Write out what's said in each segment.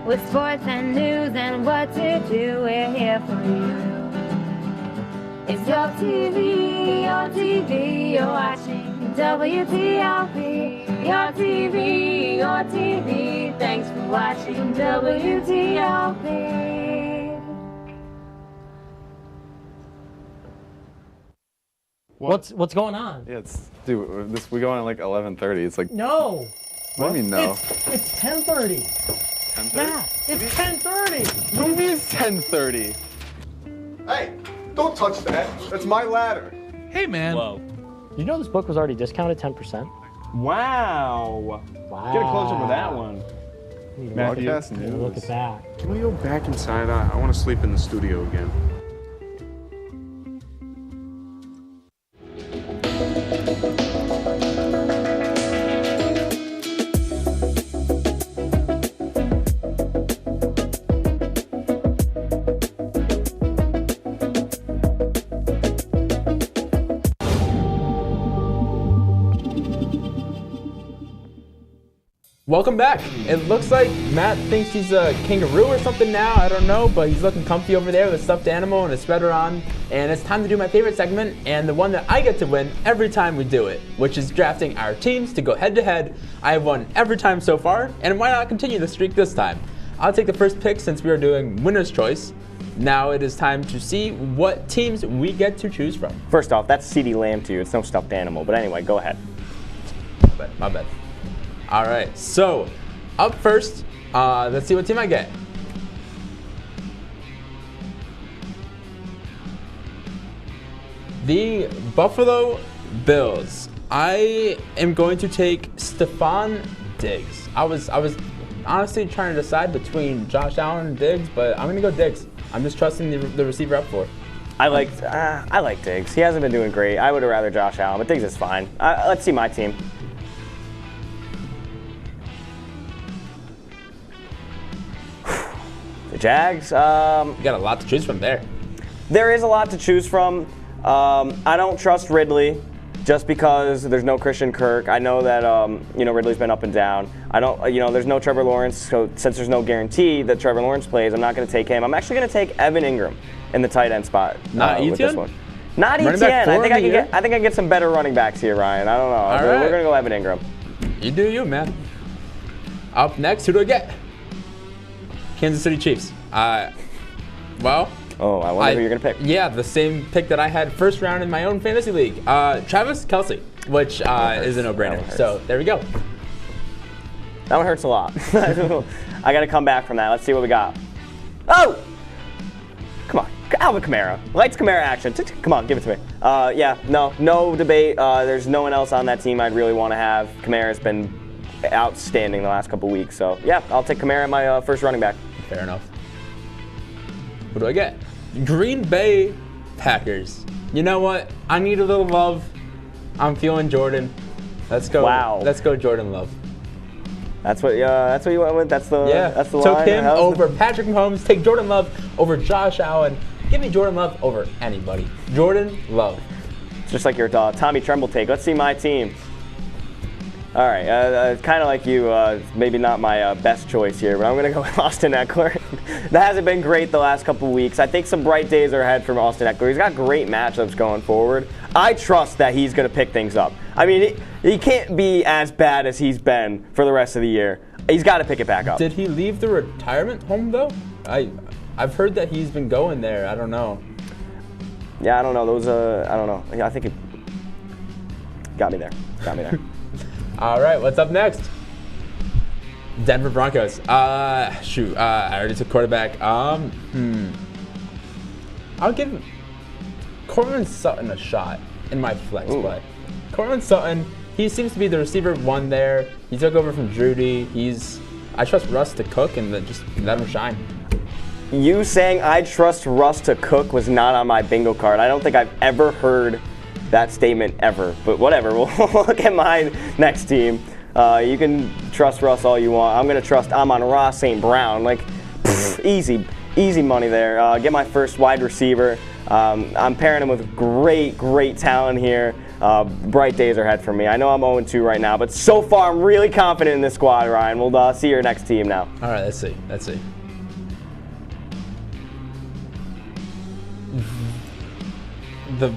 with sports and news and what to do. We're here for you. It's your TV, you're watching WTOP. Your TV, thanks for watching WTOP. What's going on? Yeah, dude, we go on at like 11:30. It's like, No. what do you mean no? It's 10:30. 10:30? Yeah, it's 10:30. What do you mean it's 10:30? Hey, don't touch that. That's my ladder. Hey, man. Whoa. You know this book was already discounted 10%? Wow. Wow. Get a close up of that one. Matthew, Broadcast news. look at that. Can we go back inside? I want to sleep in the studio again. Welcome back. It looks like Matt thinks he's a kangaroo or something now. I don't know, but he's looking comfy over there with a stuffed animal and a sweater on. And it's time to do my favorite segment and the one that I get to win every time we do it, which is drafting our teams to go head to head. I have won every time so far, and why not continue the streak this time? I'll take the first pick since we are doing winner's choice. Now it is time to see what teams we get to choose from. First off, that's CeeDee Lamb to you. It's no stuffed animal. But anyway, go ahead. My bad. All right, so up first, let's see what team I get. The Buffalo Bills. I am going to take Stephon Diggs. I was honestly trying to decide between Josh Allen and Diggs, but I'm gonna go Diggs. I'm just trusting the receiver up for. I like Diggs. He hasn't been doing great. I would have rather Josh Allen, but Diggs is fine. Let's see my team. The Jags. You got a lot to choose from there. There is a lot to choose from. I don't trust Ridley just because there's no Christian Kirk. I know that Ridley's been up and down. I don't, there's no Trevor Lawrence. So since there's no guarantee that Trevor Lawrence plays, I'm not going to take him. I'm actually going to take Evan Ingram in the tight end spot. Not with this Etienne? one. Not Running back Etienne. four in the year? I think I can get some better running backs here, Ryan. I don't know. All We're right. going to go Evan Ingram. You do you, man. Up next, who do I get? Kansas City Chiefs. Well. Oh, I wonder who you're going to pick. Yeah, the same pick that I had first round in my own fantasy league. Travis Kelce, which is a no-brainer. So there we go. That one hurts a lot. I got to come back from that. Let's see what we got. Oh! Come on. Alvin Kamara. Lights Kamara action. Come on, give it to me. Yeah, no debate. There's no one else on that team I'd really want to have. Kamara's been outstanding the last couple weeks. So, yeah, I'll take Kamara at my first running back. Fair enough. What do I get? Green Bay Packers. You know what? I need a little love. I'm feeling Jordan. Let's go. Wow. Let's go Jordan Love. That's what you went with. That's the Took line. him over Patrick Mahomes. Take Jordan Love over Josh Allen. Give me Jordan Love over anybody. Jordan Love. It's just like your Tommy Tremble take. Let's see my team. All right, kind of like you, maybe not my best choice here, but I'm going to go with Austin Eckler. That hasn't been great the last couple of weeks. I think some bright days are ahead from Austin Eckler. He's got great matchups going forward. I trust that he's going to pick things up. I mean, he can't be as bad as he's been for the rest of the year. He's got to pick it back up. Did he leave the retirement home, though? I've heard that he's been going there. I don't know. Yeah, I don't know. I don't know. I think it got me there. All right, what's up next? Denver Broncos. I already took quarterback. I'll give Courtland Sutton a shot in my flex play. Courtland Sutton, he seems to be the receiver one there. He took over from Drudy. I trust Russ to cook and then just let him shine. You saying I trust Russ to cook was not on my bingo card. I don't think I've ever heard that statement ever, but whatever. We'll look at my next team. You can trust Russ all you want. I'm going to trust Amon-Ra St. Brown. Easy money there. Get my first wide receiver. I'm pairing him with great talent here. Bright days are ahead for me. I know I'm 0-2 right now, but so far I'm really confident in this squad, Ryan. We'll see your next team now. All right, let's see. Let's see. The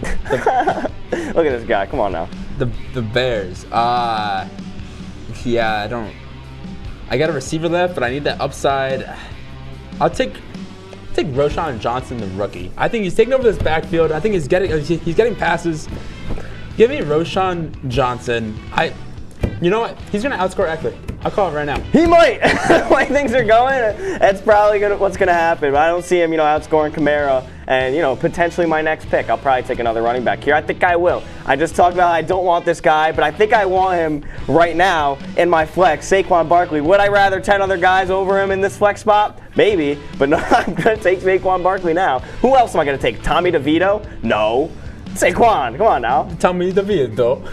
Look at this guy. Come on now. The Bears. Yeah, I got a receiver left, but I need that upside. I'll take Roschon Johnson, the rookie. I think he's taking over this backfield. I think he's getting passes. Give me Roschon Johnson. You know what? He's gonna outscore Eckler. I'll call it right now. He might. The way things are going, that's probably what's gonna happen. But I don't see him, outscoring Kamara. And, potentially my next pick, I'll probably take another running back here. I think I will. I just talked about I don't want this guy, but I think I want him right now in my flex, Saquon Barkley. Would I rather 10 other guys over him in this flex spot? Maybe, but no, I'm going to take Saquon Barkley now. Who else am I going to take? Tommy DeVito? No. Saquon, come on now. Tommy DeVito.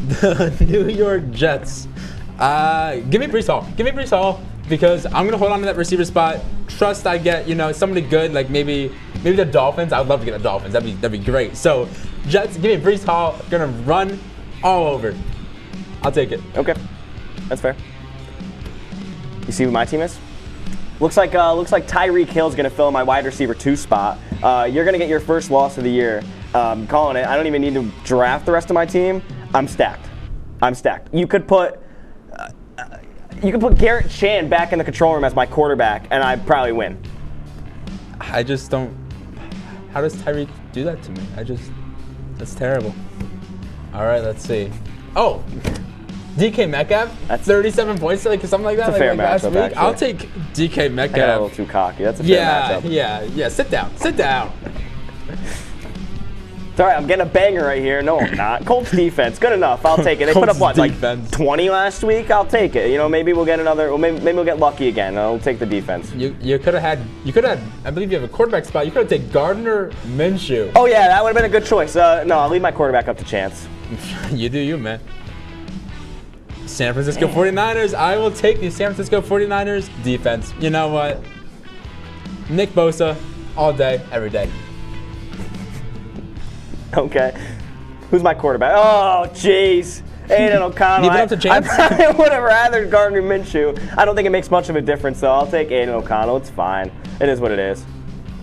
The New York Jets. Give me Breece Hall. Give me Breece Hall. Because I'm gonna hold on to that receiver spot. Trust I get, somebody good, like maybe the Dolphins. I would love to get the Dolphins. That'd be great. So Jets, give me Breece Hall. Gonna run all over. I'll take it. Okay, that's fair. You see what my team is? Looks like Tyreek Hill's gonna fill my wide receiver 2 spot. You're gonna get your first loss of the year. Calling it. I don't even need to draft the rest of my team. I'm stacked. You could put Garrett Chan back in the control room as my quarterback, and I'd probably win. I just don't. How does Tyreek do that to me? That's terrible. All right, let's see. Oh, DK Metcalf, that's 37 points, like something like that. That's a fair last matchup, week. actually. I'll take DK Metcalf. I got a little too cocky. That's a fair matchup. Yeah. Sit down. It's all right, I'm getting a banger right here. No, I'm not. Colts defense, good enough. I'll take it. They put up what, defense. like 20 last week? I'll take it. Maybe we'll get another. Well, maybe we'll get lucky again. I'll take the defense. You could have had. I believe you have a quarterback spot. You could have taken Gardner Minshew. Oh yeah, that would have been a good choice. No, I'll leave my quarterback up to chance. You do you, man. San Francisco 49ers. I will take the San Francisco 49ers defense. You know what? Nick Bosa, all day, every day. Okay. Who's my quarterback? Oh, jeez. Aiden O'Connell. Leave it up to chance. I would have rather Gardner Minshew. I don't think it makes much of a difference, though. I'll take Aiden O'Connell. It's fine. It is what it is.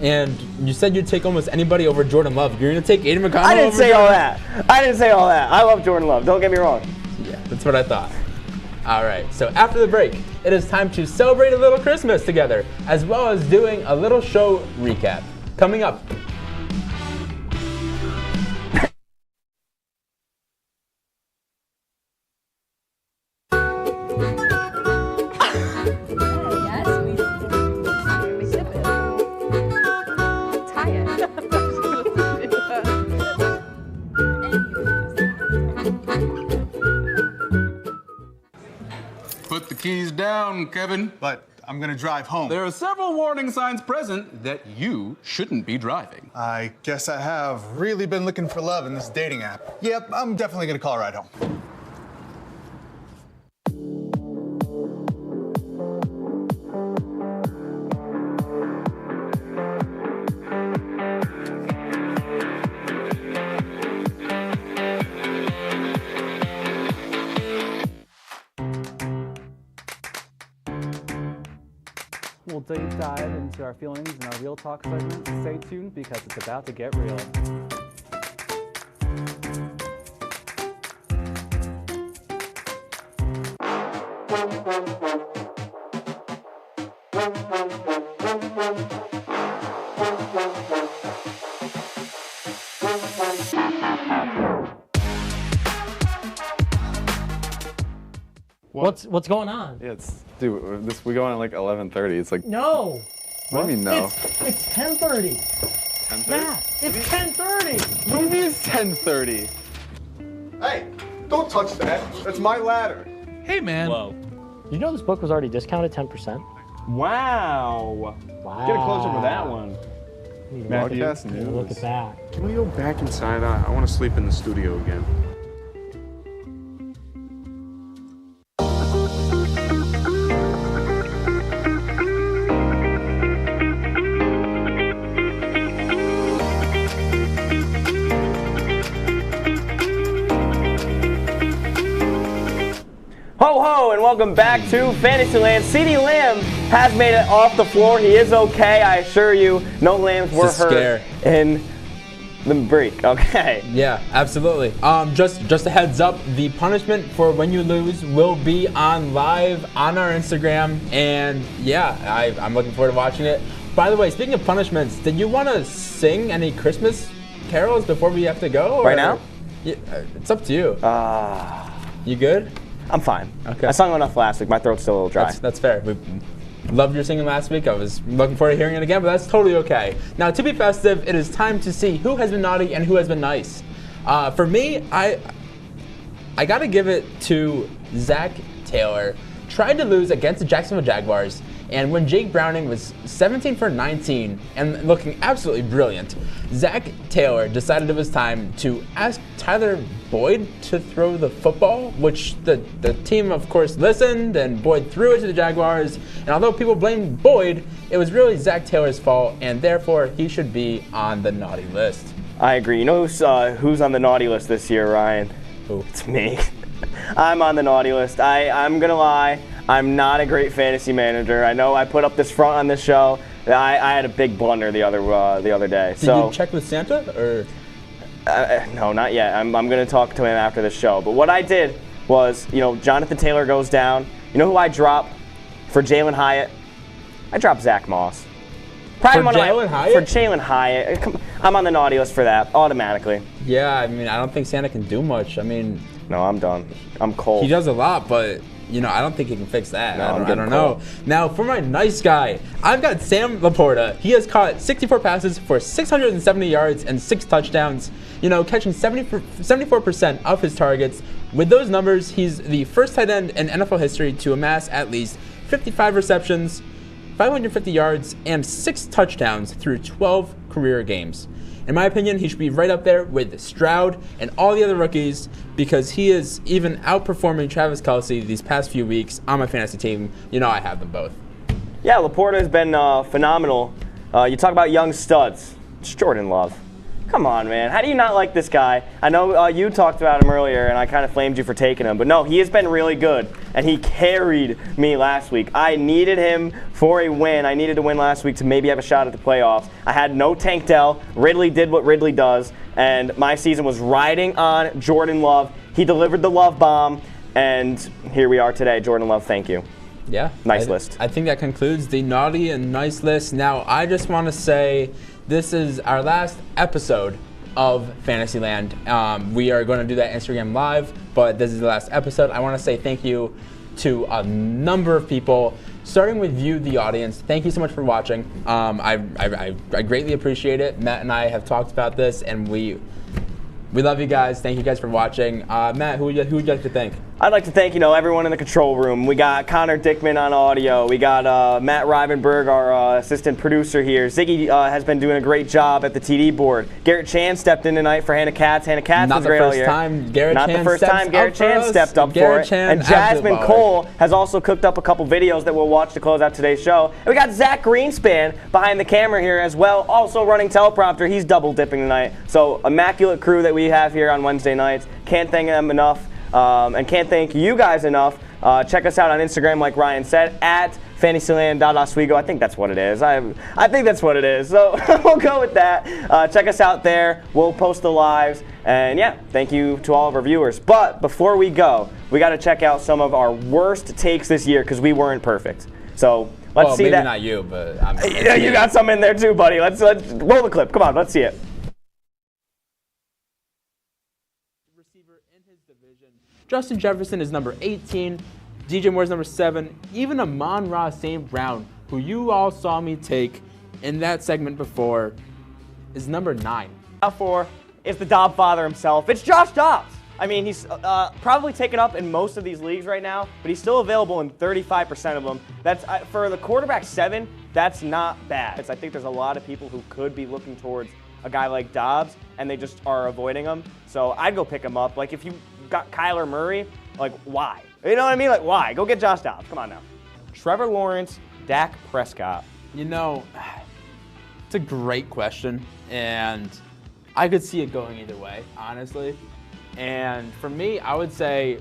And you said you'd take almost anybody over Jordan Love. You're going to take Aiden O'Connell I didn't over say Jordan? all that. I didn't say all that. I love Jordan Love. Don't get me wrong. Yeah, that's what I thought. All right, so after the break, it is time to celebrate a little Christmas together, as well as doing a little show recap. Coming up. Put the keys down, Kevin. But I'm gonna drive home. There are several warning signs present that you shouldn't be driving. I guess I have really been looking for love in this dating app. Yep, I'm definitely gonna call a ride home. We'll deep dive into our feelings in our Real Talk segment. Stay tuned because it's about to get real. What's going on? Yeah, we go on at like 11:30. It's like No. What do you mean no? It's 10:30. 10:30? Matt, it's 10:30. What do you mean it's 10:30? Hey, don't touch that. That's my ladder. Hey, man. Whoa. You know this book was already discounted 10%? Wow. Wow. Get a close up with that one. Broadcast news. Look at that. Can we go back inside? I want to sleep in the studio again. ho, and welcome back to Fantasyland. CeeDee Lamb has made it off the floor. He is okay, I assure you. No lambs were hurt in the break. Okay. Yeah, absolutely. Just a heads up, the punishment for when you lose will be on live on our Instagram, and yeah, I'm looking forward to watching it. By the way, speaking of punishments, did you want to sing any Christmas carols before we have to go? Or? Right now? Yeah, it's up to you. You good? I'm fine. Okay. I sung enough last week. My throat's still a little dry. That's fair. We loved your singing last week. I was looking forward to hearing it again, but that's totally okay. Now, to be festive, it is time to see who has been naughty and who has been nice. For me, I got to give it to Zach Taylor. Tried to lose against the Jacksonville Jaguars, and when Jake Browning was 17 for 19 and looking absolutely brilliant, Zach Taylor decided it was time to ask Tyler Boyd to throw the football, which the team, of course, listened, and Boyd threw it to the Jaguars. And although people blamed Boyd, it was really Zach Taylor's fault, and therefore he should be on the naughty list. I agree. You know who's on the naughty list this year, Ryan? Who? It's me. I'm on the naughty list. I'm going to lie. I'm not a great fantasy manager. I know I put up this front on this show. I had a big blunder the other day. Did you check with Santa, or? No, not yet. I'm going to talk to him after the show. But what I did was, Jonathan Taylor goes down. You know who I dropped for Jalen Hyatt? I dropped Zach Moss. For Jalen Hyatt? For Jalen Hyatt. I'm on the naughty list for that, automatically. Yeah, I mean, I don't think Santa can do much. I mean... No, I'm done. I'm cold. He does a lot, but... I don't think he can fix that. No, I don't know. Now, for my nice guy, I've got Sam Laporta. He has caught 64 passes for 670 yards and 6 touchdowns, catching 74% of his targets. With those numbers, he's the first tight end in NFL history to amass at least 55 receptions, 550 yards, and 6 touchdowns through 12 career games. In my opinion, he should be right up there with Stroud and all the other rookies because he is even outperforming Travis Kelce these past few weeks on my fantasy team. I have them both. Yeah, Laporta has been phenomenal. You talk about young studs. It's Jordan Love. Come on, man. How do you not like this guy? I know you talked about him earlier, and I kind of flamed you for taking him. But no, he has been really good, and he carried me last week. I needed him for a win. I needed to win last week to maybe have a shot at the playoffs. I had no Tank Dell. Ridley did what Ridley does, and my season was riding on Jordan Love. He delivered the love bomb, and here we are today. Jordan Love, thank you. Yeah. Nice list. I think that concludes the naughty and nice list. Now, I just want to say this is our last episode of Fantasyland. We are going to do that Instagram Live, but this is the last episode. I want to say thank you to a number of people, starting with you, the audience. Thank you so much for watching. I greatly appreciate it. Matt and I have talked about this, and we love you guys. Thank you guys for watching. Matt, who would you like to thank? I'd like to thank, everyone in the control room. We got Connor Dickman on audio. We got Matt Rivenberg, our assistant producer here. Ziggy has been doing a great job at the TD board. Garrett Chan stepped in tonight for Hannah Katz. Hannah Katz was great all year. Not the first time Garrett Chan stepped up for it. And Jasmine Cole has also cooked up a couple videos that we'll watch to close out today's show. And we got Zach Greenspan behind the camera here as well, also running teleprompter. He's double dipping tonight. So immaculate crew that we have here on Wednesday nights. Can't thank them enough. And can't thank you guys enough. Check us out on Instagram, like Ryan said, at fantasyland.oswego. I think that's what it is. I think that's what it is. So we'll go with that. Check us out there. We'll post the lives. And yeah, thank you to all of our viewers. But before we go, we got to check out some of our worst takes this year because we weren't perfect. So let's see that. Maybe not you, but you got some in there too, buddy. Let's roll the clip. Come on, let's see it. Justin Jefferson is number 18, DJ Moore is number 7, even Amon-Ra St. Brown, who you all saw me take in that segment before, is number 9. Top 4 is the Dobb father himself. It's Josh Dobbs. I mean, he's probably taken up in most of these leagues right now, but he's still available in 35% of them. That's for the quarterback 7, that's not bad. I think there's a lot of people who could be looking towards a guy like Dobbs, and they just are avoiding him. So I'd go pick him up. Like, if you got Kyler Murray, like, why? You know what I mean? Like, why? Go get Josh Dobbs. Come on now. Trevor Lawrence, Dak Prescott. It's a great question, and I could see it going either way, honestly. And for me, I would say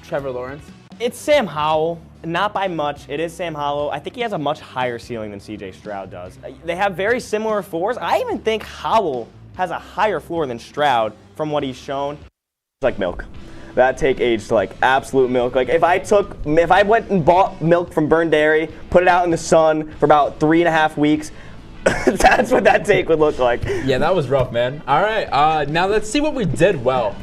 Trevor Lawrence. It's Sam Howell, not by much. It is Sam Howell. I think he has a much higher ceiling than CJ Stroud does. They have very similar floors. I even think Howell has a higher floor than Stroud from what he's shown. It's like milk. That take aged like absolute milk. Like if I went and bought milk from Burn Dairy, put it out in the sun for about 3.5 weeks, that's what that take would look like. Yeah, that was rough, man. All right, now let's see what we did well.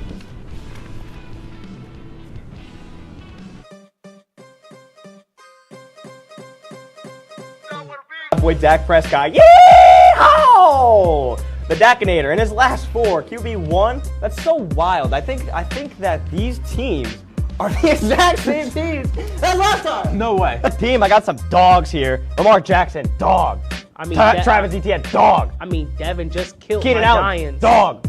Boy, Dak Prescott, yeehaw! The Dakinator in his last 4, QB1. That's so wild. I think that these teams are the exact same teams as last time. No way. Team, I got some dogs here. Lamar Jackson, dog. I mean, Travis Etienne, dog. I mean, Devin just killed Keenan my Allen, Giants. dog.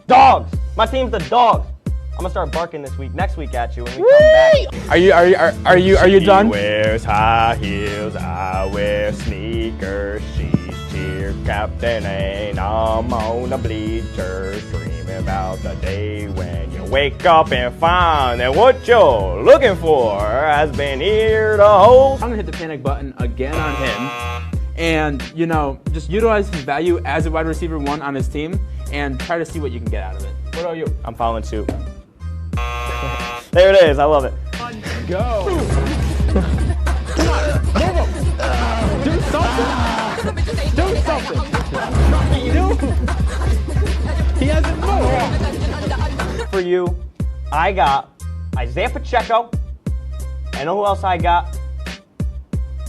Dogs. My team's the dogs. I'm gonna start barking next week at you when we come back. Are you done? She wears high heels, I wear sneakers. She's cheer captain and I'm on the bleachers, dreaming about the day when you wake up and find that what you're looking for has been here the whole. I'm gonna hit the panic button again on him, and just utilize his value as a wide receiver 1 on his team, and try to see what you can get out of it. What about you? I'm following suit. There it is. I love it. Go. Do something. Do something. He hasn't moved. For you, I got Isaiah Pacheco. And know who else I got?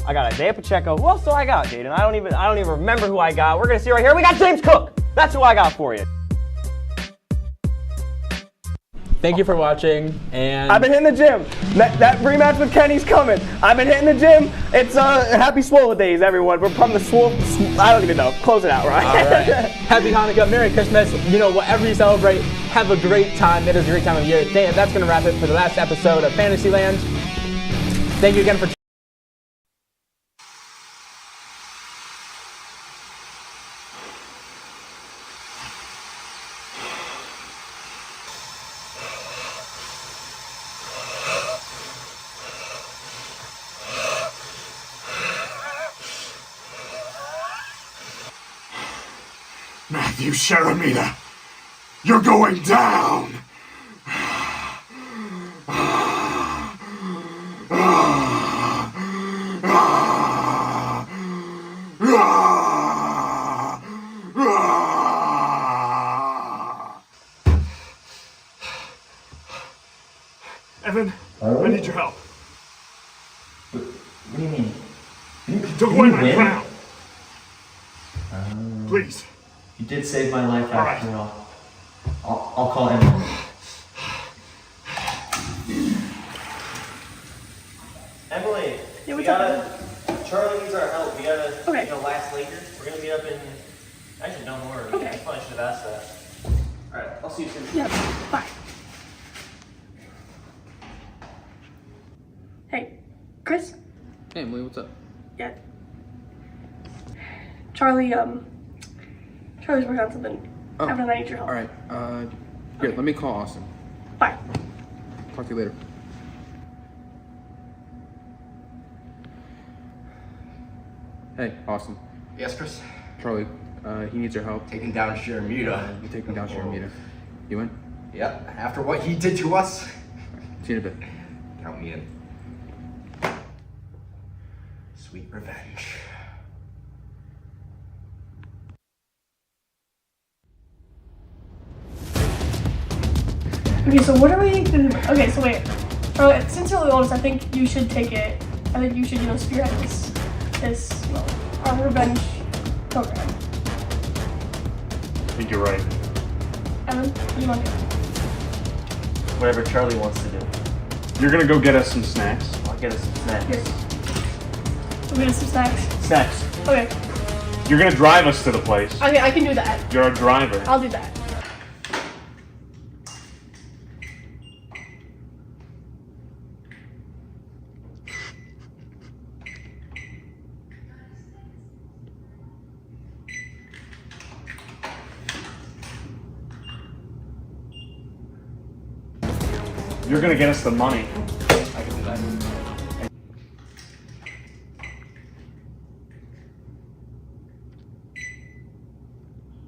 I got Isaiah Pacheco. Who else do I got, Jaden? I don't even remember who I got. We're gonna see right here. We got James Cook. That's who I got for you. Thank you for watching, and I've been hitting the gym. That rematch with Kenny's coming. I've been hitting the gym. It's happy Swole days, everyone. We're from the Swole. I don't even know. Close it out, right? All right. Happy Hanukkah, Merry Christmas. Whatever you celebrate, have a great time. It is a great time of year. That's going to wrap it for the last episode of Fantasyland. Thank you again for. Matthew Sharamita, you're going down! Evan, I need your help. What do you mean? You took away my crown. Please. You did save my life All after right. all. I'll call Emily. Emily, Yeah, what's up? Charlie needs our help. We gotta, Okay. last Laker. We're gonna meet up in. Actually, don't worry. Okay. I probably should have asked that. All right, I'll see you soon. Yeah, bye. Hey, Chris? Hey, Emily, what's up? Yeah. Charlie's working on something. Oh. Evan, I need your help. All right. Here, let me call Austin. Bye. Talk to you later. Hey, Austin. Yes, Chris? Charlie, he needs your help. Taking down Sharamita. You're taking down Sharamita. You in? Yep. After what he did to us. See you in a bit. Count me in. Sweet revenge. Okay, so what are we gonna do? Okay, so wait. Charlie, since you're the oldest, I think you should take it. I think you should, spearhead this our revenge program. I think you're right. Evan, what do you want to do? Whatever Charlie wants to do. You're gonna go get us some snacks. I'll get us some snacks. Here. We'll get us some snacks. Snacks. Okay. You're gonna drive us to the place. Okay, I can do that. You're a driver. I'll do that. You're gonna get us the money.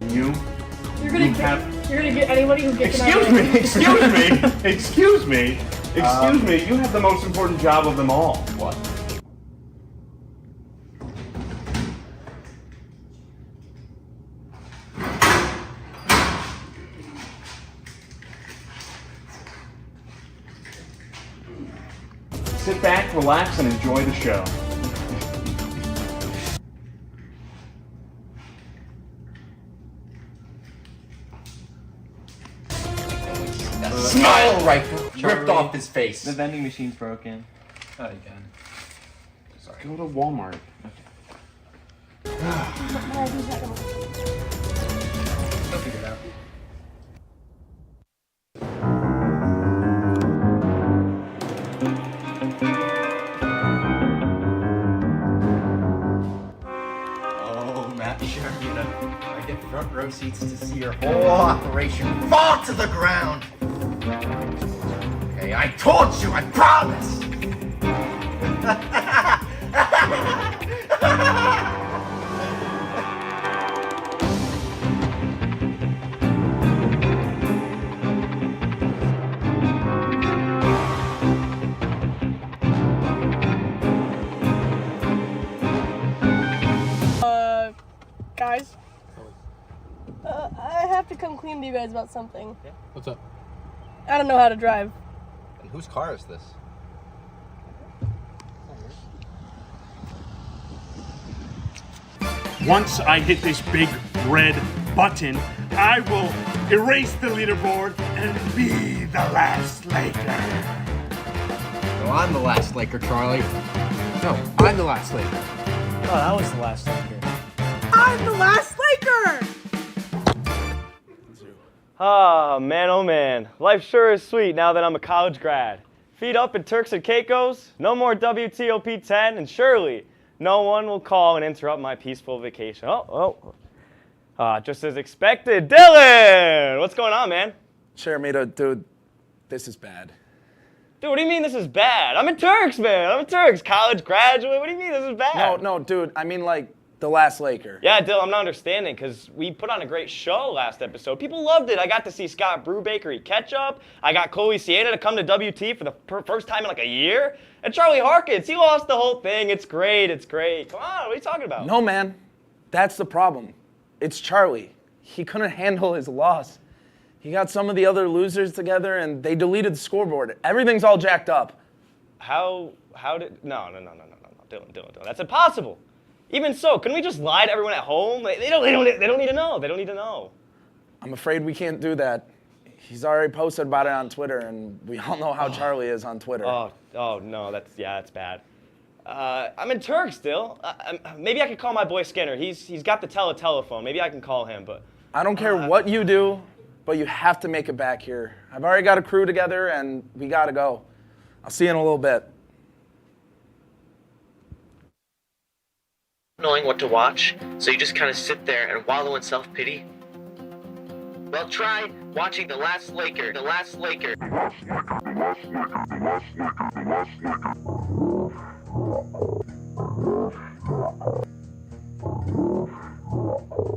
You You're gonna get anybody who gets Excuse me, excuse me, excuse me, excuse me, you have the most important job of them all. What? Sit back, relax, and enjoy the show. Smile right ripped off his face. The vending machine's broken. Oh, again. Sorry. Go to Walmart. I'll figure it out. Oh, Matt Sharmina. I get front row seats to see your whole operation fall to the ground. Okay, I told you, I promised. Guys, I have to come clean to you guys about something. Yeah. What's up? I don't know how to drive. And whose car is this? Once I hit this big red button, I will erase the leaderboard and be the last Laker. No, I'm the last Laker, Charlie. No, I'm the last Laker. Oh, that was the last Laker. I'm the last Laker! Oh man, life sure is sweet now that I'm a college grad. Feet up in Turks and Caicos, no more WTOP-10, and surely no one will call and interrupt my peaceful vacation. Just as expected, Dylan! What's going on, man? Sharmita, dude, this is bad. Dude, what do you mean this is bad? I'm in Turks, man. I'm in Turks, college graduate. What do you mean this is bad? No, dude, I mean like the last Laker. Yeah, Dylan, I'm not understanding because we put on a great show last episode. People loved it. I got to see Scott Brubaker eat ketchup. I got Coley Siena to come to WT for the first time in like a year. And Charlie Harkins, he lost the whole thing. It's great, it's great. Come on, what are you talking about? No, man, that's the problem. It's Charlie. He couldn't handle his loss. He got some of the other losers together and they deleted the scoreboard. Everything's all jacked up. How did, no, Dylan, that's impossible. Even so, couldn't we just lie to everyone at home? They don't need to know. They don't need to know. I'm afraid we can't do that. He's already posted about it on Twitter, and we all know how Charlie is on Twitter. Oh no, that's bad. I'm in Turks still. Maybe I could call my boy Skinner. He's got the telephone. Maybe I can call him, but. I don't care what you do, but you have to make it back here. I've already got a crew together, and we gotta go. I'll see you in a little bit. Knowing what to watch, so you just kind of sit there and wallow in self-pity? Well, try watching The Last Laker. The Last Laker.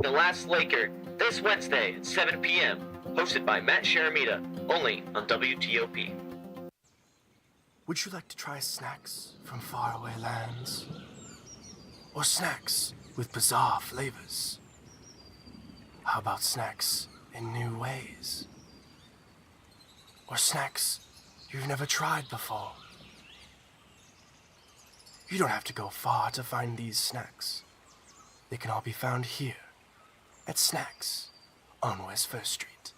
The Last Laker, this Wednesday at 7 p.m., hosted by Matt Sharmita, only on WTOP. Would you like to try snacks from faraway lands? Or snacks with bizarre flavors? How about snacks in new ways? Or snacks you've never tried before? You don't have to go far to find these snacks. They can all be found here at Snacks on West 1st Street.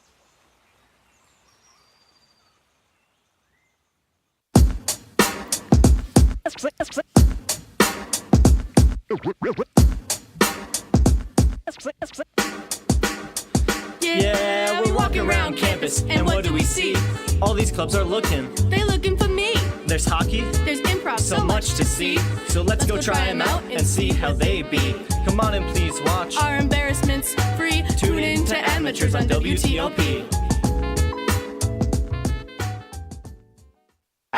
Yeah, we're walking around campus, and what do we see? All these clubs are looking. They looking for me. There's hockey. There's improv. So much to see. So let's go try them out and see how they be. Come on and please watch. Our embarrassments free. Tune in to Amateurs on WTOP.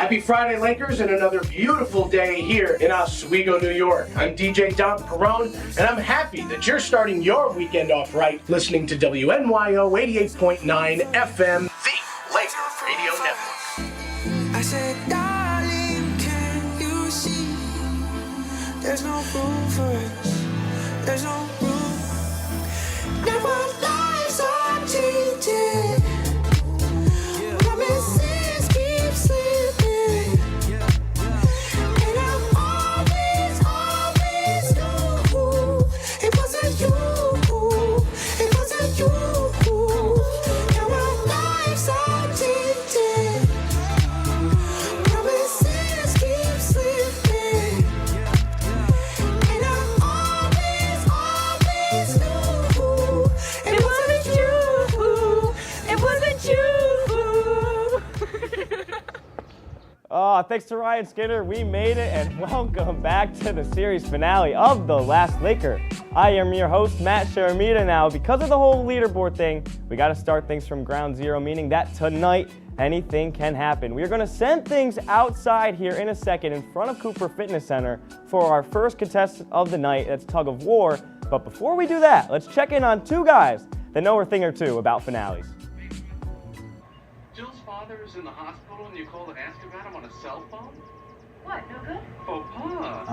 Happy Friday, Lakers, and another beautiful day here in Oswego, New York. I'm DJ Don Perone, and I'm happy that you're starting your weekend off right listening to WNYO 88.9 FM, the Laker Radio Network. I said, darling, can you see? There's no room for us. There's no room. Now our lives are changing. Promises keep slipping. And I always knew it wasn't you. It wasn't you. Now our lives are changing. Promises keep slipping. And I always knew it wasn't you. It wasn't you. Oh, thanks to Ryan Skinner, we made it, and welcome back to the series finale of The Last Laker. I am your host, Matt Sharamita. Now, because of the whole leaderboard thing, we got to start things from ground zero, meaning that tonight, anything can happen. We are going to send things outside here in a second in front of Cooper Fitness Center for our first contestant of the night. That's Tug of War. But before we do that, let's check in on two guys that know a thing or two about finales. Jill's father is in the hospital and you called and asked about him on a cell phone? What, no good? Faux pas.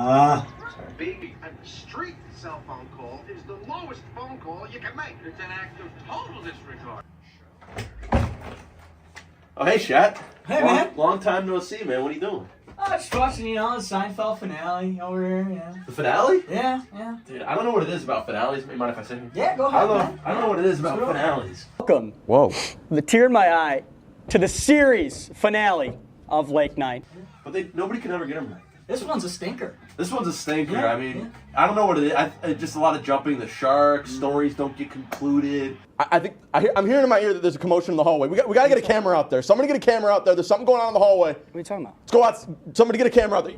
Sorry. Baby, a street cell phone call is the lowest phone call you can make. It's an act of total disregard. Oh, hey, Shat. Hey, man. Long time no see, man. What are you doing? Just watching, the Seinfeld finale over here, yeah. The finale? Yeah. Dude, I don't know what it is about finales. You mind if I sit here? Yeah, go ahead, man. I don't know what it is about finales. Welcome, Whoa. with a tear in my eye, to the series finale of Lake Night. But nobody can ever get them right. This one's a stinker. This one's a stinker. Yeah, I mean, I don't know what it is. Just a lot of jumping the shark. Stories don't get concluded. I'm hearing in my ear that there's a commotion in the hallway. We got to get a camera out there. Somebody get a camera out there. There's something going on in the hallway. What are you talking about? Let's go out. Somebody get a camera out there.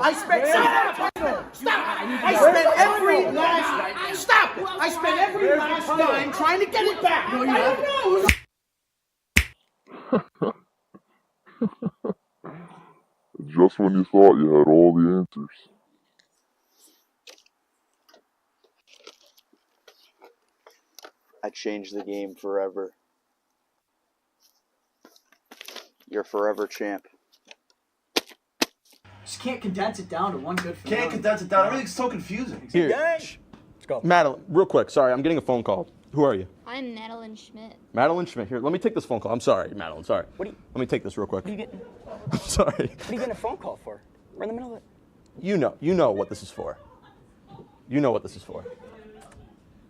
I spent every last dime trying to get it back. No, you don't. Just when you thought you had all the answers. I changed the game forever. You're forever champ. Just can't condense it down to one good finale. Can't condense it down. Everything's so confusing. Here. Let's go. Madeline, real quick. Sorry, I'm getting a phone call. Who are you? I'm Madeline Schmidt. Madeline Schmidt. Here, let me take this phone call. I'm sorry, Madeline. Sorry. Let me take this real quick. What are you getting? I'm sorry. What are you getting a phone call for? We're in the middle of it. You know what this is for. You know what this is for.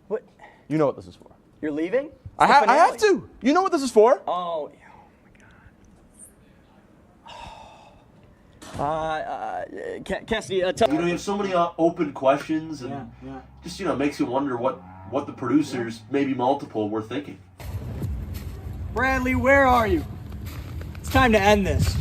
What? You know what this is for. You're leaving? I have to. You know what this is for. Oh my God. Cassidy, tell You have so many open questions, and just makes you wonder what the producers, maybe multiple, were thinking. Bradley, where are you? It's time to end this.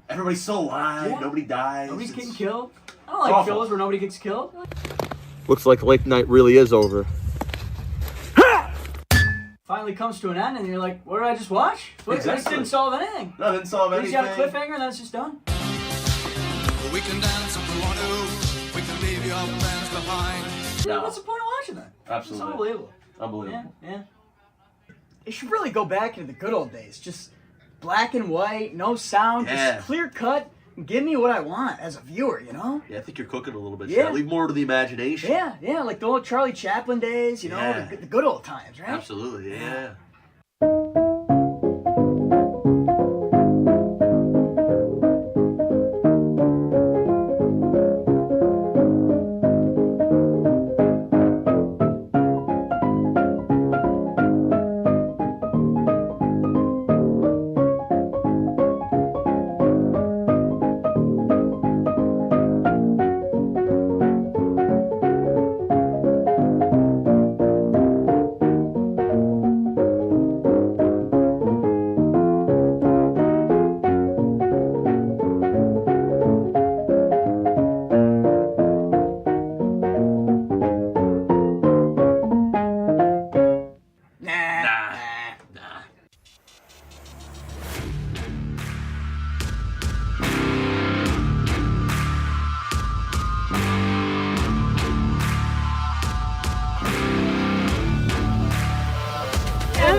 Everybody's so alive. Yeah. Nobody dies. Nobody's It's getting killed. I don't like awful. shows where nobody gets killed. Looks like Lake Night really is over. Finally comes to an end, and you're like, what did I just watch? This didn't solve anything. No, it didn't solve You just got a anything. cliffhanger, and then it's just done. We can dance if we want to. We can leave your friends behind. Yeah, what's the point of watching that? Absolutely. It's unbelievable. Unbelievable. Yeah. They should really go back into the good old days. Just black and white, no sound, Yeah. just clear cut. Give me what I want as a viewer, Yeah, I think you're cooking a little bit. Yeah. Shat. Leave more to the imagination. Yeah, like the old Charlie Chaplin days, Yeah. the good old times, right? Absolutely, yeah.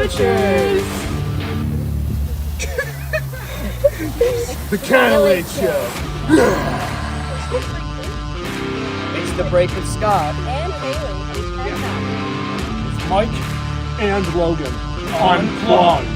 Butchers! The Cannellate Show. It's the break with Scott. And Haley. It's Mike and Logan. Unplugged.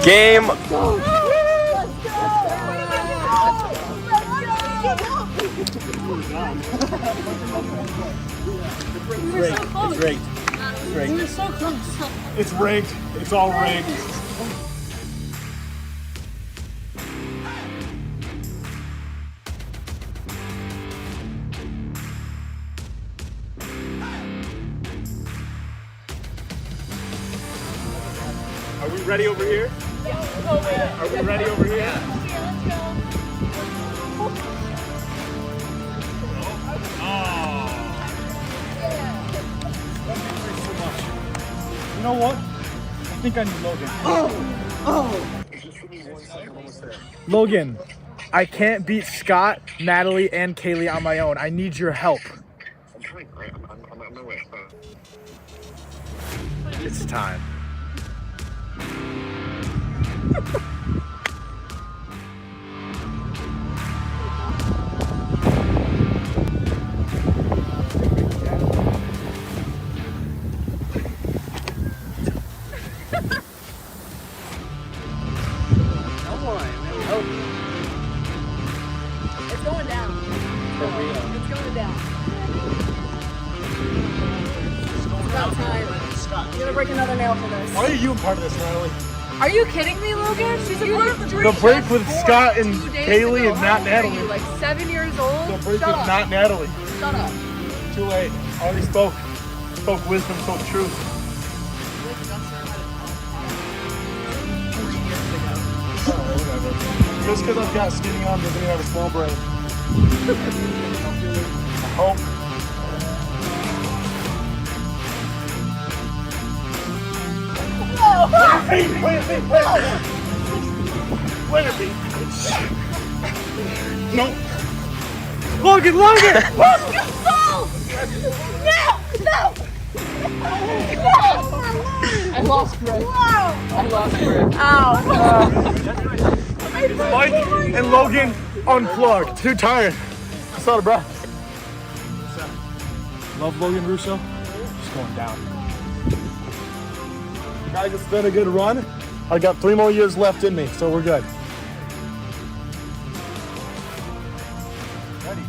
Game. It's rigged. It's rigged. We were so close. It's rigged. It's all rigged. Are we ready over here? Are we ready over here? You know what? I think I need Logan. Logan, I can't beat Scott, Natalie, and Kaylee on my own. I need your help. I'm trying. I'm on my way. It's time. It's going down. It's going down. It's about time. You're gonna break another nail for this. Why are you a part of this, Natalie? Are you kidding me, Logan? She's a part of the break. The break with Scott and Kaylee and not Natalie. Are you like 7 years old? The break Shut with up. not Natalie. Shut up. Too late. Already spoke. Spoke wisdom, spoke truth. Whatever. Just because I've got skinny on doesn't mean I have a small brain. I hope. Wait a minute. No. Logan! No! I lost grip. I lost grip. Ow. Mike and Logan unplugged. Too tired. Just out of breath. Love Logan Russo. Just going down. Guys, it's been a good run. I got 3 more years left in me, so we're good. Ready?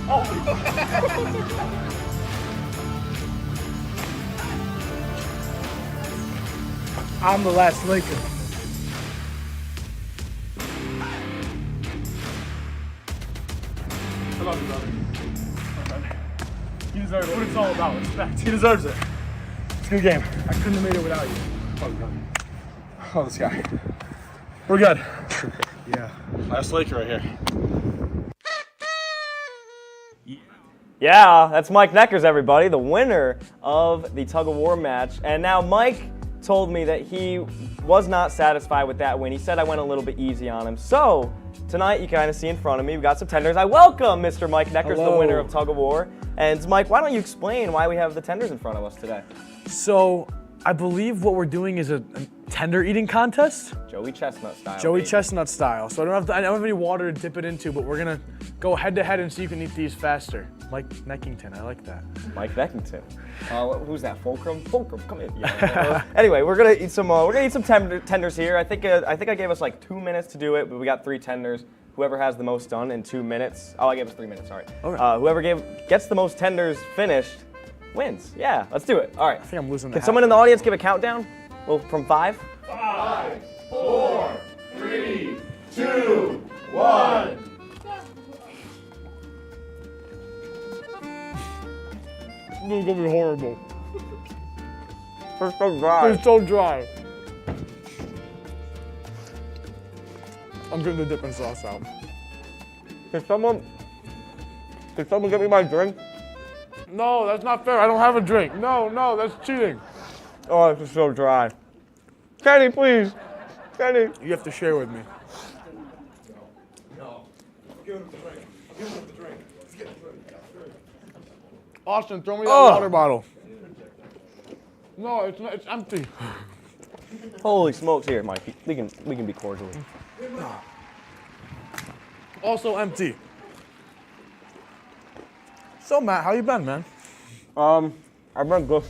Oh. I'm the last Laker. I love you, brother. He deserves it. What it's all about, respect. He deserves it. It's a good game. I couldn't have made it without you. Oh, this guy. We're good. Yeah. Last Laker right here. Yeah, that's Mike Neckers, everybody, the winner of the tug of war match. And now Mike told me that he was not satisfied with that win. He said I went a little bit easy on him. So tonight, you kind of see in front of me, we've got some tenders. I welcome Mr. Mike Neckers, the winner of tug of war. And Mike, why don't you explain why we have the tenders in front of us today? So, I believe what we're doing is a tender eating contest. Joey Chestnut style. Joey Chestnut style. So I don't have any water to dip it into, but we're gonna go head to head and see who can eat these faster. Mike Neckington, I like that. Mike Neckington. Who's that? Fulcrum? Fulcrum, come in. Yeah. Anyway, we're gonna eat some. Tenders here. I think I gave us like 2 minutes to do it, but we got 3 tenders. Whoever has the most done in 2 minutes. Oh, I gave us 3 minutes. Sorry. Okay. Whoever gets the most tenders finished wins. Yeah, let's do it. All right. I think I'm losing. Can someone in the audience give a countdown? Well, from 5. 5, 4, 3, 2, 1. This is gonna be horrible. They're so dry. They're so dry. I'm getting the dipping sauce out. Can someone get me my drink? No, that's not fair. I don't have a drink. No, that's cheating. Oh, this is so dry. Kenny, please. Kenny. You have to share with me. No. Give him the drink. Give him the drink. Let's get the drink. Austin, throw me that water bottle. No, it's not. It's empty. Holy smokes! Here, Mike. We can be cordial. Also empty. So Matt, how you been, man? I've been good.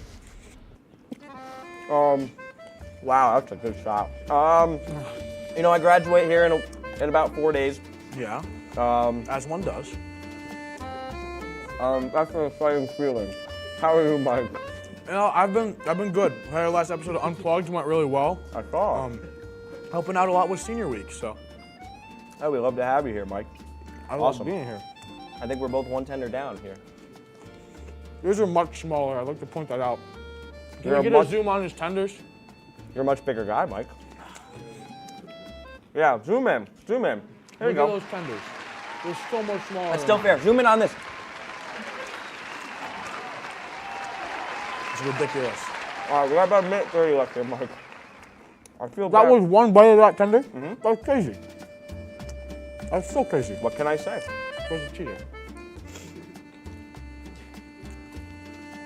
Wow, that's a good shot. You know, I graduate here in about 4 days. Yeah. As one does. That's an exciting feeling. How are you, Mike? You know, I've been good. Our last episode of Unplugged went really well. I saw. Helping out a lot with senior week, so. Oh, we love to have you here, Mike. I love being here. I think we're both one tender down here. Yours are much smaller. I'd like to point that out. Can You're you get a zoom on his tenders? You're a much bigger guy, Mike. Yeah, zoom in. Zoom in. There you Look go. at those tenders. They're so much smaller. That's still fair. Zoom in on this. It's ridiculous. All right, we got about a minute 30 left here, Mike. I feel That bad. was one bite of that tender? That's crazy. That's so crazy. What can I say? Where's the cheater?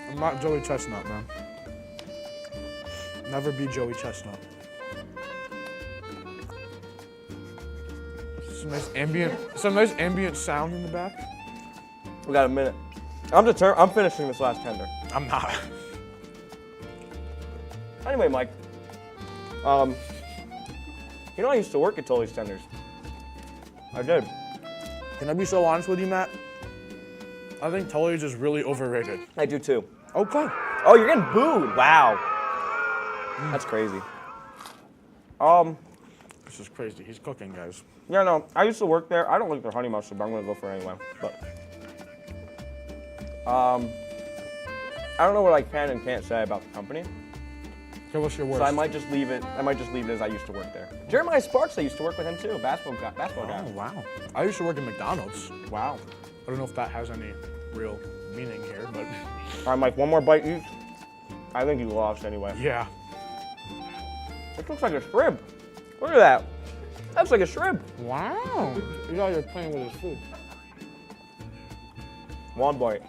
I'm not Joey Chestnut, man. Never be Joey Chestnut. Some nice ambient sound in the back. We got a minute. I'm finishing this last tender. I'm not. Anyway, Mike. You know I used to work at Tully's Tenders. I did. Can I be so honest with you, Matt? I think Tully's is really overrated. I do too. Okay. Oh, you're getting booed. Wow. That's crazy. This is crazy. He's cooking, guys. Yeah, no, I used to work there. I don't like their honey mustard, but I'm gonna go for it anyway. But I don't know what I can and can't say about the company. Give us your words. So I might just leave it. I might just leave it as I used to work there. Jeremiah Sparks, I used to work with him too. Basketball guy. Oh, wow. I used to work at McDonald's. Wow. I don't know if that has any real meaning here, but. All right, Mike, one more bite each. I think you lost anyway. Yeah. It looks like a shrimp. Look at that. That's like a shrimp. Wow. He's out here playing with his food. One bite.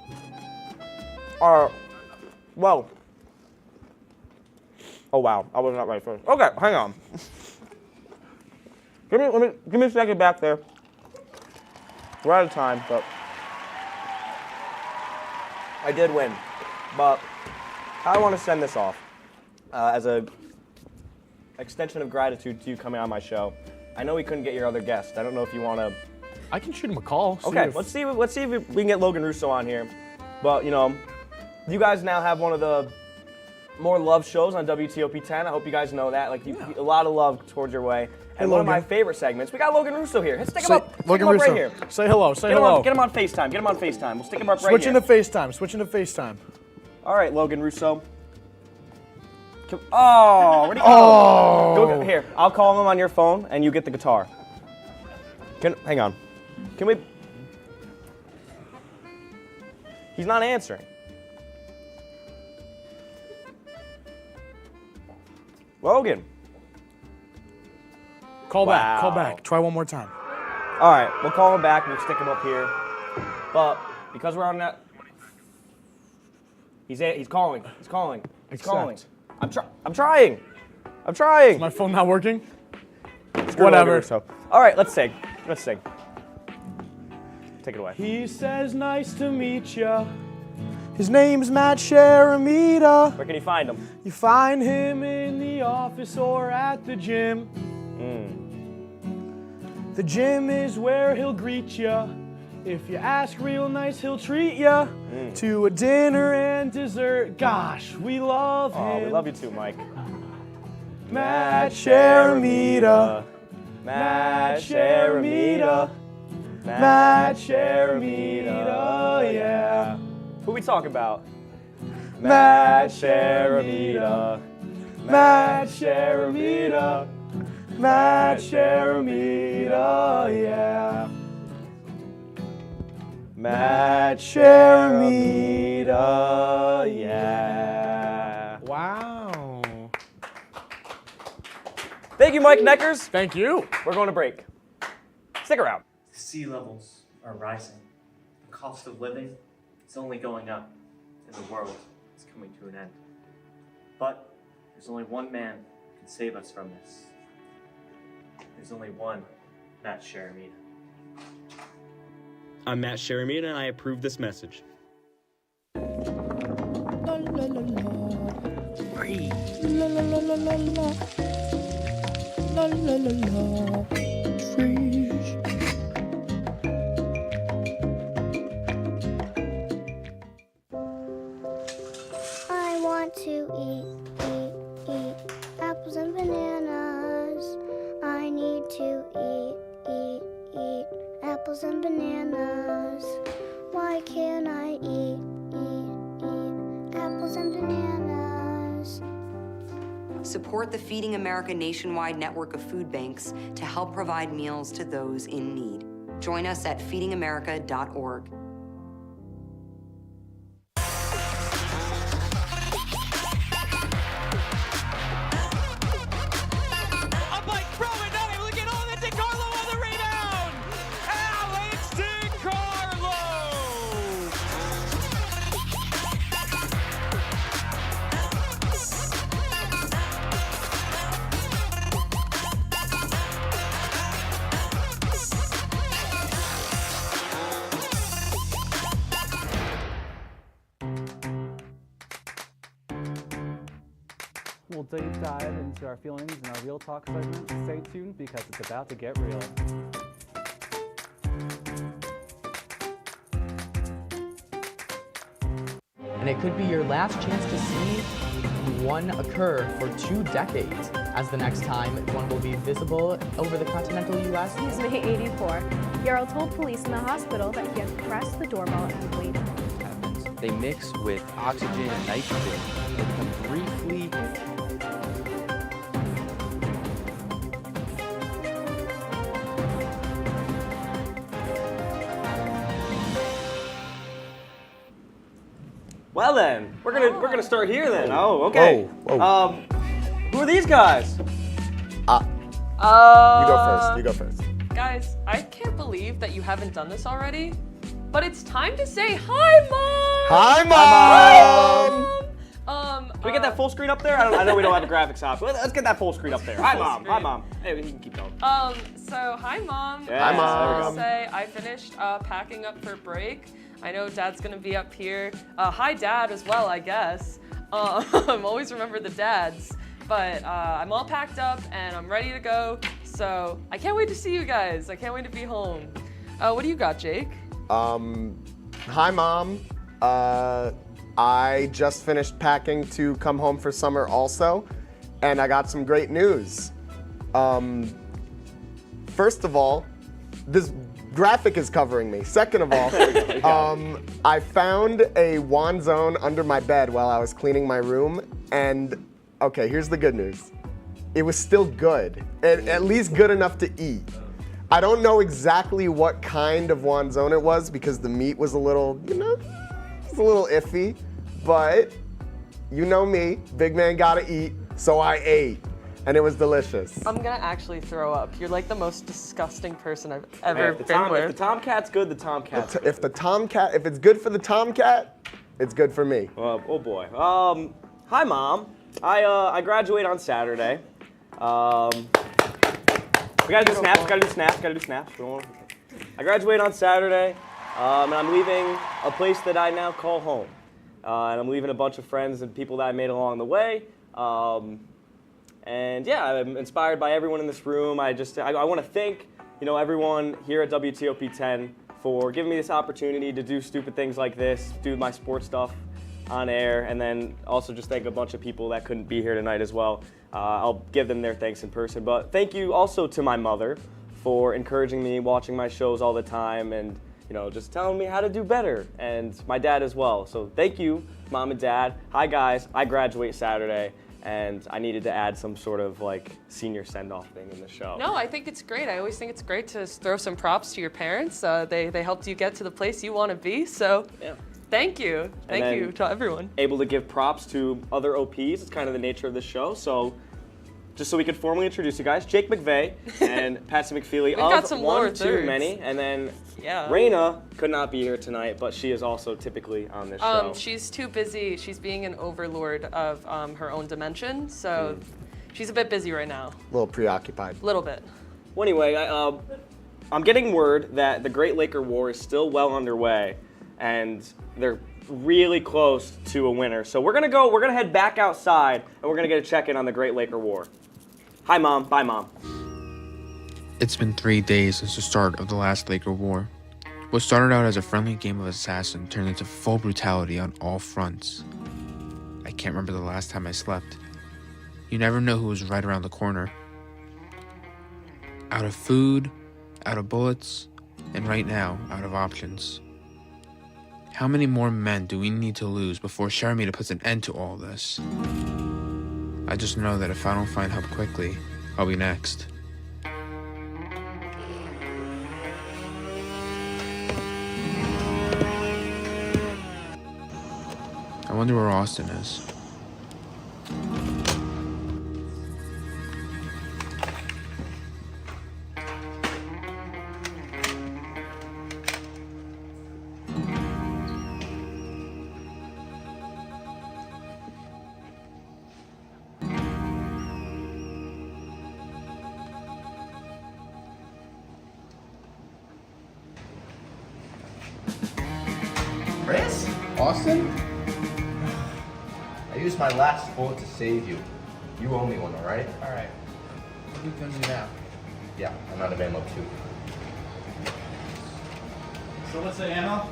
Well. Oh wow, I was not right first. Okay, hang on. Give me a second back there. We're out of time, but I did win. But I want to send this off as a extension of gratitude to you coming on my show. I know we couldn't get your other guest. I don't know if you want to. I can shoot him a call. Okay, let's see if we can get Logan Russo on here. But you know, you guys now have one of the more loved shows on WTOP-10. I hope you guys know that. Like a lot of love towards your way. And one of my favorite segments. We got Logan Russo here. Let's stick him up. Stick him up right here. Say hello. Say hello. Get him on FaceTime. Get him on FaceTime. We'll stick him up right Switch here. into FaceTime. Switch into FaceTime. All right, Logan Russo. Oh, where'd he go? Oh. Go here. I'll call him on your phone, and you get the guitar. Hang on. Can we? He's not answering. Logan. Call back. Call back. Try one more time. All right, we'll call him back. We'll stick him up here. But because we're on that, he's calling. He's calling. He's calling. I'm trying. I'm trying. Is my phone not working? Whatever. All right, let's sing. Let's sing. Take it away. He says, "Nice to meet ya." His name's Matt Sharamita. Where can you find him? You find him in the office or at the gym. The gym is where he'll greet ya. If you ask real nice, he'll treat ya to a dinner and dessert. Gosh, we love him. Oh, we love you too, Mike. Matt Sharamita. Matt Sharamita. Matt Sharamita, yeah. Who we talking about? Matt Sharamita. Matt Sharamita. Matt Sharamita, yeah. Matt Sharamita, yeah. Wow. Thank you, Mike Neckers. Thank you. We're going to break. Stick around. Sea levels are rising. The cost of living is only going up, and the world is coming to an end. But there's only one man who can save us from this. There's only one Matt Sharamita. I'm Matt Sharamita, and I approve this message. Breathe. La la la la la la. La la la la. Freeze. I want to eat apples and bananas. I need to eat apples and bananas. Why can't I eat apples and bananas? Support the Feeding America nationwide network of food banks to help provide meals to those in need. Join us at feedingamerica.org. We'll deep dive into our feelings in our Real Talk segment. Stay tuned because it's about to get real. And it could be your last chance to see one occur for 2 decades, as the next time one will be visible over the continental U.S. He's May 84. Yarrow told police in the hospital that he had pressed the doorbell and waited. They mix with oxygen and nitrogen. They become briefly Well then, we're gonna start here then. Oh, okay. Whoa. Who are these guys? You go first. Guys, I can't believe that you haven't done this already, but it's time to say hi, Mom! Hi, Mom! Can we get that full screen up there? I know we don't have a graphics op. Let's get that full screen up there. Hi, Mom. Hi, Mom. Hey, we can keep going. So hi, Mom. Yes, hi, Mom. I just wanna say I finished packing up for break. I know Dad's gonna be up here. Hi, Dad, as well, I guess. I'm always remember the dads. But I'm all packed up and I'm ready to go. So I can't wait to see you guys. I can't wait to be home. What do you got, Jake? Hi, Mom. I just finished packing to come home for summer also, and I got some great news. First of all, this graphic is covering me. Second of all, I found a wand zone under my bed while I was cleaning my room, and okay, here's the good news. It was still good, at least good enough to eat. I don't know exactly what kind of wand zone it was because the meat was a little, it's a little iffy, but you know me, big man gotta eat, so I ate, and it was delicious. I'm gonna actually throw up. You're like the most disgusting person I've ever If the been with. If the Tomcat's good, the Tomcat's good. If it's good for the Tomcat, it's good for me. Oh boy. Hi, Mom. I graduate on Saturday. We gotta do snaps. I graduate on Saturday, and I'm leaving a place that I now call home. And I'm leaving a bunch of friends and people that I made along the way. And yeah, I'm inspired by everyone in this room. I want to thank, everyone here at WTOP-10 for giving me this opportunity to do stupid things like this, do my sports stuff on air, and then also just thank a bunch of people that couldn't be here tonight as well. I'll give them their thanks in person, but thank you also to my mother for encouraging me, watching my shows all the time, and just telling me how to do better, and my dad as well. So thank you, Mom and Dad. Hi guys, I graduate Saturday, and I needed to add some sort of senior send-off thing in the show. No, I think it's great. I always think it's great to throw some props to your parents. They helped you get to the place you want to be, so thank you. Thank you to everyone. Able to give props to other OPs. It's kind of the nature of the show. So just so we could formally introduce you guys, Jake McVeigh and Patsy McFeely. We've got some lower One Too thirds. Many. And then Raina could not be here tonight, but she is also typically on this show. She's too busy. She's being an overlord of her own dimension, so she's a bit busy right now. A little preoccupied. A little bit. Well, anyway, I'm getting word that the Great Laker War is still well underway, and they're really close to a winner. So we're gonna head back outside, and we're gonna get a check-in on the Great Laker War. Hi, Mom. Bye, Mom. It's been 3 days since the start of the last Laker War. What started out as a friendly game of assassin turned into full brutality on all fronts. I can't remember the last time I slept. You never know who was right around the corner. Out of food, out of bullets, and right now, out of options. How many more men do we need to lose before Sharamita puts an end to all this? I just know that if I don't find help quickly, I'll be next. I wonder where Austin is. Chris? Austin? I used my last bullet to save you. You owe me one, alright? Alright. What are you gonna do now? Yeah, I'm out of ammo too. So what's the ammo?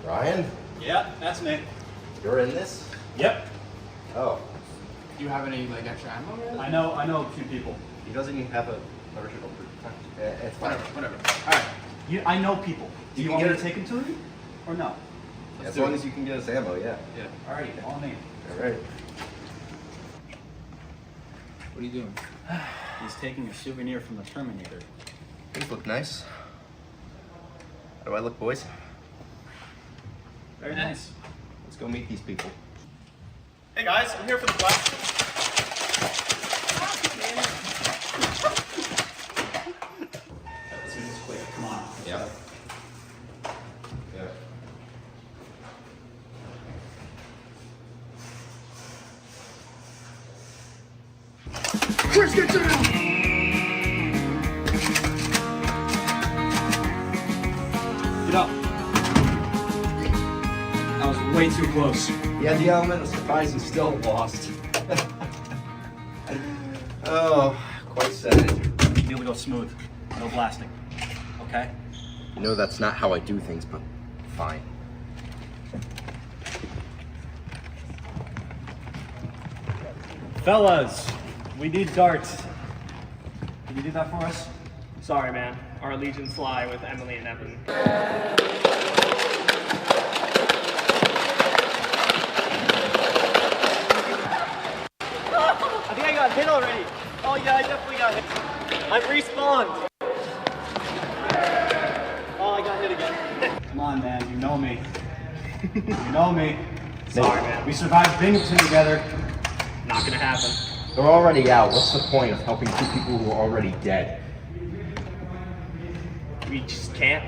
Ryan? Yeah, that's me. You're in this? Yep. Oh. Do you have any extra ammo? Really? I know a few people. He doesn't even have a original It's fine. Whatever. All right. I know people. Do you want me to take them to you, or no? As long as you can get us ammo, yeah. Yeah. All right. All me. All right. What are you doing? He's taking a souvenir from the Terminator. These look nice. How do I look, boys? Very nice. Let's go meet these people. Hey guys, I'm here for the class. Let's do this quick. Come on. Yeah. Yeah. Chris, get down! Get up. That was way too close. He had the element of surprise and still lost. Oh, quite sad. You need to go smooth. No blasting. Okay? You know that's not how I do things, but fine. Fellas, we need darts. Can you do that for us? Sorry, man. Our allegiance lie with Emily and Evan. I think I got hit already. Oh yeah, I definitely got hit. I'm respawned. Oh, I got hit again. Come on, man. You know me. You know me. Sorry, man. We survived Binghamton together. Not gonna happen. They're already out. What's the point of helping two people who are already dead? We just can't.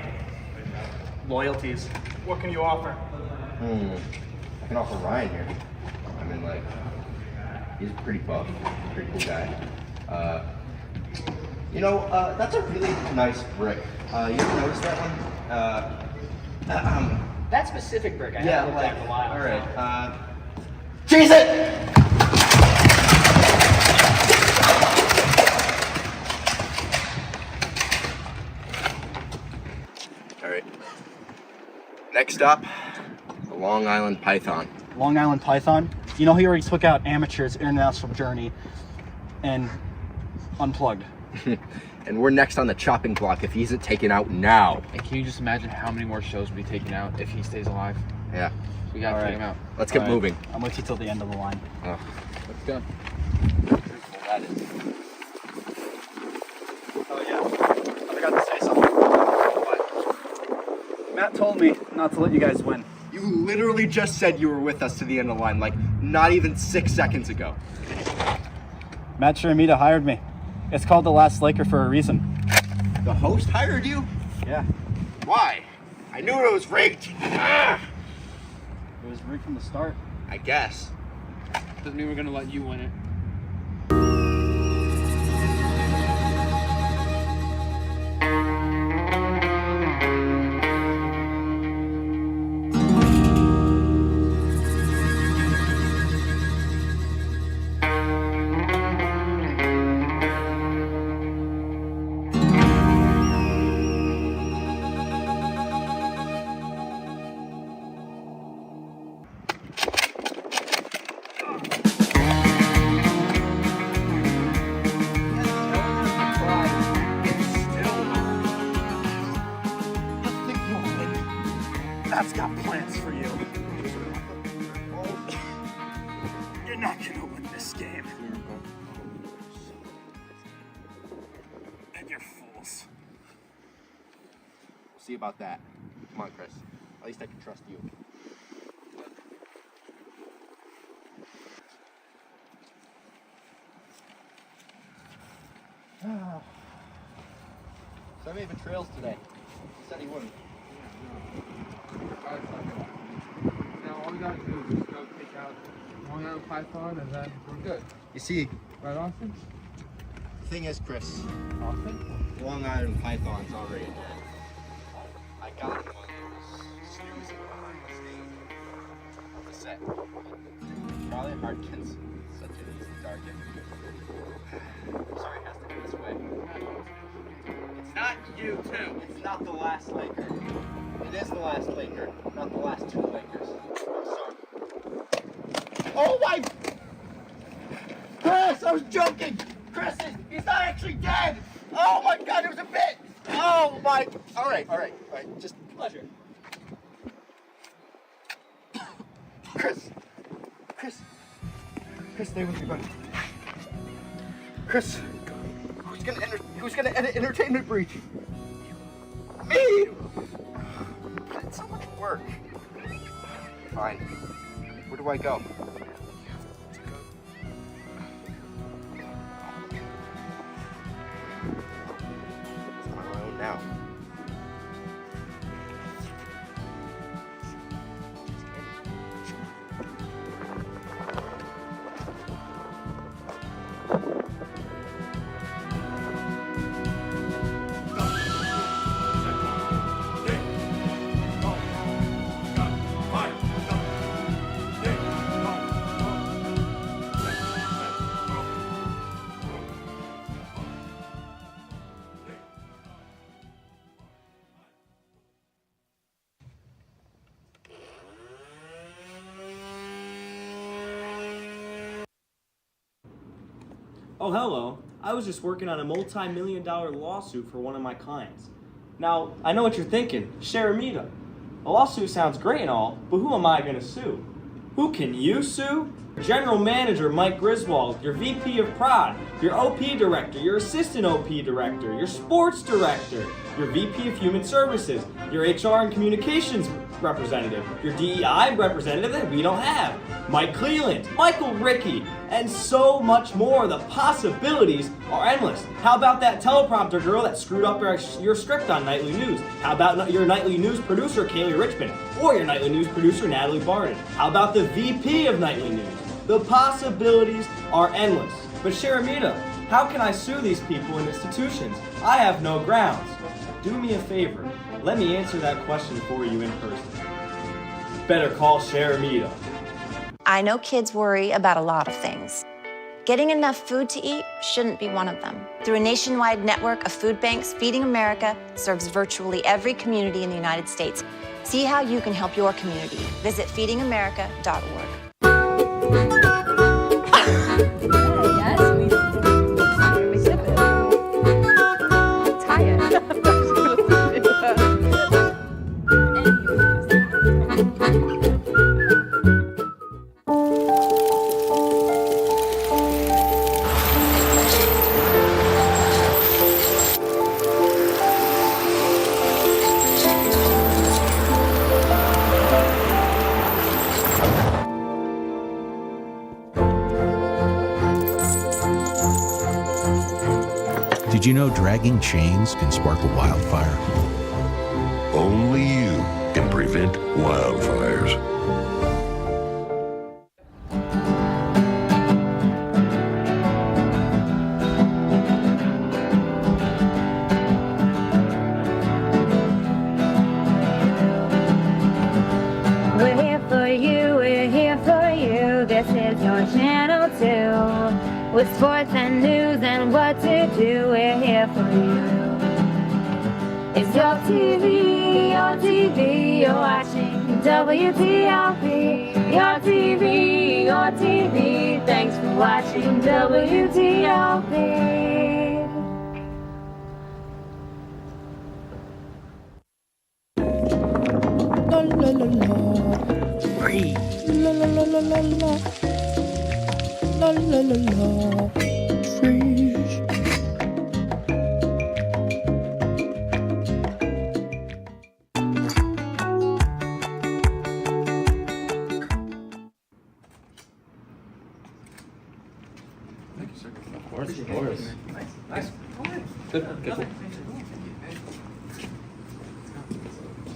Loyalties. What can you offer? I can offer Ryan here. I mean, like, he's pretty buff, pretty cool guy. That's a really nice brick. You ever notice that one? That specific brick, I haven't looked at in a while. All right. Cheese it! All right. Next up, the Long Island Python. Long Island Python. You know he already took out Amateur's International Journey and Unplugged. And we're next on the chopping block if he isn't taken out now. And can you just imagine how many more shows will be taken out if he stays alive? Yeah. We gotta take him out. Let's get moving. I'm with you till the end of the line. Oh. Let's go. That is. Oh yeah, I forgot to say something. What? Matt told me not to let you guys win. You literally just said you were with us to the end of the line, like not even 6 seconds ago. Matt Sharamita hired me. It's called The Last Laker for a reason. The host hired you? Yeah. Why? I knew it was rigged. Ah! It was rigged from the start. I guess. Doesn't mean we're gonna let you win it. Matt's got plans for you. You're not gonna win this game. And you're fools. We'll see about that. Come on, Chris. At least I can trust you. Sammy even trails today. He said he wouldn't. Now all we gotta do is just go take out Long Island Python and then we're good. You see, Right, Austin? the thing is, Chris, Austin? Long Island Python's already dead. I got him one of those snoozing behind the set. Charlie Hartkins, such an easy target. I'm sorry it has to be this way. It's not you, too. It's not the last Laker. It is the last Laker, not the last two Lakers. I'm sorry. Oh my! Chris, I was joking! Chris, he's not actually dead! Oh my God, it was a bit! Oh my! All right, just pleasure. Chris, stay with me, buddy. Chris, who's gonna edit Entertainment Breach? Me! It's so much work. Fine. Where do I go? It's on my own now. Oh, hello. I was just working on a multi-million-dollar lawsuit for one of my clients. Now, I know what you're thinking. Sharamita. A lawsuit sounds great and all, but who am I going to sue? Who can you sue? General Manager Mike Griswold, your VP of Prod, your OP Director, your Assistant OP Director, your Sports Director, your VP of Human Services, your HR and Communications Representative, your DEI Representative that we don't have, Mike Cleland, Michael Rickey, and so much more. The possibilities are endless. How about that teleprompter girl that screwed up your script on Nightly News? How about your Nightly News producer, Kaylee Richmond, or your Nightly News producer, Natalie Barden? How about the VP of Nightly News? The possibilities are endless. But Sharamita, how can I sue these people and institutions? I have no grounds. Do me a favor. Let me answer that question for you in person. Better call Sharamita. I know kids worry about a lot of things. Getting enough food to eat shouldn't be one of them. Through a nationwide network of food banks, Feeding America serves virtually every community in the United States. See how you can help your community. Visit feedingamerica.org. Yes, we sip it. you know dragging chains can spark a wildfire? Only you can prevent wildfires. We're here for you, we're here for you. This is your channel too. With sports and news and what to do, we're here for you. It's your TV, you're watching WTOP. Your TV, thanks for watching WTOP. La la la la. Free. La la la la la la. La la la la. Freeze. Thank you, sir. Of course. Nice. Good.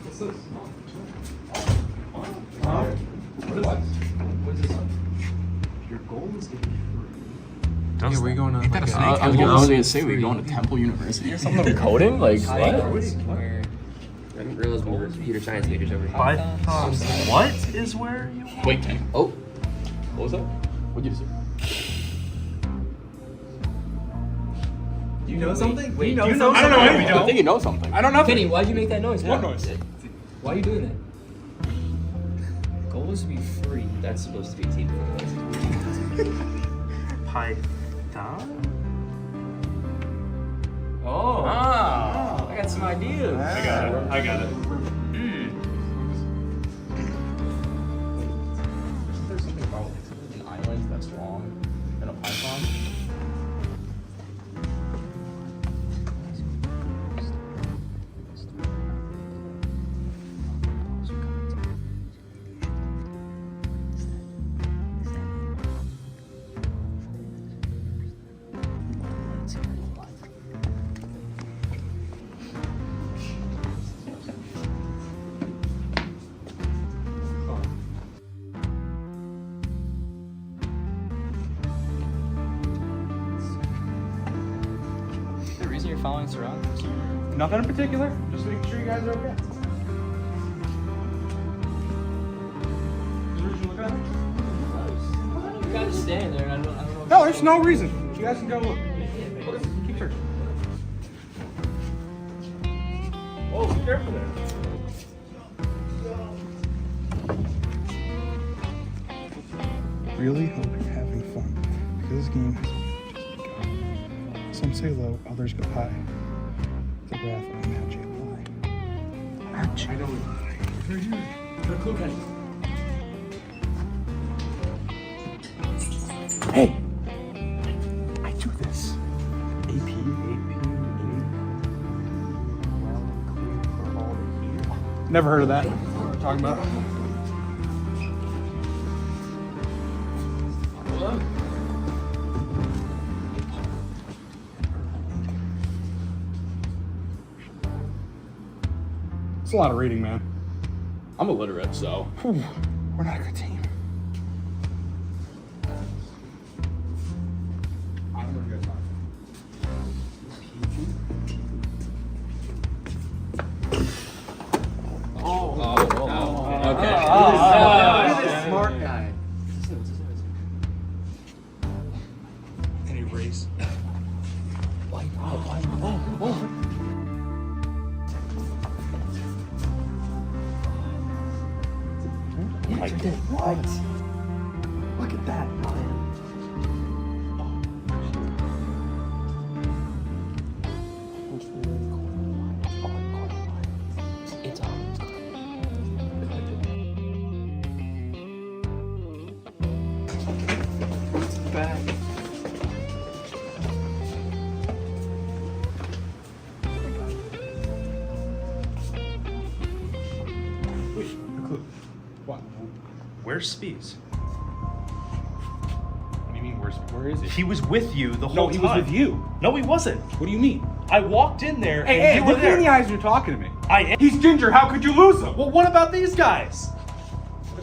What's this? What is this? Your goal is to be free. Yeah, we're going to. Ain't that a snake? I was gonna say we're going to Temple University or something. Of coding? Like what? I didn't realize we were computer science majors over here. Python. What is where you? Wait, Tank. Oh. What was that? What'd you say? You know something? Wait, you know I something? don't know. I think you know something. I don't know. Kenny, why'd you make that noise? What noise? Why are you doing that? Goal is to be free. That's supposed to be team. Python. Oh. I got some ideas. I got it. Isn't there something about an island that's long and a python? The reason you're following us around? Nothing in particular. Just making sure you guys are okay. You guys are standing there. I don't know. No, there's no reason. You guys can go look. Keep searching. Oh, be careful there. Really hope you're having fun, because this game has just begun. Some say low, others go high. The wrath of magic lie. Magic lie. Right here. Got a clue, Kenny. Hey! I do this. AP. Never heard of that. What are you talking about? It's a lot of reading, man. I'm illiterate, so. We're not a good team. Okay. Smart guy. Can you race? What? Look at that. It's on. It's back. Wait, a clue. What? Where's Spees? What do you mean, where's embarrassment. Where is he? He was with you the whole No, time. he was with you. No, he wasn't. What do you mean? I walked in there Hey, and hey, you were look me in the there. eyes when you're talking to me. He's Ginger. How could you lose him? Well, what about these guys?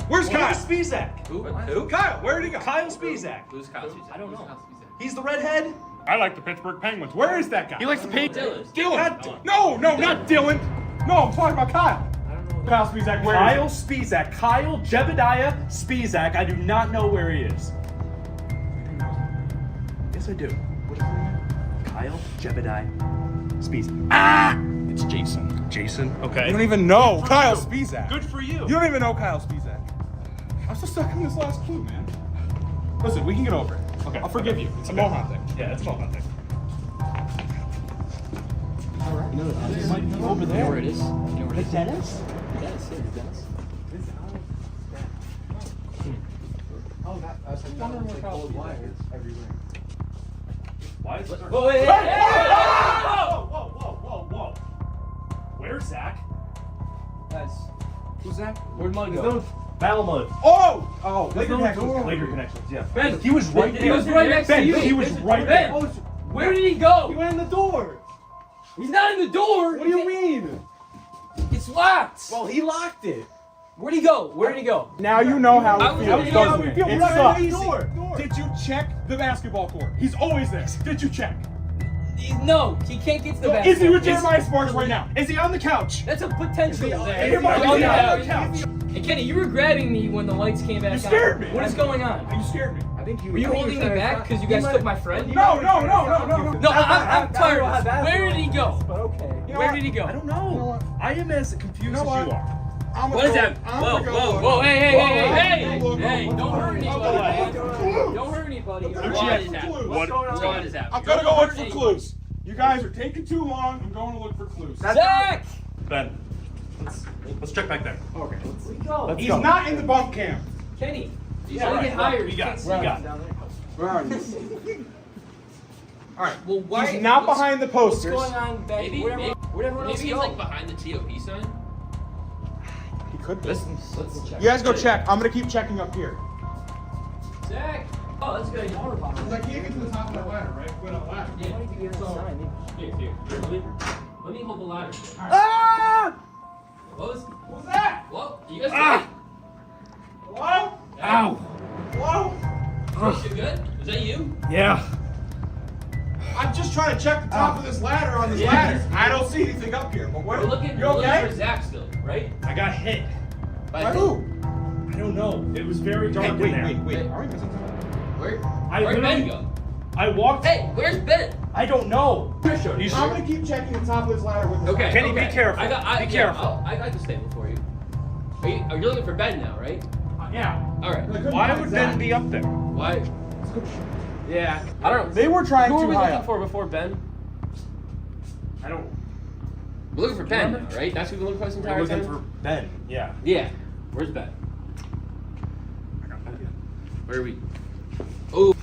Where's Kyle? Spizak? Who? Kyle, where did he go? Kyle Spizak. Who's Kyle Spizak? I don't know. He's the redhead. I like the Pittsburgh Penguins. Where is that guy? He likes to paint. Dylan. No, not Dylan. No, I'm talking about Kyle. Kyle Spizak, where Kyle is Spizak. Kyle Jebediah Spizak. I do not know where he is. Yes, I do. What is his name? Kyle Jebediah Spizak. Ah! It's Jason. Jason. Okay. You don't even know Kyle Spizak. Good for you. You don't even know Kyle Spizak. I'm still stuck in this last clue, man. Listen, we can get over it. Okay. I'll forgive you. It's a Mohan thing. Yeah, it's a Mohan thing. Alright. You know the dentist? Might be over there. You know where it is? You know where it is? The dentist? The dentist, yeah, the dentist. Oh, that. I was wondering where Kyle's wire is everywhere. Why is it? Whoa, hey, hey, Whoa. Where's Zach? Guys, Who's that? where'd Mud go? Malamud. Oh, Laker no Connections. door. Laker Connections, yeah. Ben, He was right there. He was right next to Ben, you. he was right Ben, there. where did he go? He went in the door. He's not in the door. What do you mean? It's locked. Well, he locked it. Where'd he go? Where did he go? Now you know how How it do feels, you know how doesn't we it? feel? It Right sucks. in the door. Did you check the basketball court? He's always there. Did you check? No, he can't get to the No, basketball. is he with Jeremiah Sparks right now? Is he on the couch? That's a potential there. Is he on the couch? And Kenny, you were grabbing me when the lights came back on. You scared me. What is going on? You scared me. I think Were you holding me back because you guys took my friend? No. No, I'm tired of this. Where did he go? Okay. Where did he go? I don't know. I am as confused as you are. What is that? Whoa, hey, don't hurt anybody. Don't hurt anybody. What is that? What is that? I'm gonna go look for clues. You guys are taking too long. I'm going to look for clues. Zach! Ben, let's check back there. Okay. Let's He's go. not in the bunk camp. Kenny, he's Yeah, gonna right. get hired. We got it. Where are you? All right. Well, why? He's not behind the posters. What's going on back? Maybe, Wherever everyone else maybe he's go. like behind the TOP sign. He could be. Let's check. You guys go check. I'm gonna keep checking up here. Zach. Oh, that's good. Water bottle. I can't get to the top of the ladder, right? Went up ladder. Here. Let me hold the ladder. Ah! What was that? What? You guys Hello? Ow. Hello? You good? Is that you? Yeah. I'm just trying to check the top of this ladder on this Yeah. ladder. I don't see anything up here. But what? We're looking. You We're looking okay? for Zach still, right? I got hit. By who? I don't know. It was very dark in there. Wait. Are we missing something? Where'd literally- Ben go? I walked. Hey, where's Ben? I don't know. You I'm gonna keep checking the top of this ladder with this Okay. Kenny, okay. be careful. Be Be careful. I got the statement for you. Are you looking for Ben now, right? Yeah. All right. Why would Ben be up there? Why? Yeah. I don't know. They were trying Who were too we high looking up. for before Ben? I don't. We're looking for Ben now, right? That's who we're looking for this We're entire looking time? for Ben. Yeah. Yeah. Where's Ben? Where are we? Ooh.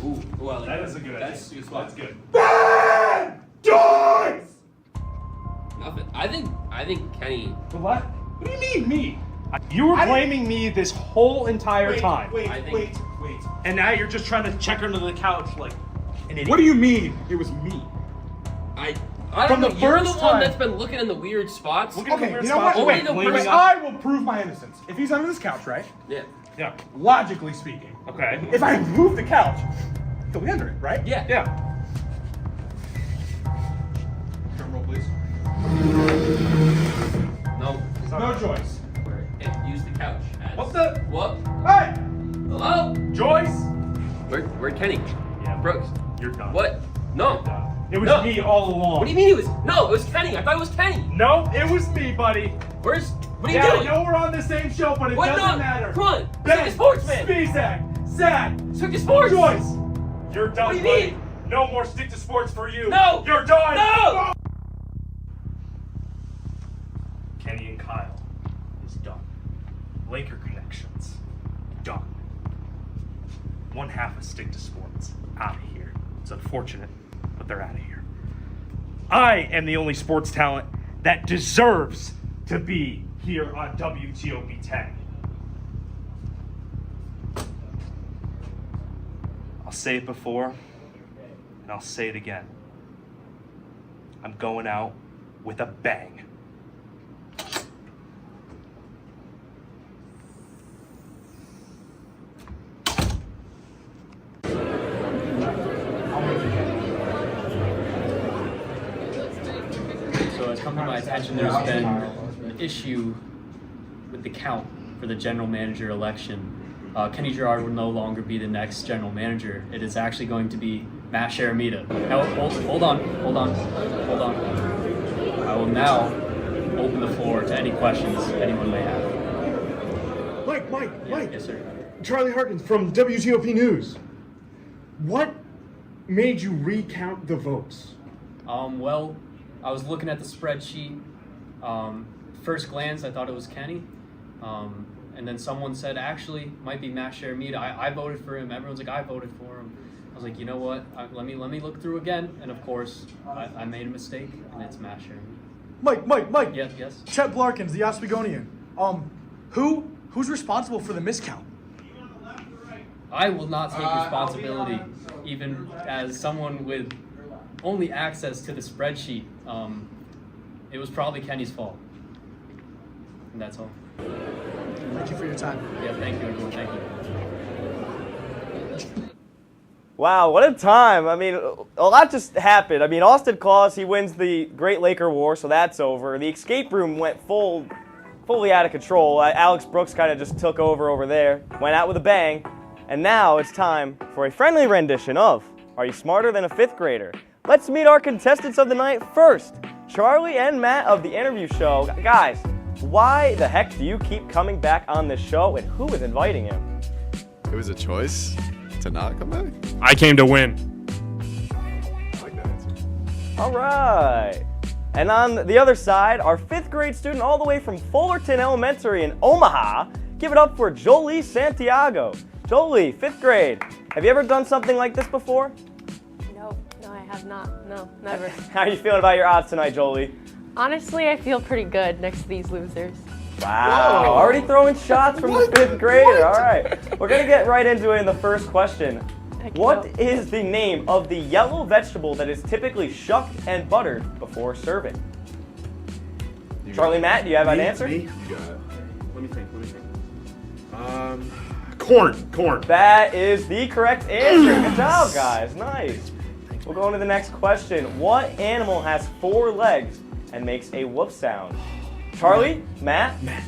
Ooh. Well, That is a good idea. That's a good spot. That's good. Ben! Joyce! Nothing. I think Kenny. What? What do you mean me? You were blaming me this whole entire time. Wait. And now you're just trying to check under the couch like an idiot. What do you mean? It was me. I From don't the know. You're the first one time- that's been looking in the weird spots. Look at the Okay, weird you know what? spots. Only Wait, the wait, person- I will prove my innocence. If he's under this couch, right? Yeah. Yeah. Logically speaking. Okay. If I move the couch, he'll be under it, right? Yeah. Yeah. Drum roll, please. No. No choice. And use the couch. As, What the? What? Hey! Hello? Joyce? Where'd Kenny? Yeah. Brooks. You're done. What? No. It was No. me all along. What do you mean it was? No, it was Kenny. I thought it was Kenny. No, it was me, buddy. What are you Yeah, doing? I know we're on the same show, but it What? doesn't No. matter. Come on. Ben, Stick to sports, man. Spizak, Zach, Stick to sports. Joyce. You're done, What do you buddy. mean? No more stick to sports for you. No. You're done. No. Kenny and Kyle is done. Laker connections, done. One half of stick to sports, out of here. It's unfortunate, but they're out of here. I am the only sports talent that deserves to be here on WTOP-10. I'll say it before, and I'll say it again. I'm going out with a bang. So it's come to my attention there's been an issue with the count for the general manager election. Kenny Gerard will no longer be the next general manager. It is actually going to be Matt Sharamita. Now, hold on. I will now open the floor to any questions anyone may have. Mike. Yes, sir. Charlie Harkins from WTOP News. What made you recount the votes? Well, I was looking at the spreadsheet. First glance, I thought it was Kenny. And then someone said, actually, might be Matt Sharamita. I voted for him. Everyone's like, I voted for him. I was like, you know what? Let me look through again. And of course, I made a mistake, and it's Matt Sharamita. Mike. Yes. Chet Blarkins, the Oswegonian. Who's responsible for the miscount? I will not take responsibility, even as someone with only access to the spreadsheet. It was probably Kenny's fault. And that's all. Thank you for your time. Yeah, thank you, everyone. Thank you. Wow, what a time. I mean, a lot just happened. I mean, Austin Claus, he wins the Great Laker War, so that's over. The escape room went fully out of control. Alex Brooks kind of just took over there, went out with a bang. And now it's time for a friendly rendition of Are You Smarter Than a Fifth Grader? Let's meet our contestants of the night first. Charlie and Matt of The Interview Show. Guys, why the heck do you keep coming back on this show, and who is inviting you? It was a choice to not come back. I came to win. I like that answer. All right. And on the other side, our 5th grade student all the way from Fullerton Elementary in Omaha. Give it up for Jolie Santiago. Jolie, 5th grade. Have you ever done something like this before? No, I have not. No, never. How are you feeling about your odds tonight, Jolie? Honestly, I feel pretty good next to these losers. Wow, already throwing shots from the 5th grader. All right, we're going to get right into it in the first question. What is the name of the yellow vegetable that is typically shucked and buttered before serving? Charlie, Matt, do you have an answer? You got it. Let me think. Corn. That is the correct answer. Good job, guys. Nice. We'll go into the next question. What animal has 4 legs and makes a whoop sound? Charlie, Matt? Matt,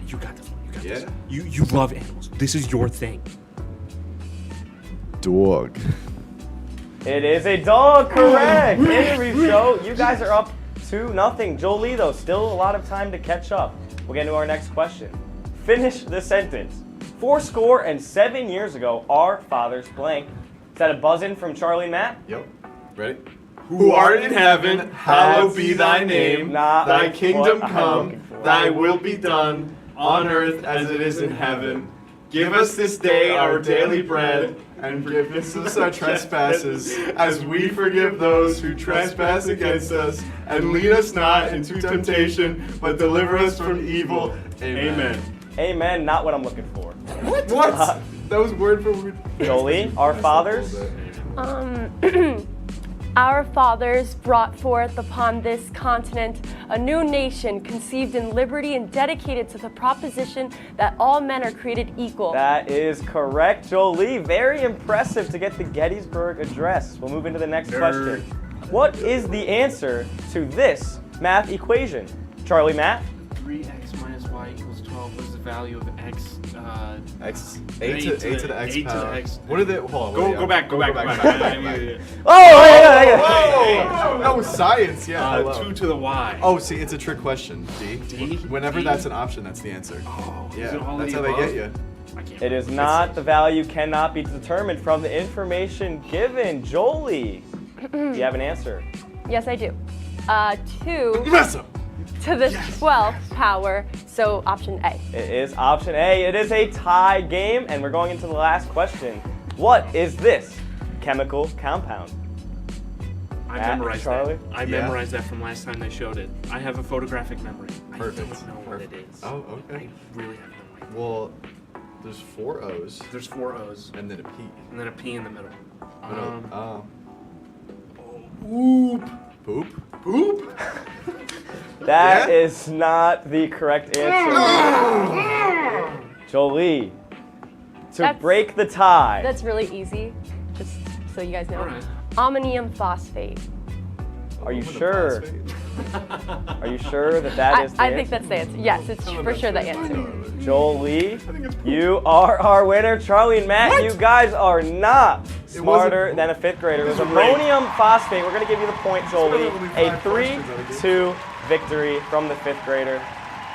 you got this one. This. You love animals. This is your thing. Dog. It is a dog, correct. Interview show. You guys are up 2-0. Jolie, though, still a lot of time to catch up. We'll get into our next question. Finish the sentence. 7 years ago, our fathers blank. Is that a buzz-in from Charlie and Matt? Yep. Ready? Who art in heaven, hallowed be thy name. Thy kingdom come, thy will be done, on earth as it is in heaven. Give us this day our daily bread, and forgive us our trespasses, as we forgive those who trespass against us. And lead us not into temptation, but deliver us from evil. Amen. Amen, not what I'm looking for. What? That was word for word. Jolie, our fathers? Our fathers brought forth upon this continent a new nation conceived in liberty and dedicated to the proposition that all men are created equal. That is correct, Jolie. Very impressive to get the Gettysburg Address. We'll move into the next question. What is the answer to this math equation? Charlie, Matt? 3x minus y equals 12. What is the value of x? X. A to the x power. What are they? Hold on. Go back. Oh, that was science. Yeah. 2 to the y. Oh, see, it's a trick question. D. Whenever that's an option, that's the answer. Oh, yeah. That's how they get you. It is not. The value cannot be determined from the information given. Jolie, do you have an answer? Yes, I do. 2 to the 12th power, so option A. It is option A. It is a tie game, and we're going into the last question. What is this chemical compound? I memorized that. I memorized that from last time they showed it. I have a photographic memory. Perfect. I don't know what it is. Oh, okay. I really have no idea. Well, There's 4 O's. There's 4 O's. And then a P. And then a P in the middle. Poop. Poop? Poop? That is not the correct answer. Jolie, to break the tie. That's really easy, just so you guys know. All right. Ammonium phosphate. Are you sure? Are you sure that that is the I answer? think that's the answer. Yes, it's for sure the answer. Jolie, you are our winner. Charlie and Matt, you guys are not smarter than a 5th grader. It was ammonium phosphate. We're going to give you the point, Jolie. A 3-2 victory from the 5th grader.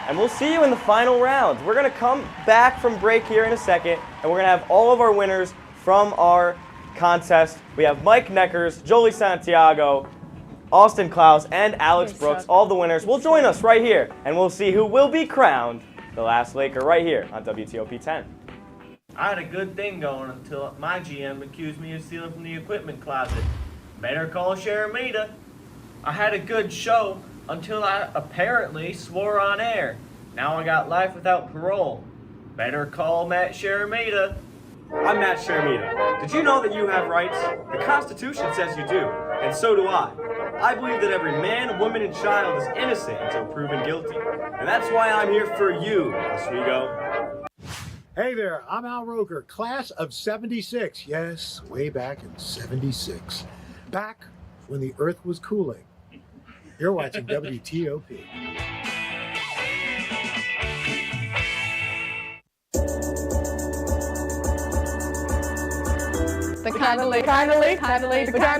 And we'll see you in the final round. We're going to come back from break here in a second, and we're going to have all of our winners from our contest. We have Mike Neckers, Jolie Santiago, Austin Klaus, and Alex Brooks, all the winners, will join us right here, and we'll see who will be crowned the last Laker right here on WTOP-10. I had a good thing going until my GM accused me of stealing from the equipment closet. Better call Sharamita. I had a good show until I apparently swore on air. Now I got life without parole. Better call Matt Sharamita. I'm Matt Sharamita. Did you know that you have rights? The Constitution says you do, and so do I. I believe that every man, woman, and child is innocent until proven guilty. And that's why I'm here for you, Oswego. Hey there, I'm Al Roker, class of 76. Yes, way back in 76. Back when the earth was cooling. You're watching WTOP. The Kinda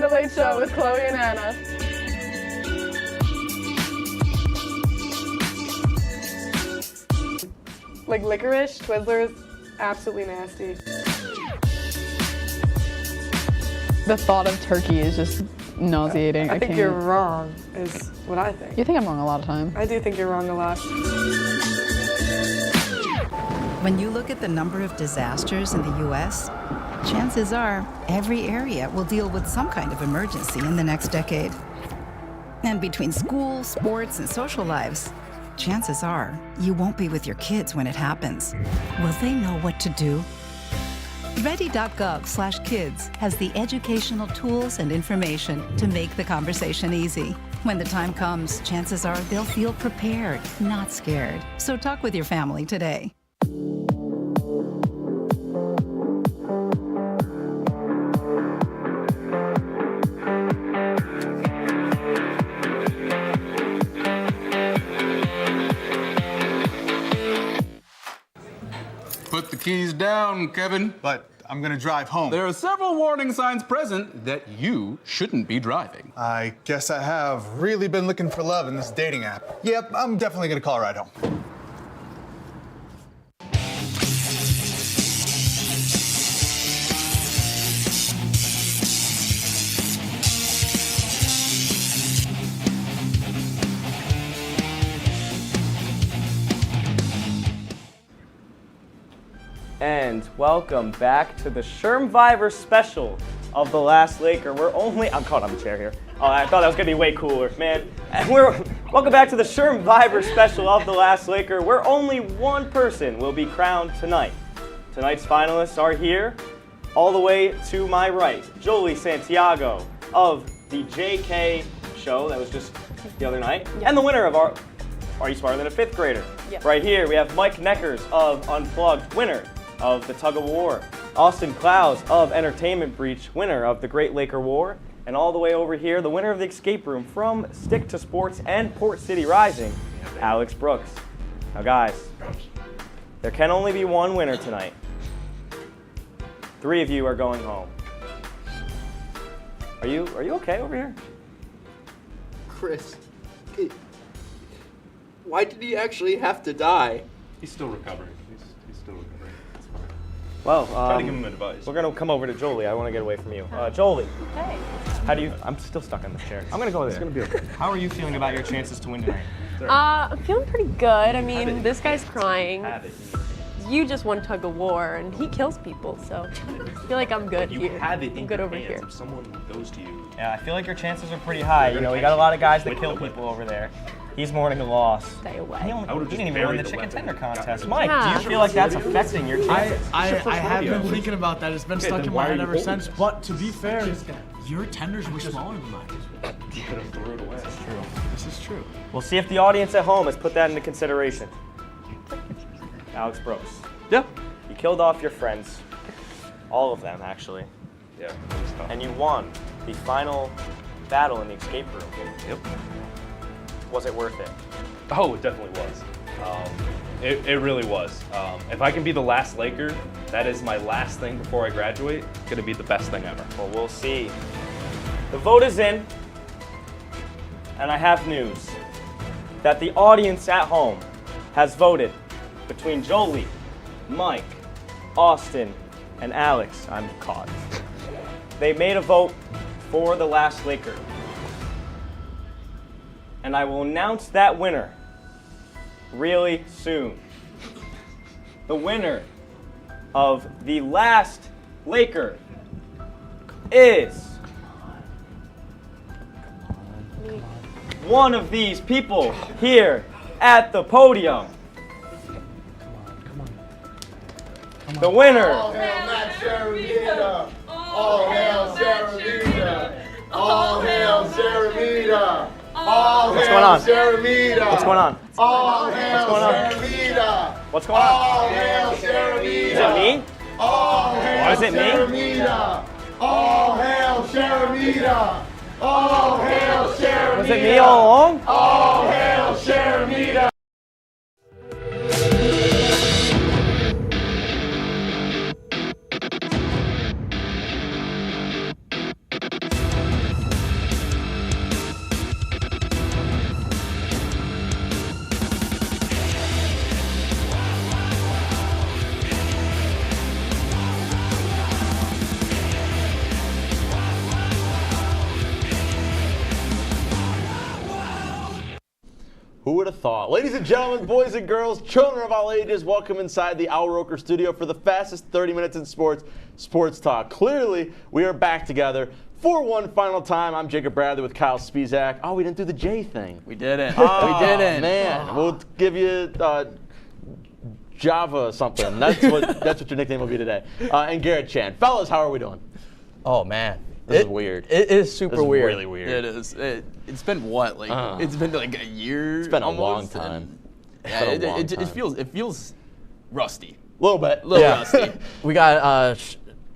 Late Show with Chloe and Anna. Like licorice, Twizzlers, absolutely nasty. The thought of turkey is just nauseating. I think you're wrong, is what I think. You think I'm wrong a lot of times. I do think you're wrong a lot. When you look at the number of disasters in the U.S., chances are every area will deal with some kind of emergency in the next decade. And between school, sports, and social lives, chances are you won't be with your kids when it happens. Will they know what to do? Ready.gov/kids has the educational tools and information to make the conversation easy. When the time comes, chances are they'll feel prepared, not scared. So talk with your family today. Put the keys down, Kevin. But I'm gonna drive home. There are several warning signs present that you shouldn't be driving. I guess I have really been looking for love in this dating app. Yep, I'm definitely gonna call a ride home. And welcome back to the Shermviver special of The Last Laker. I'm caught on the chair here. Oh, I thought that was gonna be way cooler, man. And welcome back to the Shermviver special of The Last Laker, where only one person will be crowned tonight. Tonight's finalists are here, all the way to my right. Jolie Santiago of the JK show that was just the other night, and the winner of Are You Smarter Than a 5th Grader? Yep. Right here, we have Mike Neckers of Unplugged, winner of the Tug of War. Austin Klaus of Entertainment Breach, winner of the Great Laker War. And all the way over here, the winner of the Escape Room from Stick to Sports and Port City Rising, Alex Brooks. Now guys, there can only be one winner tonight. 3 of you are going home. Are you okay over here? Chris, why did he actually have to die? He's still recovering. He's still recovering. It's fine. Well, Try to give him advice. We're gonna come over to Jolie. I want to get away from you. Jolie. Hey. How do you? I'm still stuck in this chair. I'm gonna go there. It's gonna be okay. How are you feeling about your chances to win tonight? I'm feeling pretty good. I mean, this guy's crying. You just won Tug of War, and he kills people, so I feel like I'm good here. You have it in I'm good your over hands here. if someone goes to you. Yeah, I feel like your chances are pretty high. You know, we got a lot of guys that kill people over there. He's mourning a loss. Stay away. He would've didn't just even win buried the the chicken weapon. tender contest. Yeah. Mike, do you feel like that's affecting your chances? I have been rodeo. thinking about that. It's been stuck then in why my are head you ever holding since. this? But to be fair, your tenders were smaller than mine. You could have threw it away. That's true. This is true. We'll see if the audience at home has put that into consideration. Alex Brooks. Yep. You killed off your friends. All of them, actually. Yeah, it was tough. And you won the final battle in the escape room. Yep. Was it worth it? Oh, it definitely was. It really was. If I can be the last Laker, that is my last thing before I graduate. It's gonna be the best thing ever. Well, we'll see. The vote is in, and I have news that the audience at home has voted between Jolie, Mike, Austin, and Alex. I'm caught. They made a vote for the last Laker. And I will announce that winner really soon. The winner of the last Laker is one of these people here at the podium. The winner. All hail Matt Sharamita. All hail Sharamita. All hail Sharamita. All What's hail going on? Sharamita. What's going on? All hail What's going on? Sharamita. What's going on? All hail Sharamita. Is it me? All hail Is it me? Sharamita. All hail Sharamita. All hail Sharamita. Was it me all along? All hail Sharamita. Who would have thought? Ladies and gentlemen, boys and girls, children of all ages, welcome inside the Al Roker studio for the fastest 30 minutes in sports talk. Clearly, we are back together for one final time. I'm Jacob Bradley with Kyle Spizak. Oh, we didn't do the J thing. We didn't. Oh, we didn't. Man, we'll give you Java something. That's what your nickname will be today. And Garrett Chan. Fellas, how are we doing? Oh, man. This is weird. It is super This is weird. really weird. It is. It's been what? Like it's been like a year. It's been a long almost, time. Yeah, it feels rusty. A little bit. Rusty. We got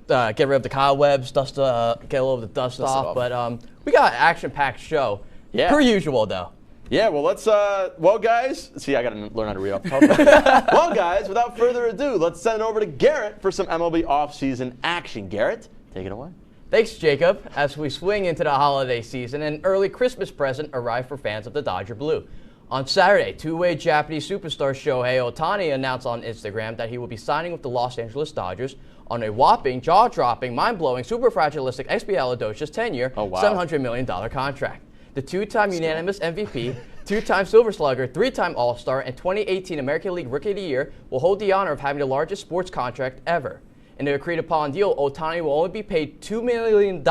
get rid of the cobwebs, get a little of the dust off. But we got an action-packed show. Yeah. Per usual, though. Yeah, well, let's, well, guys, see, I got to learn how to read off the top. Well, guys, without further ado, let's send it over to Garrett for some MLB offseason action. Garrett, take it away. Thanks, Jacob. As we swing into the holiday season, an early Christmas present arrived for fans of the Dodger Blue. On Saturday, two-way Japanese superstar Shohei Ohtani announced on Instagram that he will be signing with the Los Angeles Dodgers on a whopping, jaw-dropping, mind-blowing, super fragilistic expialidocious 10-year, $700 million contract. The two-time unanimous MVP, two-time Silver Slugger, three-time All-Star, and 2018 American League Rookie of the Year will hold the honor of having the largest sports contract ever. In the agreed-upon deal, Ohtani will only be paid $2 million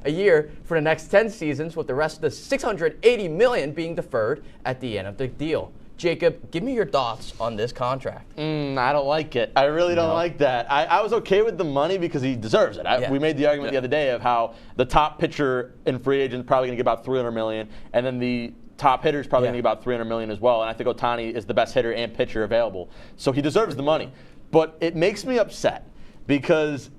a year for the next 10 seasons, with the rest of the $680 million being deferred at the end of the deal. Jacob, give me your thoughts on this contract. I don't like it. I really don't like that. I was okay with the money because he deserves it. We made the argument the other day of how the top pitcher in free agent is probably going to get about $300 million, and then the top hitter is probably going to get about $300 million as well. And I think Ohtani is the best hitter and pitcher available, so he deserves the money. But it makes me upset because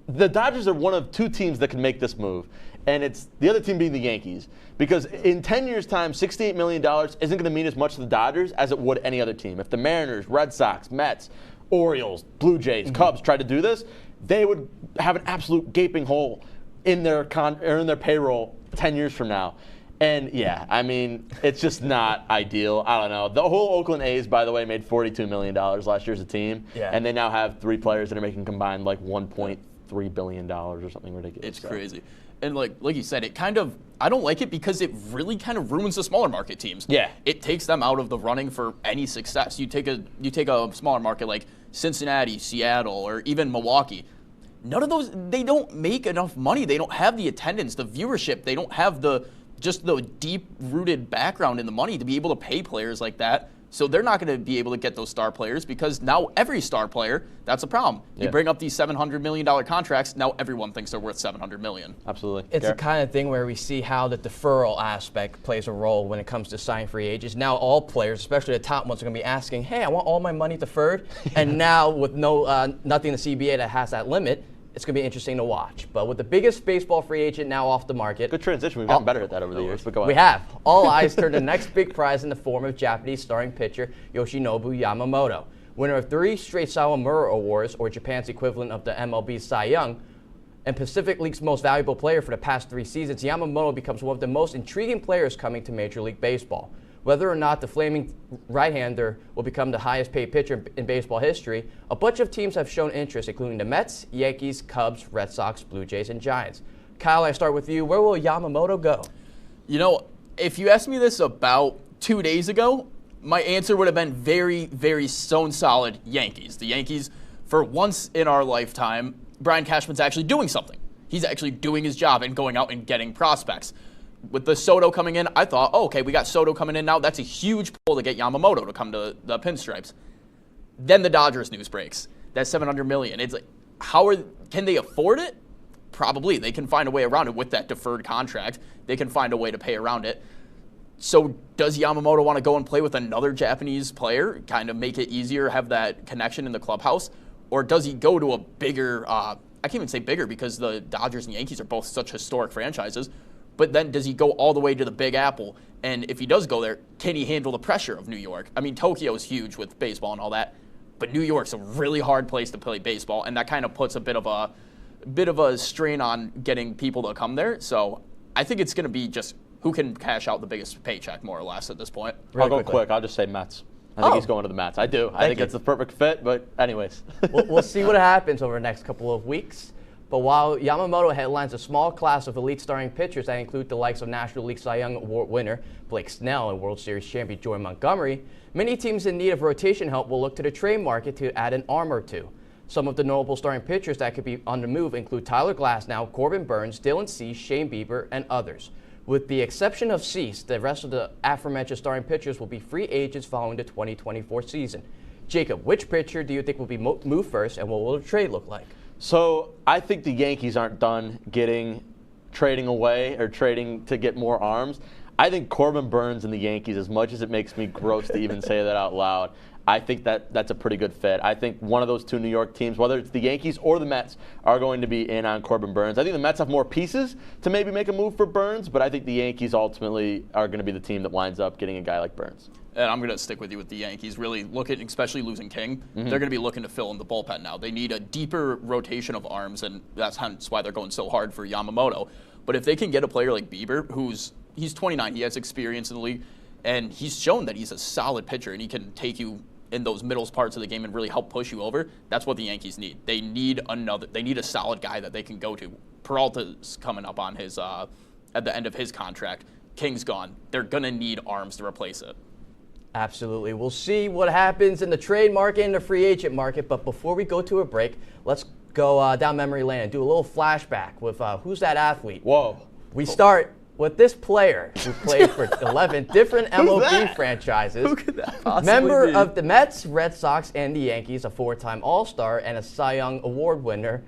the Dodgers are one of two teams that can make this move, and it's the other team being the Yankees. Because in 10 years' time, $68 million isn't going to mean as much to the Dodgers as it would any other team. If the Mariners, Red Sox, Mets, Orioles, Blue Jays, Cubs tried to do this, they would have an absolute gaping hole in their payroll 10 years from now. And yeah, I mean, it's just not ideal. I don't know. The whole Oakland A's, by the way, made $42 million last year as a team. Yeah. And they now have 3 players that are making combined like $1.3 billion or something ridiculous. It's crazy. And like you said, I don't like it because it really kind of ruins the smaller market teams. Yeah. It takes them out of the running for any success. You take a smaller market like Cincinnati, Seattle, or even Milwaukee. None of those, they don't make enough money. They don't have the attendance, the viewership. They don't have the just the deep-rooted background in the money to be able to pay players like that. So they're not going to be able to get those star players because now every star player, that's a problem. You bring up these $700 million contracts, now everyone thinks they're worth $700 million. Absolutely. It's the kind of thing where we see how the deferral aspect plays a role when it comes to signing free agents. Now all players, especially the top ones, are going to be asking, hey, I want all my money deferred. And now with nothing in the CBA that has that limit, it's going to be interesting to watch. But with the biggest baseball free agent now off the market. Good transition. We've gotten better at that over the years, but go ahead. We have. All eyes turn to the next big prize in the form of Japanese starting pitcher Yoshinobu Yamamoto. Winner of 3 straight Sawamura Awards, or Japan's equivalent of the MLB Cy Young, and Pacific League's most valuable player for the past 3 seasons, Yamamoto becomes one of the most intriguing players coming to Major League Baseball. Whether or not the flaming right-hander will become the highest-paid pitcher in baseball history, a bunch of teams have shown interest, including the Mets, Yankees, Cubs, Red Sox, Blue Jays, and Giants. Kyle, I start with you. Where will Yamamoto go? You know, if you asked me this about 2 days ago, my answer would have been very, very stone solid Yankees. The Yankees, for once in our lifetime, Brian Cashman's actually doing something. He's actually doing his job and going out and getting prospects. With the Soto coming in, I thought, oh, okay, we got Soto coming in now. That's a huge pull to get Yamamoto to come to the Pinstripes. Then the Dodgers news breaks. That's $700 million. It's like, can they afford it? Probably. They can find a way around it with that deferred contract. They can find a way to pay around it. So does Yamamoto want to go and play with another Japanese player, kind of make it easier, have that connection in the clubhouse? Or does he go to a bigger, I can't even say bigger because the Dodgers and Yankees are both such historic franchises, but then does he go all the way to the Big Apple? And if he does go there, can he handle the pressure of New York? I mean, Tokyo is huge with baseball and all that, but New York's a really hard place to play baseball, and that kind of puts a bit of a strain on getting people to come there. So I think it's going to be just who can cash out the biggest paycheck, more or less, at this point. I'll go quick. I'll just say Mets. I think he's going to the Mets. I do. I think it's the perfect fit, but anyways. We'll see what happens over the next couple of weeks. But while Yamamoto headlines a small class of elite starting pitchers that include the likes of National League Cy Young Award winner Blake Snell and World Series champion Joey Montgomery, many teams in need of rotation help will look to the trade market to add an arm or two. Some of the notable starting pitchers that could be on the move include Tyler Glasnow, Corbin Burns, Dylan Cease, Shane Bieber, and others. With the exception of Cease, the rest of the aforementioned starting pitchers will be free agents following the 2024 season. Jacob, which pitcher do you think will be moved first, and what will the trade look like? So I think the Yankees aren't done trading away or trading to get more arms. I think Corbin Burns and the Yankees, as much as it makes me gross to even say that out loud, I think that's a pretty good fit. I think one of those 2 New York teams, whether it's the Yankees or the Mets, are going to be in on Corbin Burns. I think the Mets have more pieces to maybe make a move for Burns, but I think the Yankees ultimately are going to be the team that winds up getting a guy like Burns. And I'm going to stick with you with the Yankees. Really looking, especially losing King, they're going to be looking to fill in the bullpen now. They need a deeper rotation of arms, and that's hence why they're going so hard for Yamamoto. But if they can get a player like Bieber, he's 29, he has experience in the league, and he's shown that he's a solid pitcher, and he can take you in those middle parts of the game and really help push you over. That's what the Yankees need. They need a solid guy that they can go to. Peralta's coming up on his at the end of his contract. King's gone. They're going to need arms to replace it. Absolutely. We'll see what happens in the trade market and the free agent market. But before we go to a break, let's go down memory lane and do a little flashback with Who's That Athlete? Whoa. We start with this player who played for 11 different MLB franchises. Who could that possibly Member be? of the Mets, Red Sox, and the Yankees, a 4-time All-Star and a Cy Young Award winner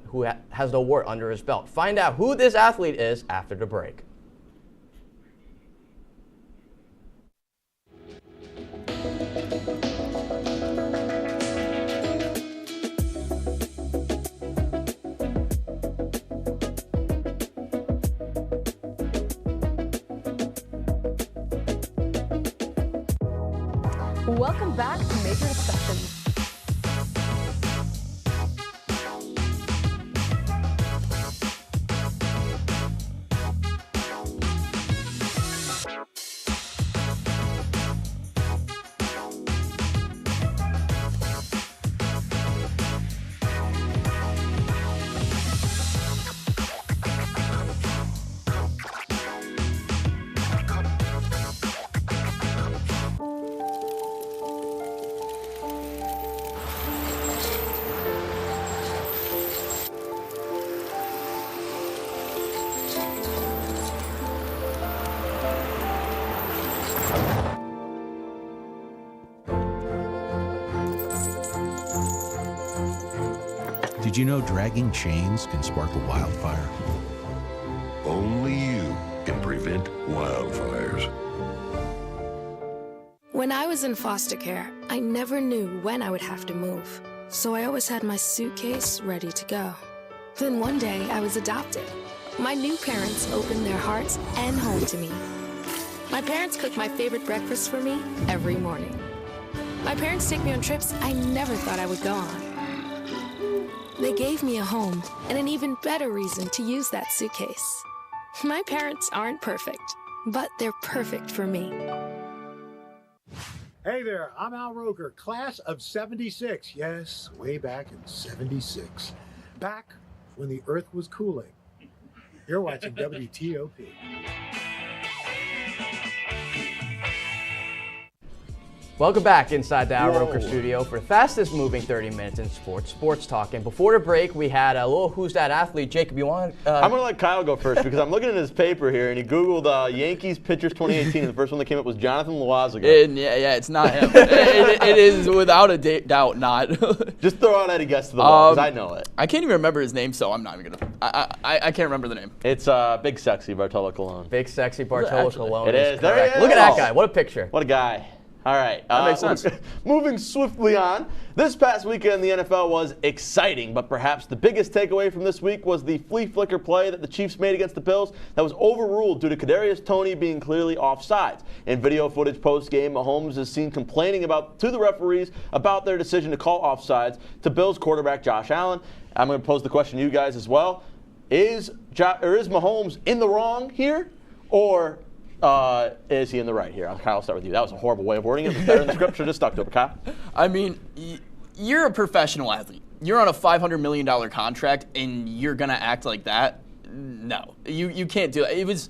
who has the award under his belt. Find out who this athlete is after the break. Welcome back to Major Discussions. you know dragging chains can spark a wildfire? Only you can prevent wildfires. When I was in foster care, I never knew when I would have to move. So I always had my suitcase ready to go. Then one day I was adopted. My new parents opened their hearts and home to me. My parents cook my favorite breakfast for me every morning. My parents take me on trips I never thought I would go on. They gave me a home and an even better reason to use that suitcase. My parents aren't perfect, but they're perfect for me. Hey there, I'm Al Roker, class of 76. Yes, way back in 76. Back when the earth was cooling. You're watching WTOP. Welcome back inside the Al Roker studio for the fastest moving 30 minutes in sports talk. And before the break, we had a little Who's That Athlete. Jacob, you want I'm going to let Kyle go first because I'm looking at his paper here, and he Googled Yankees pitchers 2018, and the first one that came up was Jonathan Loaziga. Yeah, it's not him. it is without a doubt not. Just throw out any guess to the wall, because I know it. I can't even remember his name, so I'm not even going to. I can't remember the name. It's Big Sexy Bartolo Colon. Big Sexy Bartolo Colon. It is. There he is. Look at that guy. What a picture. What a guy. All right. That makes sense. Moving swiftly on. This past weekend, the NFL was exciting, but perhaps the biggest takeaway from this week was the flea flicker play that the Chiefs made against the Bills that was overruled due to Kadarius Toney being clearly offsides. In video footage post-game, Mahomes is seen complaining to the referees about their decision to call offsides to Bills quarterback Josh Allen. I'm going to pose the question to you guys as well. Is Mahomes in the wrong here, or is he in the right here? Kyle, I'll start with you. That was a horrible way of wording it. It was better in the script. Should have stuck to it, Kyle. I mean, you're a professional athlete. You're on a $500 million contract, and you're going to act like that? No. You can't do it.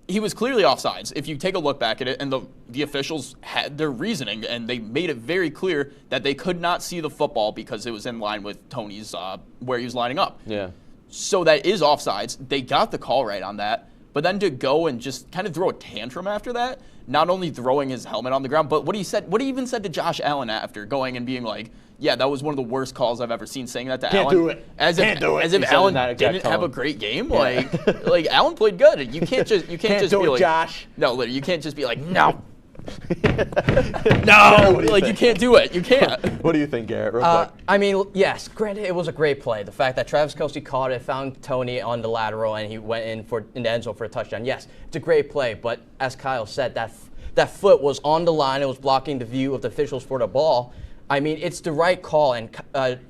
He was clearly offsides. If you take a look back at it, and the officials had their reasoning, and they made it very clear that they could not see the football because it was in line with Toney's where he was lining up. Yeah. So that is offsides. They got the call right on that. But then to go and just kind of throw a tantrum after that, not only throwing his helmet on the ground, but what he even said to Josh Allen after, going and being like, yeah, that was one of the worst calls I've ever seen, saying that to Can't Allen. Do it. As if Allen didn't have a great game. Yeah. Like Allen played good. You can't just be like, Josh. No, literally, you can't just be like, no. No, you can't do it. You can't. What do you think, Garrett? Real quick. I mean, yes, granted, it was a great play. The fact that Travis Kelce caught it, found Toney on the lateral, and he went in the end zone for a touchdown. Yes, it's a great play, but as Kyle said, that foot was on the line. It was blocking the view of the officials for the ball. I mean, it's the right call, and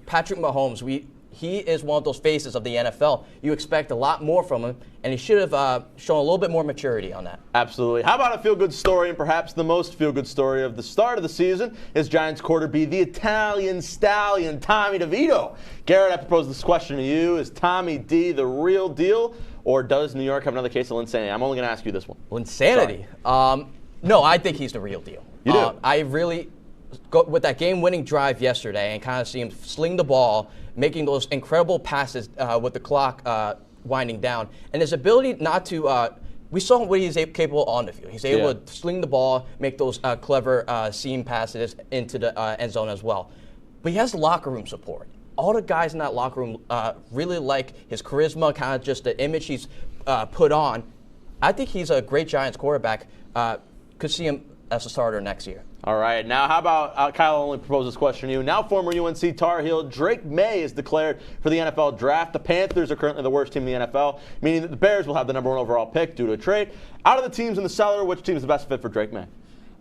Patrick Mahomes, he is one of those faces of the NFL. You expect a lot more from him, and he should have shown a little bit more maturity on that. Absolutely. How about a feel-good story, and perhaps the most feel-good story of the start of the season is Giants quarter B, the Italian stallion, Tommy DeVito. Garrett, I propose this question to you. Is Tommy D the real deal, or does New York have another case of Linsanity? I'm only going to ask you this one. Linsanity? No, I think he's the real deal. You do? I really, with that game-winning drive yesterday and kind of see him sling the ball, making those incredible passes with the clock winding down, and his ability not to, we saw what he's capable on the field. He's able to sling the ball, make those clever seam passes into the end zone as well. But he has locker room support. All the guys in that locker room really like his charisma, kind of just the image he's put on. I think he's a great Giants quarterback. Could see him as a starter next year. All right. Now, how about Kyle only proposed this question to you. Now, former UNC Tar Heel Drake May is declared for the NFL draft. The Panthers are currently the worst team in the NFL, meaning that the Bears will have the #1 overall pick due to a trade. Out of the teams in the cellar, which team is the best fit for Drake May?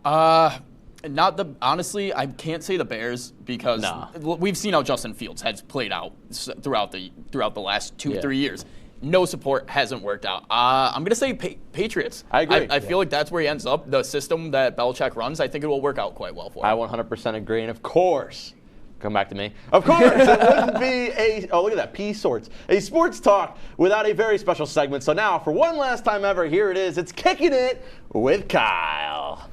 Honestly, I can't say the Bears because we've seen how Justin Fields has played out throughout the last 2-3 years. No support, hasn't worked out. I'm going to say Patriots. I agree. I feel like that's where he ends up. The system that Belichick runs, I think it will work out quite well for him. I 100% agree. And of course, come back to me. Of course, it wouldn't be look at that, P sorts. A sports talk without a very special segment. So now, for one last time ever, here it is. It's Kicking It with Kyle.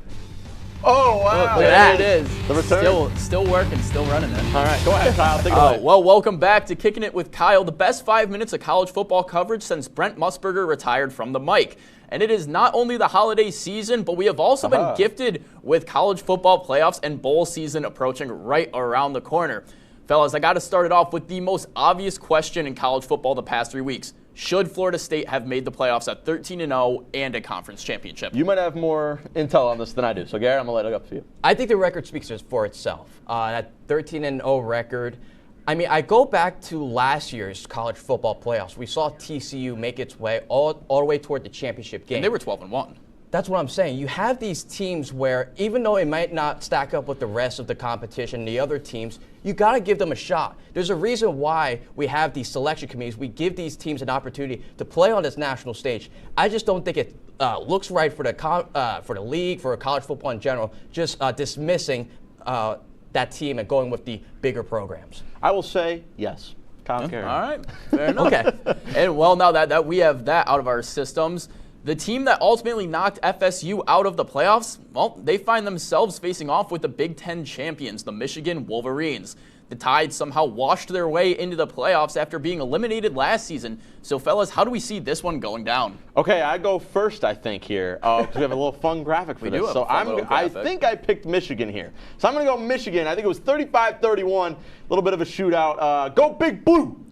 Oh, wow. Look at that. It is. The return. Still working, still running it. All right, go ahead, Kyle. Take it away. Well, welcome back to Kicking It with Kyle, the best 5 minutes of college football coverage since Brent Musburger retired from the mic. And it is not only the holiday season, but we have also been gifted with college football playoffs and bowl season approaching right around the corner. Fellas, I got to start it off with the most obvious question in college football the past 3 weeks. Should Florida State have made the playoffs at 13-0 and a conference championship? You might have more intel on this than I do, so Garrett, I'm going to let it up to you. I think the record speaks for itself. That 13-0 record. I mean, I go back to last year's college football playoffs. We saw TCU make its way all the way toward the championship game. And they were 12-1. That's what I'm saying. You have these teams where, even though it might not stack up with the rest of the competition, the other teams, you got to give them a shot. There's a reason why we have these selection committees. We give these teams an opportunity to play on this national stage. I just don't think it looks right for the league, for college football in general, just dismissing that team and going with the bigger programs. I will say yes. All right, fair enough. Okay. And well, now that we have that out of our systems, the team that ultimately knocked FSU out of the playoffs, well, they find themselves facing off with the Big Ten champions, the Michigan Wolverines. The Tide somehow washed their way into the playoffs after being eliminated last season. So, fellas, how do we see this one going down? Okay, I go first, I think, here, because we have a little fun graphic for this. So I think I picked Michigan here. So I'm going to go Michigan. I think it was 35-31, a little bit of a shootout. Go Big Blue!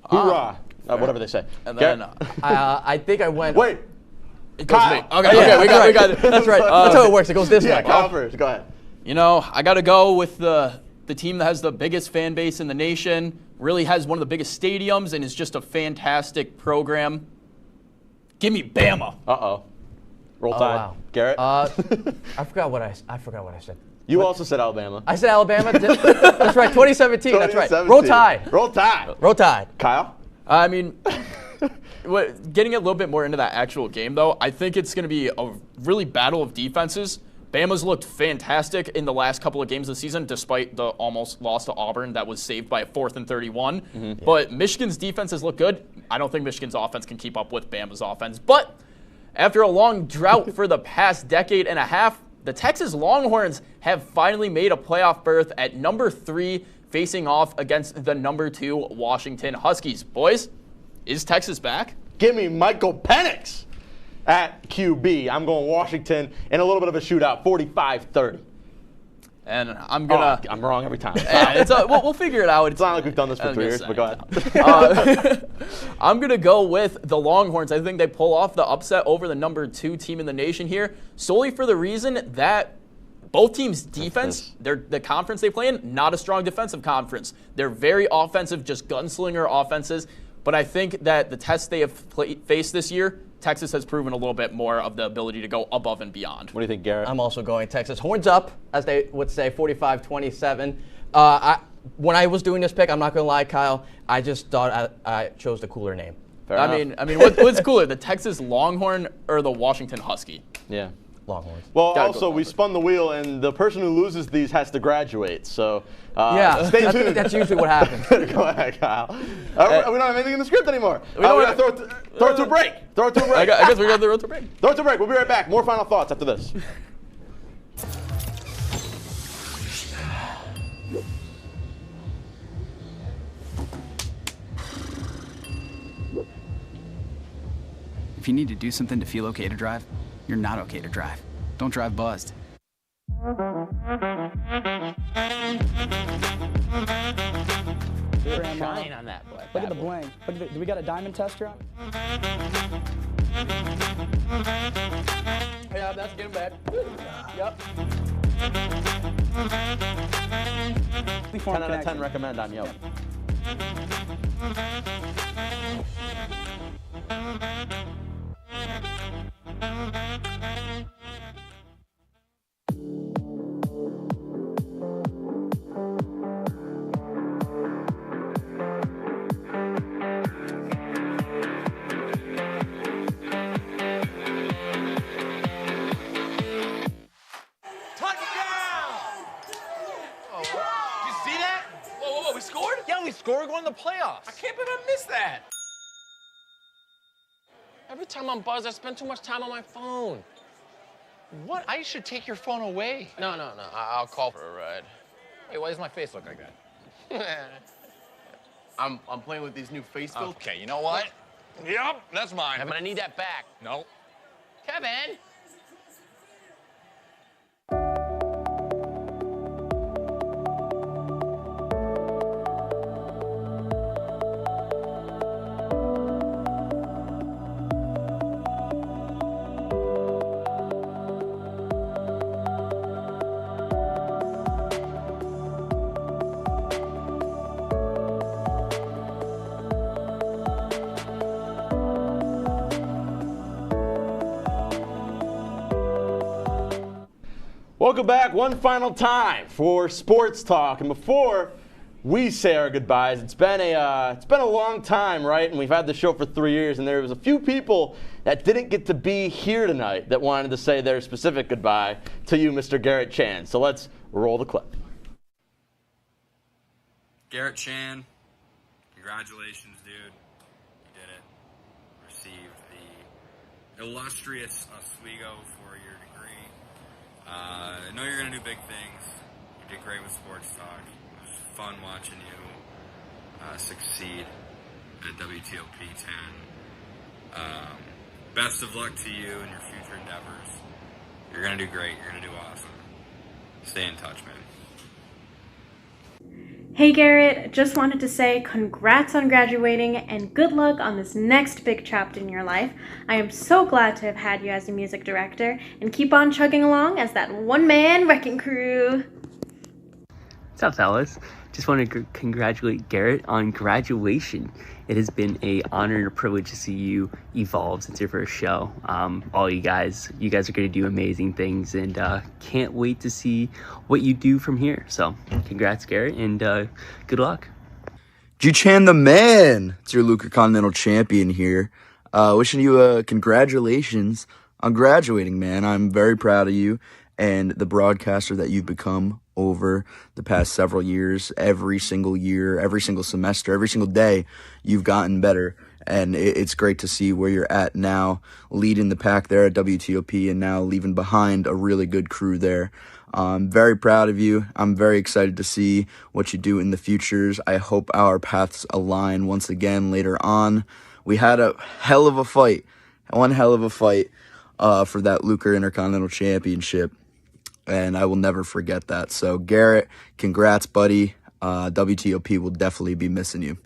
Hoorah! Whatever they say. And then I think I went. Wait. It goes Kyle. me. Okay, we got it. That's right. That's how it works. It goes this way. Kyle first. Go ahead. You know, I got to go with the team that has the biggest fan base in the nation, really has one of the biggest stadiums, and is just a fantastic program. Give me Bama. Uh-oh. Roll Tide. Wow. Garrett? I forgot what I said. You also said Alabama. I said Alabama. That's right. 2017. That's right. Roll Tide. Roll Tide. Roll Tide. Kyle? I mean, getting a little bit more into that actual game, though, I think it's going to be a really battle of defenses. Bama's looked fantastic in the last couple of games of the season, despite the almost loss to Auburn that was saved by a 4th and 31. Mm-hmm. But Michigan's defense has looked good. I don't think Michigan's offense can keep up with Bama's offense. But after a long drought for the past decade and a half, the Texas Longhorns have finally made a playoff berth at number 3, facing off against the number 2 Washington Huskies. Boys, is Texas back? Give me Michael Penix at QB. I'm going Washington in a little bit of a shootout, 45-30. And I'm gonna. Oh, I'm wrong every time. We'll figure it out. It's not like we've done this for 3 years, but go ahead. I'm gonna go with the Longhorns. I think they pull off the upset over the number 2 team in the nation here, solely for the reason that both teams' defense, the conference they play in, not a strong defensive conference. They're very offensive, just gunslinger offenses. But I think that the tests they have faced this year, Texas has proven a little bit more of the ability to go above and beyond. What do you think, Garrett? I'm also going Texas. Horns up, as they would say, 45-27. When I was doing this pick, I'm not going to lie, Kyle, I just thought I chose the cooler name. I mean, what's cooler, the Texas Longhorn or the Washington Husky? Yeah. Longhorns. Well, also, we spun the wheel, and the person who loses these has to graduate. So, stay tuned. That's usually what happens. Go ahead, Kyle. We don't have anything in the script anymore. We got to throw it to a break. Throw it to a break. I guess we got to throw it to a break. Throw it to a break. We'll be right back. More final thoughts after this. If you need to do something to feel okay to drive, you're not okay to drive. Don't drive buzzed. Shine on that black. Look at the bling. Do we got a diamond tester on? Yeah, that's getting bad. Yep. 10 out of 10 recommend on Yelp. Scoring going to the playoffs. I can't believe I missed that. Every time I'm buzzed, I spend too much time on my phone. What? I should take your phone away. No. I'll call for a ride. Wait, why does my face look like that? I'm playing with these new face filters. Okay, you know what? Yep, that's mine. I'm gonna need that back. No. Kevin! Welcome back one final time for Sports Talk. And before we say our goodbyes, it's been a long time, right? And we've had the show for 3 years, and there was a few people that didn't get to be here tonight that wanted to say their specific goodbye to you, Mr. Garrett Chan. So let's roll the clip. Garrett Chan, congratulations, dude. You did it. Received the illustrious Oswego for your degree. I know you're going to do big things. You did great with Sports Talk. It was fun watching you succeed at WTOP-10. Best of luck to you in your future endeavors. You're going to do great. You're going to do awesome. Stay in touch, man. Hey Garrett, just wanted to say congrats on graduating and good luck on this next big chapter in your life. I am so glad to have had you as a music director, and keep on chugging along as that one-man wrecking crew. What's up, fellas? Just want to congratulate Garrett on graduation. It has been an honor and a privilege to see you evolve since your first show. All you guys are going to do amazing things, and can't wait to see what you do from here. So congrats, Garrett, and good luck. G-Chan the man. It's your Luca Continental Champion here. Wishing you congratulations on graduating, man. I'm very proud of you and the broadcaster that you've become over the past several years. Every single year, every single semester, every single day, you've gotten better. And it's great to see where you're at now, leading the pack there at WTOP and now leaving behind a really good crew there. I'm very proud of you. I'm very excited to see what you do in the futures. I hope our paths align once again later on. We had a hell of a fight, one hell of a fight for that Luca Intercontinental Championship. And I will never forget that. So, Garrett, congrats, buddy. WTOP will definitely be missing you.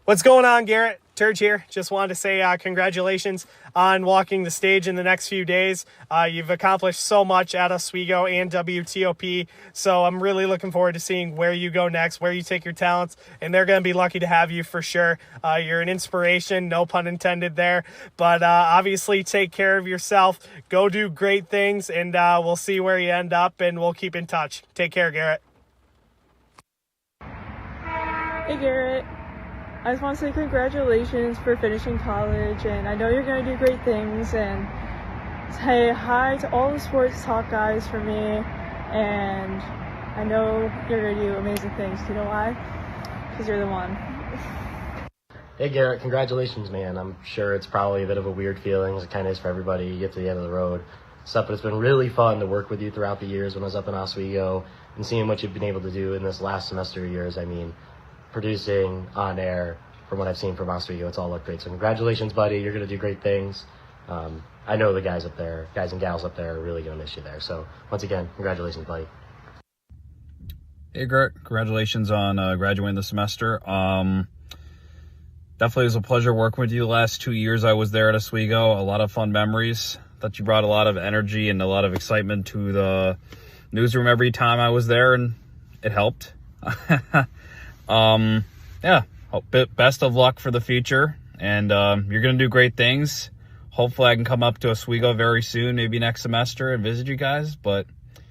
What's going on, Garrett? Turge here. Just wanted to say congratulations on walking the stage in the next few days. You've accomplished so much at Oswego and WTOP, so I'm really looking forward to seeing where you go next, where you take your talents, and they're going to be lucky to have you for sure. You're an inspiration, no pun intended there, but obviously take care of yourself. Go do great things, and we'll see where you end up, and we'll keep in touch. Take care, Garrett. Hey, Garrett. I just want to say congratulations for finishing college, and I know you're going to do great things, and say hi to all the Sports Talk guys for me, and I know you're going to do amazing things. Do you know why? Because you're the one. Hey Garrett, congratulations, man. I'm sure it's probably a bit of a weird feeling, as it kind of is for everybody. You get to the end of the road, stuff, but it's been really fun to work with you throughout the years when I was up in Oswego, and seeing what you've been able to do in this last semester of yours. I mean, producing on air, from what I've seen from Oswego, it's all looked great. So congratulations, buddy. You're going to do great things. I know the guys up there, guys and gals up there, are really going to miss you there. So once again, congratulations, buddy. Hey, Garrett. Congratulations on graduating the semester. Definitely was a pleasure working with you the last 2 years I was there at Oswego. A lot of fun memories. Thought you brought a lot of energy and a lot of excitement to the newsroom every time I was there, and it helped. Yeah, best of luck for the future, and you're going to do great things. Hopefully I can come up to Oswego very soon, maybe next semester, and visit you guys. But,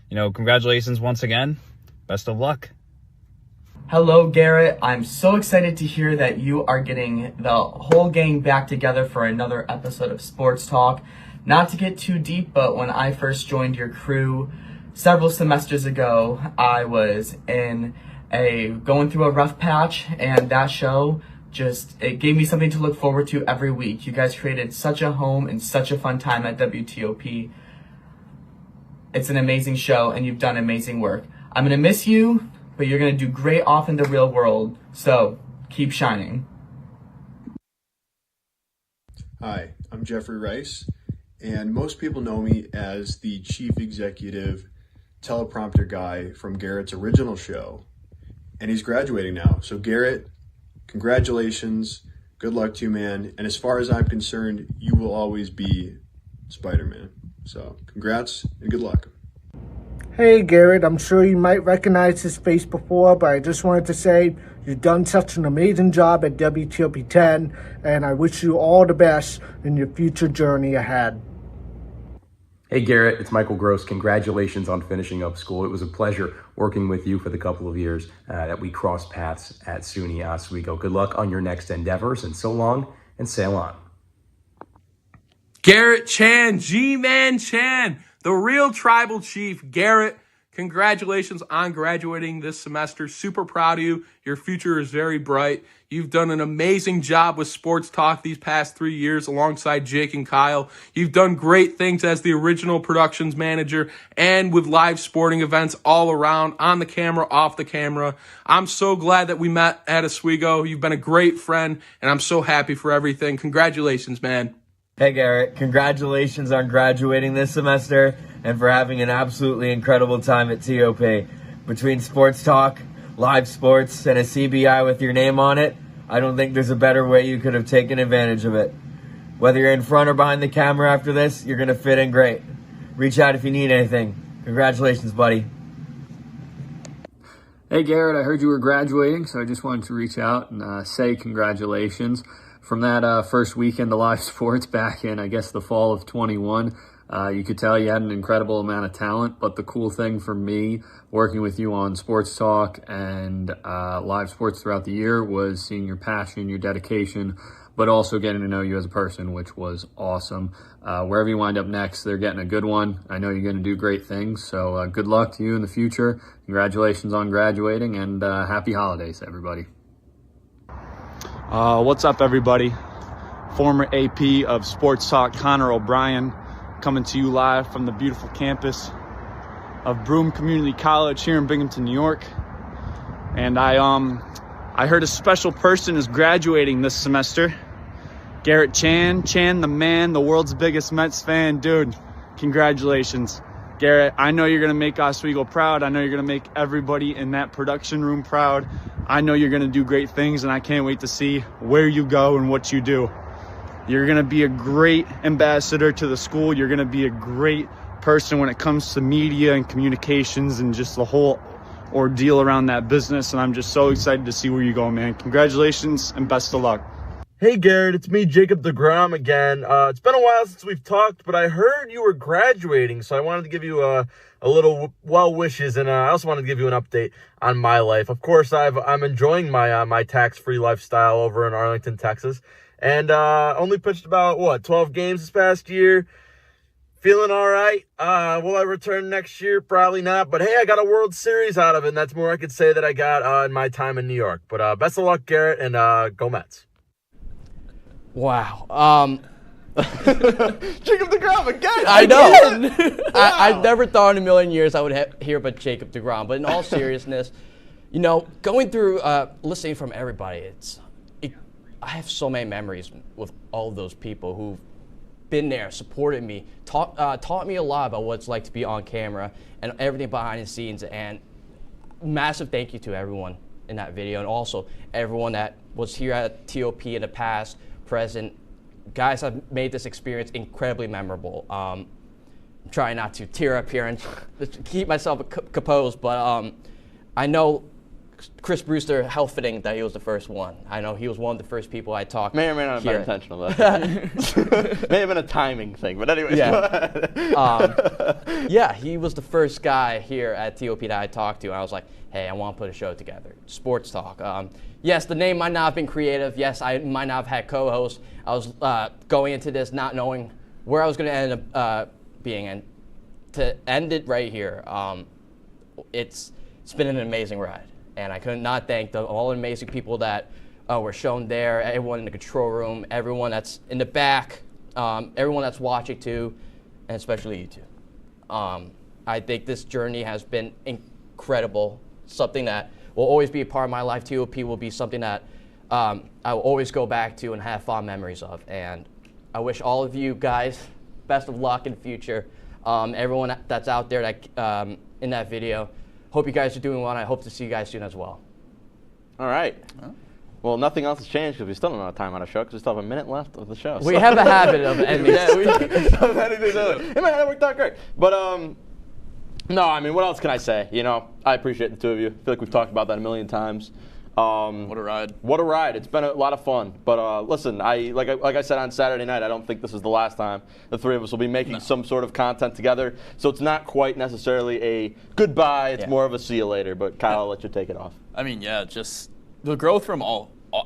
congratulations once again. Best of luck. Hello, Garrett. I'm so excited to hear that you are getting the whole gang back together for another episode of Sports Talk. Not to get too deep, but when I first joined your crew several semesters ago, I was going through a rough patch, and that show it gave me something to look forward to every week. You guys created such a home and such a fun time at WTOP. It's an amazing show, and you've done amazing work. I'm going to miss you, but you're going to do great off in the real world, so keep shining. Hi, I'm Jeffrey Rice, and most people know me as the chief executive teleprompter guy from Garrett's original show. And he's graduating now. So Garrett, congratulations. Good luck to you, man. And as far as I'm concerned, you will always be Spider-Man. So congrats and good luck. Hey Garrett, I'm sure you might recognize his face before, but I just wanted to say you've done such an amazing job at WTOP-10, and I wish you all the best in your future journey ahead. Hey Garrett, it's Michael Gross. Congratulations on finishing up school. It was a pleasure working with you for the couple of years that we crossed paths at SUNY Oswego. Good luck on your next endeavors, and so long and sail on. Garrett Chan, G-Man Chan, the real tribal chief. Garrett, congratulations on graduating this semester. Super proud of you. Your future is very bright. You've done an amazing job with Sports Talk these past 3 years alongside Jake and Kyle. You've done great things as the original productions manager and with live sporting events all around, on the camera, off the camera. I'm so glad that we met at Oswego. You've been a great friend, and I'm so happy for everything. Congratulations, man. Hey Garrett, congratulations on graduating this semester and for having an absolutely incredible time at TOP. Between Sports Talk, live sports, and a CBI with your name on it, I don't think there's a better way you could have taken advantage of it. Whether you're in front or behind the camera after this, you're going to fit in great. Reach out if you need anything. Congratulations, buddy. Hey Garrett, I heard you were graduating, so I just wanted to reach out and say congratulations. From that first weekend of live sports back in, I guess, the fall of 21, you could tell you had an incredible amount of talent. But the cool thing for me, working with you on Sports Talk and live sports throughout the year, was seeing your passion, your dedication, but also getting to know you as a person, which was awesome. Wherever you wind up next, they're getting a good one. I know you're going to do great things, so good luck to you in the future. Congratulations on graduating, and happy holidays, everybody. What's up, everybody? Former AP of Sports Talk, Connor O'Brien, coming to you live from the beautiful campus of Broome Community College here in Binghamton, New York. And I heard a special person is graduating this semester. Garrett Chan, the man, the world's biggest Mets fan. Dude, congratulations. Garrett, I know you're going to make Oswego proud. I know you're going to make everybody in that production room proud. I know you're going to do great things, and I can't wait to see where you go and what you do. You're going to be a great ambassador to the school. You're going to be a great person when it comes to media and communications and just the whole ordeal around that business, and I'm just so excited to see where you go, man. Congratulations and best of luck. Hey Garrett, it's me, Jacob DeGrom again. It's been a while since we've talked, but I heard you were graduating, so I wanted to give you a little well wishes, and I also wanted to give you an update on my life. Of course, I'm enjoying my tax-free lifestyle over in Arlington, Texas, and only pitched about 12 games this past year. Feeling all right. Will I return next year? Probably not. But hey, I got a World Series out of it, and that's more I could say that I got in my time in New York. But best of luck, Garrett, and go Mets. Wow. Jacob DeGrom again. I know. I never thought in a million years I would hear about Jacob DeGrom. But in all seriousness, going through listening from everybody, I have so many memories with all of those people who've been there, supported me, taught me a lot about what it's like to be on camera and everything behind the scenes. And massive thank you to everyone in that video, and also everyone that was here at TOP in the past, present. Guys have made this experience incredibly memorable. I'm trying not to tear up here and keep myself composed, but I know Chris Brewster, how fitting that he was the first one. I know he was one of the first people I talked to. May or may not have been intentional, though. May have been a timing thing, but anyways, yeah, he was the first guy here at TOP that I talked to, and I was like, hey, I want to put a show together. Sports Talk. Yes, the name might not have been creative. Yes, I might not have had co-hosts. I was going into this not knowing where I was going to end up being, and to end it right here, it's been an amazing ride. And I could not thank all the amazing people that were shown there, everyone in the control room, everyone that's in the back, everyone that's watching too, and especially you two. I think this journey has been incredible, something that will always be a part of my life. TOP will be something that I will always go back to and have fond memories of. And I wish all of you guys best of luck in the future. Everyone that's out there that in that video, hope you guys are doing well, and I hope to see you guys soon as well. All right. Well, nothing else has changed because we still don't have time on our show because we still have a minute left of the show. We have a habit of ending. It might have worked out great. But, no, I mean, what else can I say? I appreciate the two of you. I feel like we've talked about that a million times. What a ride. What a ride. It's been a lot of fun. But listen, like I said on Saturday night, I don't think this is the last time the three of us will be making some sort of content together. So it's not quite necessarily a goodbye. It's more of a see you later. But Kyle, I'll let you take it off. I mean, yeah, just the growth from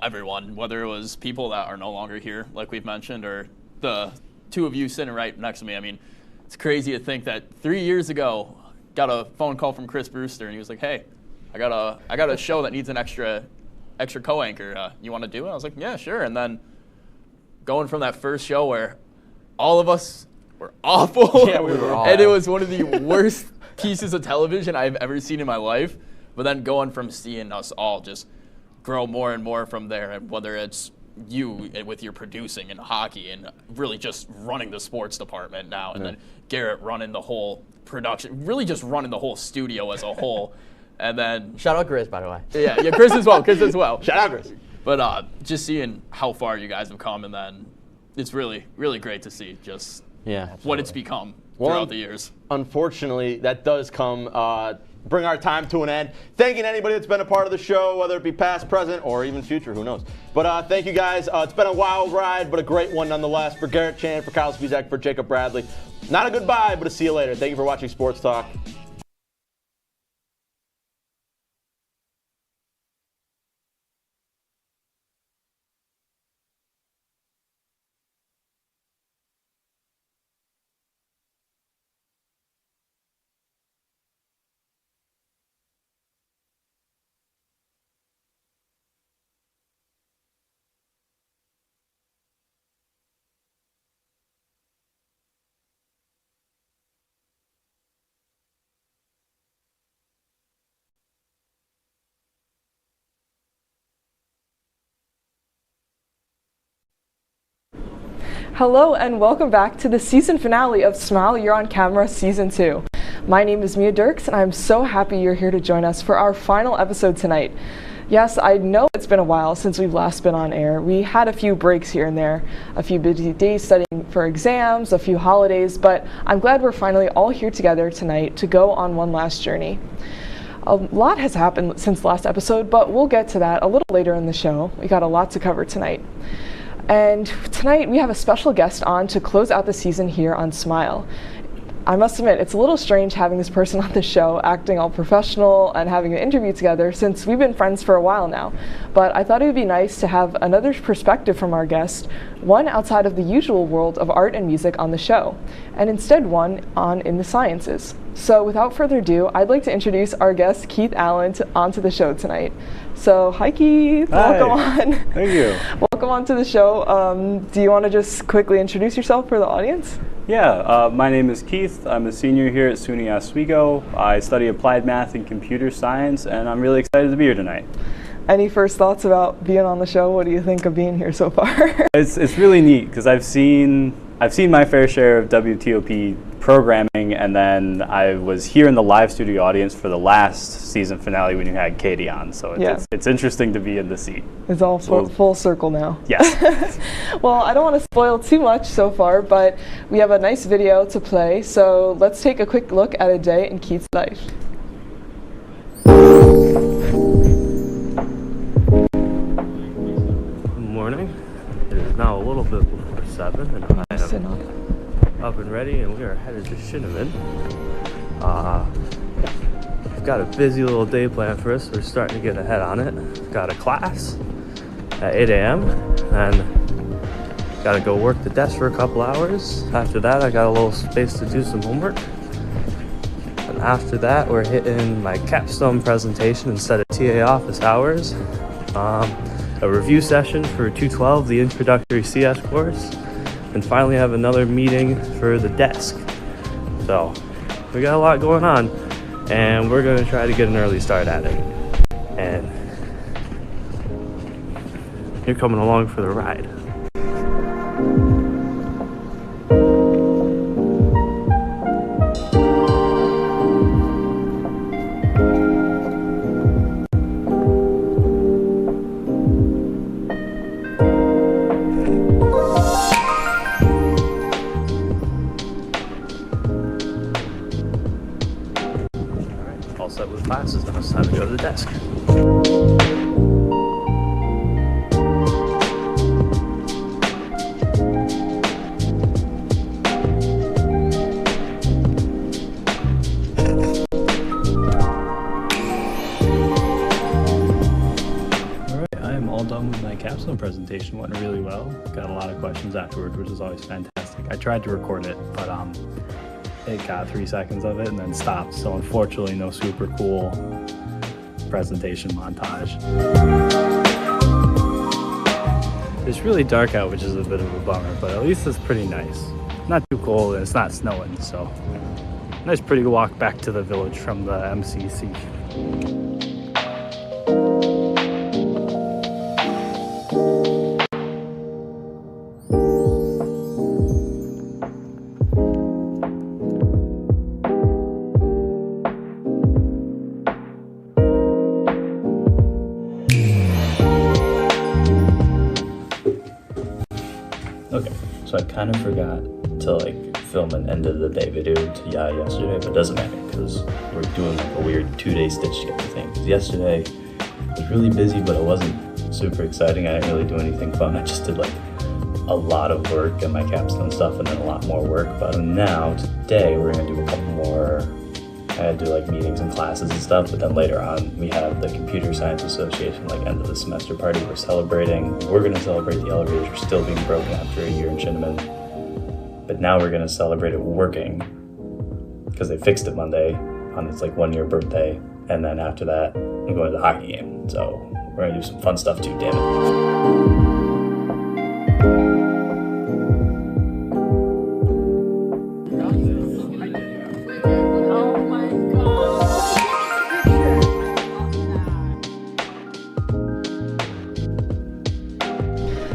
everyone, whether it was people that are no longer here, like we've mentioned, or the two of you sitting right next to me. I mean, it's crazy to think that 3 years ago, got a phone call from Chris Brewster, and he was like, hey, I got a show that needs an extra co-anchor. You want to do it? I was like, yeah, sure. And then going from that first show where all of us were awful, yeah, we were awful. And it was one of the worst pieces of television I've ever seen in my life, but then going from seeing us all just grow more and more from there, and whether it's you with your producing and hockey and really just running the sports department now, and then Garrett running the whole production, really just running the whole studio as a whole. And then shout out Grizz, by the way. Yeah, Chris as well. Shout out Chris. But just seeing how far you guys have come, and then it's really, really great to see just what it's become throughout the years. Unfortunately, that does come bring our time to an end. Thanking anybody that's been a part of the show, whether it be past, present, or even future, who knows. But thank you guys. It's been a wild ride, but a great one nonetheless. For Garrett Chan, for Kyle Spizak, for Jacob Bradley. Not a goodbye, but a see you later. Thank you for watching Sports Talk. Hello and welcome back to the season finale of Smile You're on Camera Season 2. My name is Mia Dirks and I'm so happy you're here to join us for our final episode tonight. Yes, I know it's been a while since we've last been on air. We had a few breaks here and there, a few busy days studying for exams, a few holidays, but I'm glad we're finally all here together tonight to go on one last journey. A lot has happened since the last episode, but we'll get to that a little later in the show. We got a lot to cover tonight. And tonight we have a special guest on to close out the season here on Smile. I must admit, it's a little strange having this person on the show acting all professional and having an interview together since we've been friends for a while now. But I thought it would be nice to have another perspective from our guest, one outside of the usual world of art and music on the show, and instead one on in the sciences. So without further ado, I'd like to introduce our guest, Keith Allen, onto the show tonight. So, hi Keith, welcome on. Thank you. Welcome on to the show. Do you want to just quickly introduce yourself for the audience? Yeah, my name is Keith. I'm a senior here at SUNY Oswego. I study applied math and computer science, and I'm really excited to be here tonight. Any first thoughts about being on the show? What do you think of being here so far? It's really neat because I've seen my fair share of WTOP programming, and then I was here in the live studio audience for the last season finale when you had Katie on. So it's interesting to be in the seat. It's all full circle now. Yes. Well, I don't want to spoil too much so far, but we have a nice video to play. So let's take a quick look at a day in Keith's life. Morning. It is now a little bit before 7, and I am up and ready, and we are headed to Shinneman. We've got a busy little day planned for us. We're starting to get ahead on it. Got a class at 8 a.m. and got to go work the desk for a couple hours. After that, I got a little space to do some homework. And after that, we're hitting my capstone presentation instead of TA office hours. A review session for 212, the introductory CS course, and finally have another meeting for the desk. So we got a lot going on, and we're going to try to get an early start at it. And you're coming along for the ride. All set with classes, now it's time to go to the desk. capstone presentation went really well. Got a lot of questions afterwards, which is always fantastic. I tried to record it, but it got 3 seconds of it and then stopped. So unfortunately, no super cool presentation montage. It's really dark out, which is a bit of a bummer, but at least it's pretty nice. Not too cold and it's not snowing, so nice pretty walk back to the village from the MCC. Okay, so I kind of forgot to film an end of the day video to yesterday, but it doesn't matter because we're doing a weird 2-day stitch together thing. Because yesterday was really busy, but it wasn't super exciting. I didn't really do anything fun. I just did a lot of work and my capstone stuff and then a lot more work. But now, today, we're gonna do a couple more. I had to do meetings and classes and stuff, but then later on we have the Computer Science Association end of the semester party we're celebrating. We're gonna celebrate the elevators are still being broken after a year in Shinneman. But now we're gonna celebrate it working because they fixed it Monday on its 1-year birthday. And then after that, I'm going to the hockey game. So we're gonna do some fun stuff too, damn it.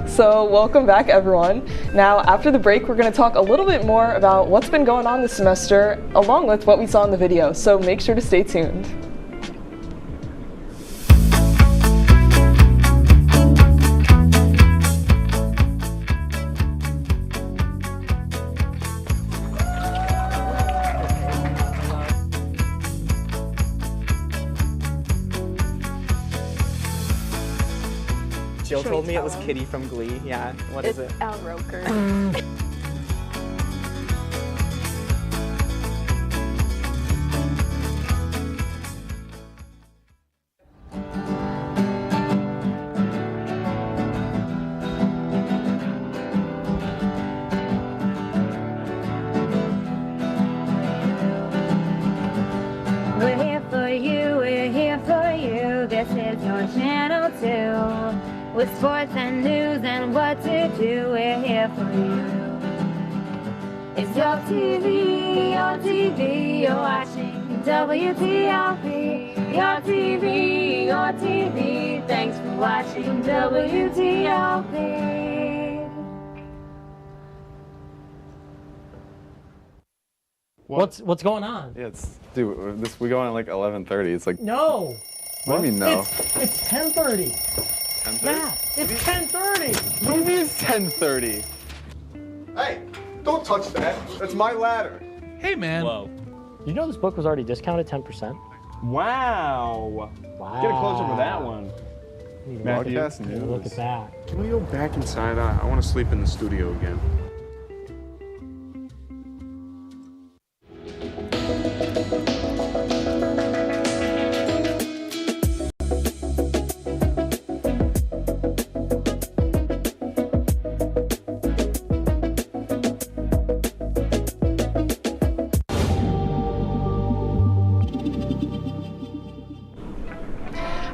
So welcome back, everyone. Now, after the break, we're going to talk a little bit more about what's been going on this semester, along with what we saw in the video, so make sure to stay tuned. Jill told me it was Kitty from Glee. Yeah, what is it? Al Roker. We're here for you, we're here for you. This is your channel too. With sports and news and what to do, we're here for you. It's your TV, you're watching WTOP. Your TV, thanks for watching WTOP. What's going on? Yeah, we go on at 11:30. It's No. What do you mean no? It's 10:30. 10:30? Yeah, it's 10:30. What do you mean it's 10:30? Hey, don't touch that. That's my ladder. Hey, man. Whoa. You know this book was already discounted 10%? Wow. Wow. Get a close up of that one. Matthew, Look at that. Can we go back inside? I want to sleep in the studio again.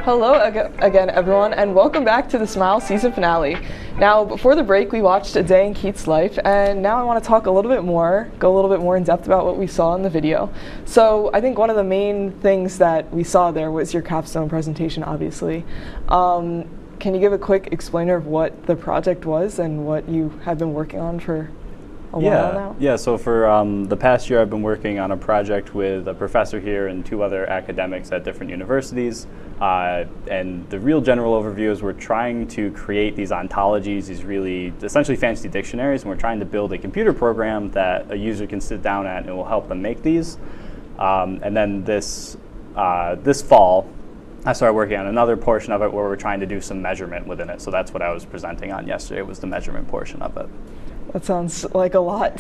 Hello again, everyone, and welcome back to the Smile season finale. Now, before the break, we watched a day in Keith's life, and now I want to talk a little bit more, go a little bit more in depth about what we saw in the video. So I think one of the main things that we saw there was your capstone presentation, obviously. Can you give a quick explainer of what the project was and what you have been working on for a while now? Yeah, so for the past year I've been working on a project with a professor here and 2 other academics at different universities. And the real general overview is we're trying to create these ontologies, these really essentially fancy dictionaries, and we're trying to build a computer program that a user can sit down at and it will help them make these. And then this fall, I started working on another portion of it where we're trying to do some measurement within it. So that's what I was presenting on yesterday, was the measurement portion of it. That sounds like a lot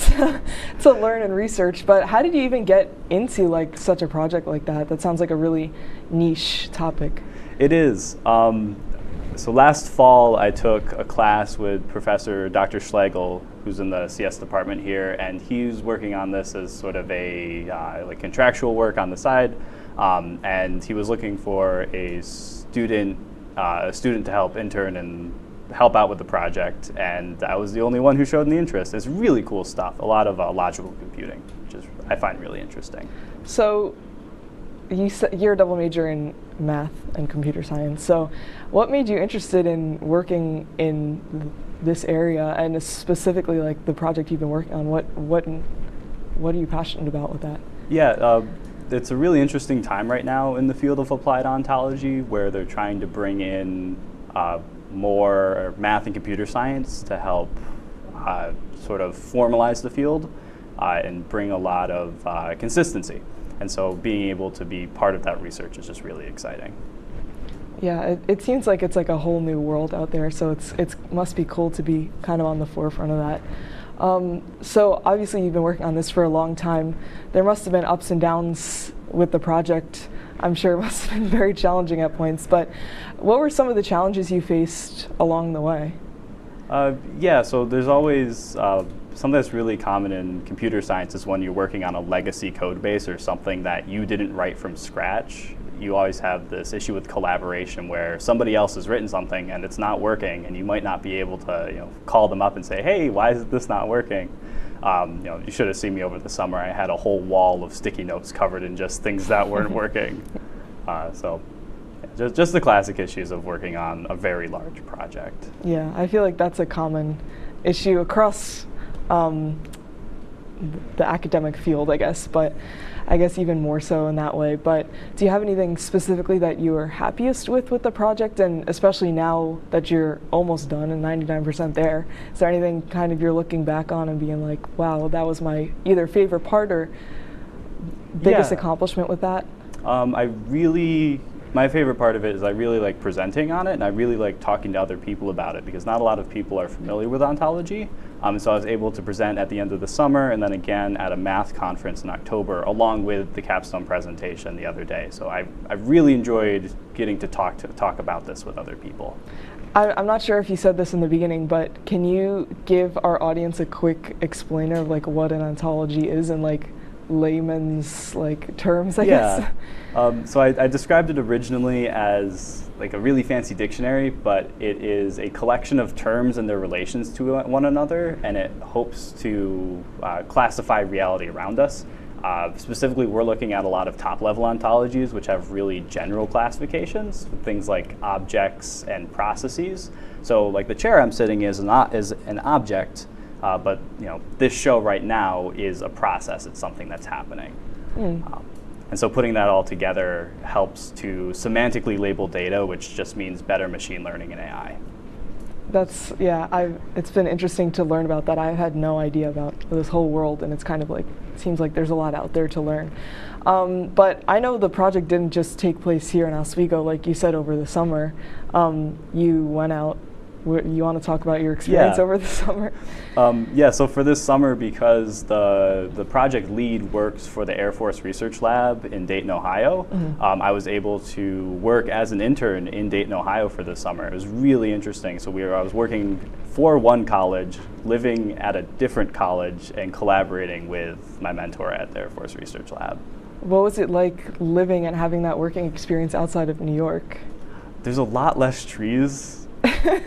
to learn and research, but how did you even get into such a project like that? That sounds like a really niche topic. It is. So last fall, I took a class with Professor Dr. Schlegel, who's in the CS department here, and he's working on this as sort of a like contractual work on the side, and he was looking for a student to help intern and help out with the project, and I was the only one who showed any interest. It's really cool stuff, a lot of logical computing, which is I find really interesting. So you're a double major in math and computer science. So what made you interested in working in this area, and specifically like the project you've been working on? What are you passionate about with that? Yeah, it's a really interesting time right now in the field of applied ontology, where they're trying to bring in more math and computer science to help sort of formalize the field and bring a lot of consistency. And so being able to be part of that research is just really exciting. Yeah, it seems like it's like a whole new world out there, so it must be cool to be kind of on the forefront of that. So obviously you've been working on this for a long time. There must have been ups and downs with the project. I'm sure it must have been very challenging at points, but what were some of the challenges you faced along the way? Yeah, so there's always something that's really common in computer science is when you're working on a legacy code base or something that you didn't write from scratch. You always have this issue with collaboration where somebody else has written something and it's not working, and you might not be able to call them up and say, hey, why is this not working? You should have seen me over the summer. I had a whole wall of sticky notes covered in just things that weren't working. Just the classic issues of working on a very large project. Yeah, I feel like that's a common issue across the academic field, I guess, but I guess even more so in that way. But do you have anything specifically that you are happiest with the project, and especially now that you're almost done and 99% there, is there anything kind of you're looking back on and being like, wow, that was my either favorite part or biggest accomplishment with that? My favorite part of it is I really like presenting on it, and I really like talking to other people about it, because not a lot of people are familiar with ontology. So I was able to present at the end of the summer and then again at a math conference in October, along with the capstone presentation the other day. So I really enjoyed getting to talk about this with other people. I'm not sure if you said this in the beginning, but can you give our audience a quick explainer of like what an ontology is in like layman's like terms, I guess? So I described it originally as like a really fancy dictionary, but it is a collection of terms and their relations to one another, and it hopes to classify reality around us. Specifically, we're looking at a lot of top-level ontologies, which have really general classifications, things like objects and processes. So like the chair I'm sitting is an object, but this show right now is a process. It's something that's happening. And so putting that all together helps to semantically label data, which just means better machine learning and AI. It's been interesting to learn about that. I had no idea about this whole world, and it's kind of like, seems like there's a lot out there to learn. But I know the project didn't just take place here in Oswego, like you said, over the summer. You went out. You want to talk about your experience over the summer? So for this summer, because the project lead works for the Air Force Research Lab in Dayton, Ohio, I was able to work as an intern in Dayton, Ohio for this summer. It was really interesting. So I was working for one college, living at a different college, and collaborating with my mentor at the Air Force Research Lab. What was it like living and having that working experience outside of New York? There's a lot less trees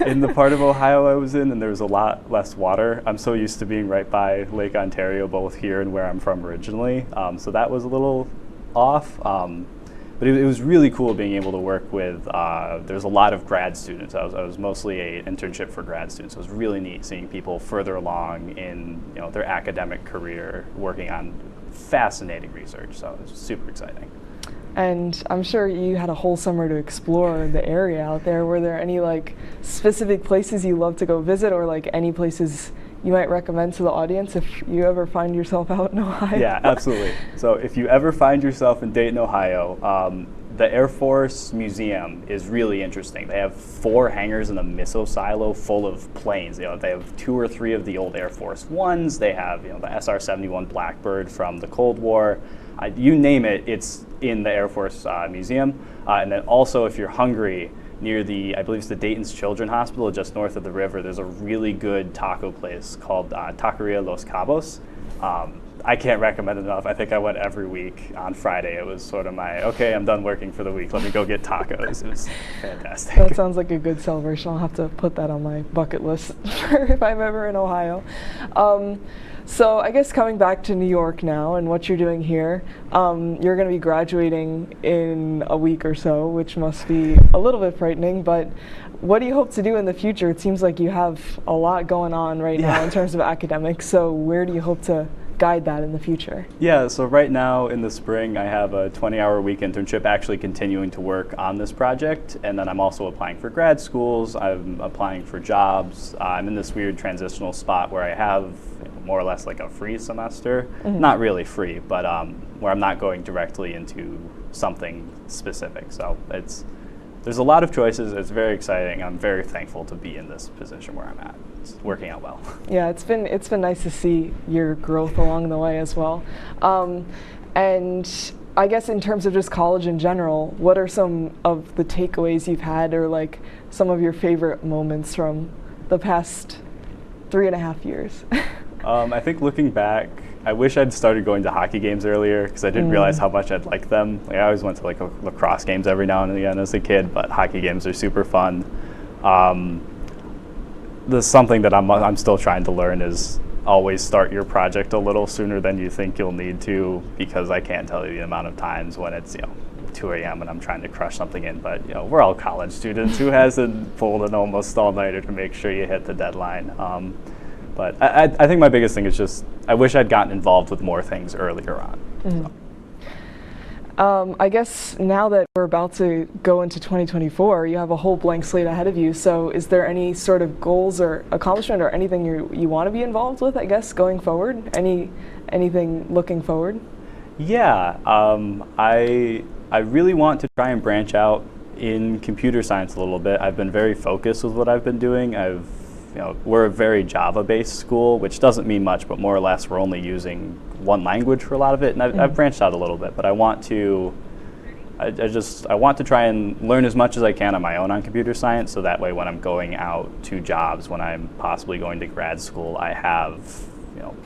in the part of Ohio I was in, and there was a lot less water. I'm so used to being right by Lake Ontario, both here and where I'm from originally. So that was a little off. But it was really cool being able to work with, there's a lot of grad students. I was mostly an internship for grad students. So it was really neat seeing people further along in their academic career working on fascinating research. So it was super exciting. And I'm sure you had a whole summer to explore the area out there. Were there any like specific places you love to go visit, or like any places you might recommend to the audience if you ever find yourself out in Ohio? Yeah, absolutely. So if you ever find yourself in Dayton, Ohio, the Air Force Museum is really interesting. They have 4 hangars in a missile silo full of planes. They have 2 or 3 of the old Air Force Ones. They have the SR-71 Blackbird from the Cold War. You name it, it's in the Air Force Museum. And then also, if you're hungry, near I believe it's the Dayton's Children's Hospital, just north of the river. There's a really good taco place called Taqueria Los Cabos. I can't recommend it enough. I think I went every week on Friday. It was sort of my, okay, I'm done working for the week. Let me go get tacos. It was fantastic. That sounds like a good celebration. I'll have to put that on my bucket list for if I'm ever in Ohio. So I guess coming back to New York now and what you're doing here, you're going to be graduating in a week or so, which must be a little bit frightening, but what do you hope to do in the future? It seems like you have a lot going on right now in terms of academics, so where do you hope to guide that in the future? Yeah, so right now in the spring I have a 20-hour week internship actually continuing to work on this project, and then I'm also applying for grad schools, I'm applying for jobs. I'm in this weird transitional spot where I have more or less like a free semester, not really free, but where I'm not going directly into something specific. So there's a lot of choices. It's very exciting. I'm very thankful to be in this position where I'm at. It's working out well. Yeah, it's been nice to see your growth along the way as well. And I guess in terms of just college in general, what are some of the takeaways you've had, or like some of your favorite moments from the past 3.5 years? I think looking back, I wish I'd started going to hockey games earlier because I didn't realize how much I'd like them. Like, I always went to like lacrosse games every now and again as a kid, but hockey games are super fun. There's something that I'm still trying to learn is always start your project a little sooner than you think you'll need to, because I can't tell you the amount of times when it's 2 a.m. and I'm trying to crush something in, but we're all college students. Who hasn't pulled an almost all-nighter to make sure you hit the deadline? But I think my biggest thing is just I wish I'd gotten involved with more things earlier on. I guess now that we're about to go into 2024, you have a whole blank slate ahead of you. So is there any sort of goals or accomplishment or anything you want to be involved with, I guess, going forward? Anything looking forward? Yeah, I really want to try and branch out in computer science a little bit. I've been very focused with what I've been doing. We're a very Java-based school, which doesn't mean much, but more or less we're only using one language for a lot of it, and I've branched out a little bit, but I want to try and learn as much as I can on my own on computer science, so that way when I'm going out to jobs, when I'm possibly going to grad school, I have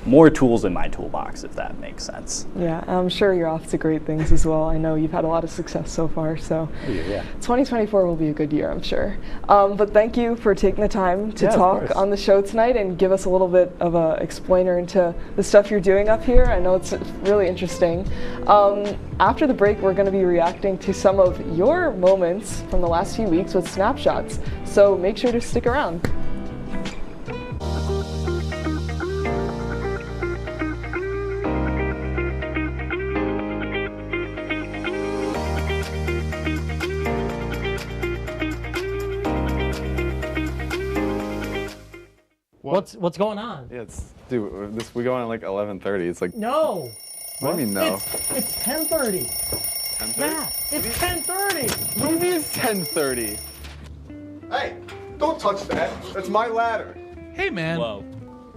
more tools in my toolbox, if that makes sense. Yeah, I'm sure you're off to great things as well. I know you've had a lot of success so far, so 2024 will be a good year, I'm sure. But thank you for taking the time to talk on the show tonight and give us a little bit of a explainer into the stuff you're doing up here. I know it's really interesting. After the break, we're going to be reacting to some of your moments from the last few weeks with snapshots, so make sure to stick around. What's going on? Yeah, dude, we go on at like 11:30. It's like no. What do you mean no? It's 10:30. 10:30? Matt, it's 10:30. What do you mean it's 10:30? Hey, don't touch that. That's my ladder. Hey, man. Whoa.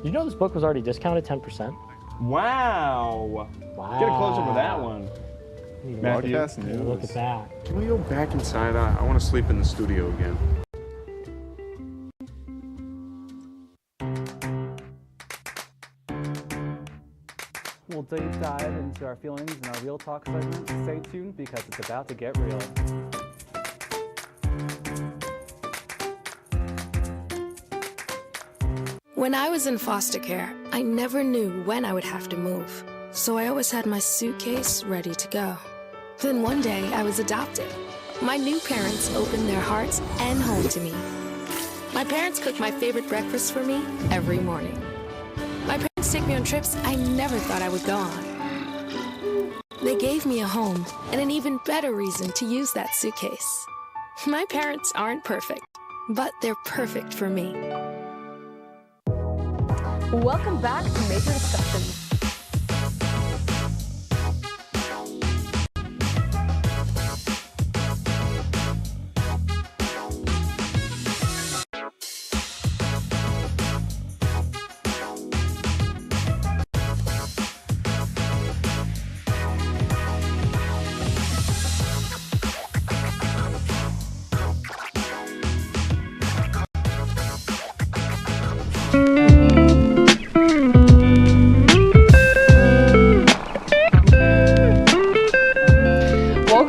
You know this book was already discounted 10%? Wow. Get a closer to that one. Broadcast news. Look at that. Can we go back inside? I want to sleep in the studio again. We'll deep dive into our feelings in our Real Talk segment. Stay tuned because it's about to get real. When I was in foster care, I never knew when I would have to move, so I always had my suitcase ready to go. Then one day, I was adopted. My new parents opened their hearts and home to me. My parents cook my favorite breakfast for me every morning. My parents take me on trips I never thought I would go on. They gave me a home and an even better reason to use that suitcase. My parents aren't perfect, but they're perfect for me. Welcome back to Major Discussions.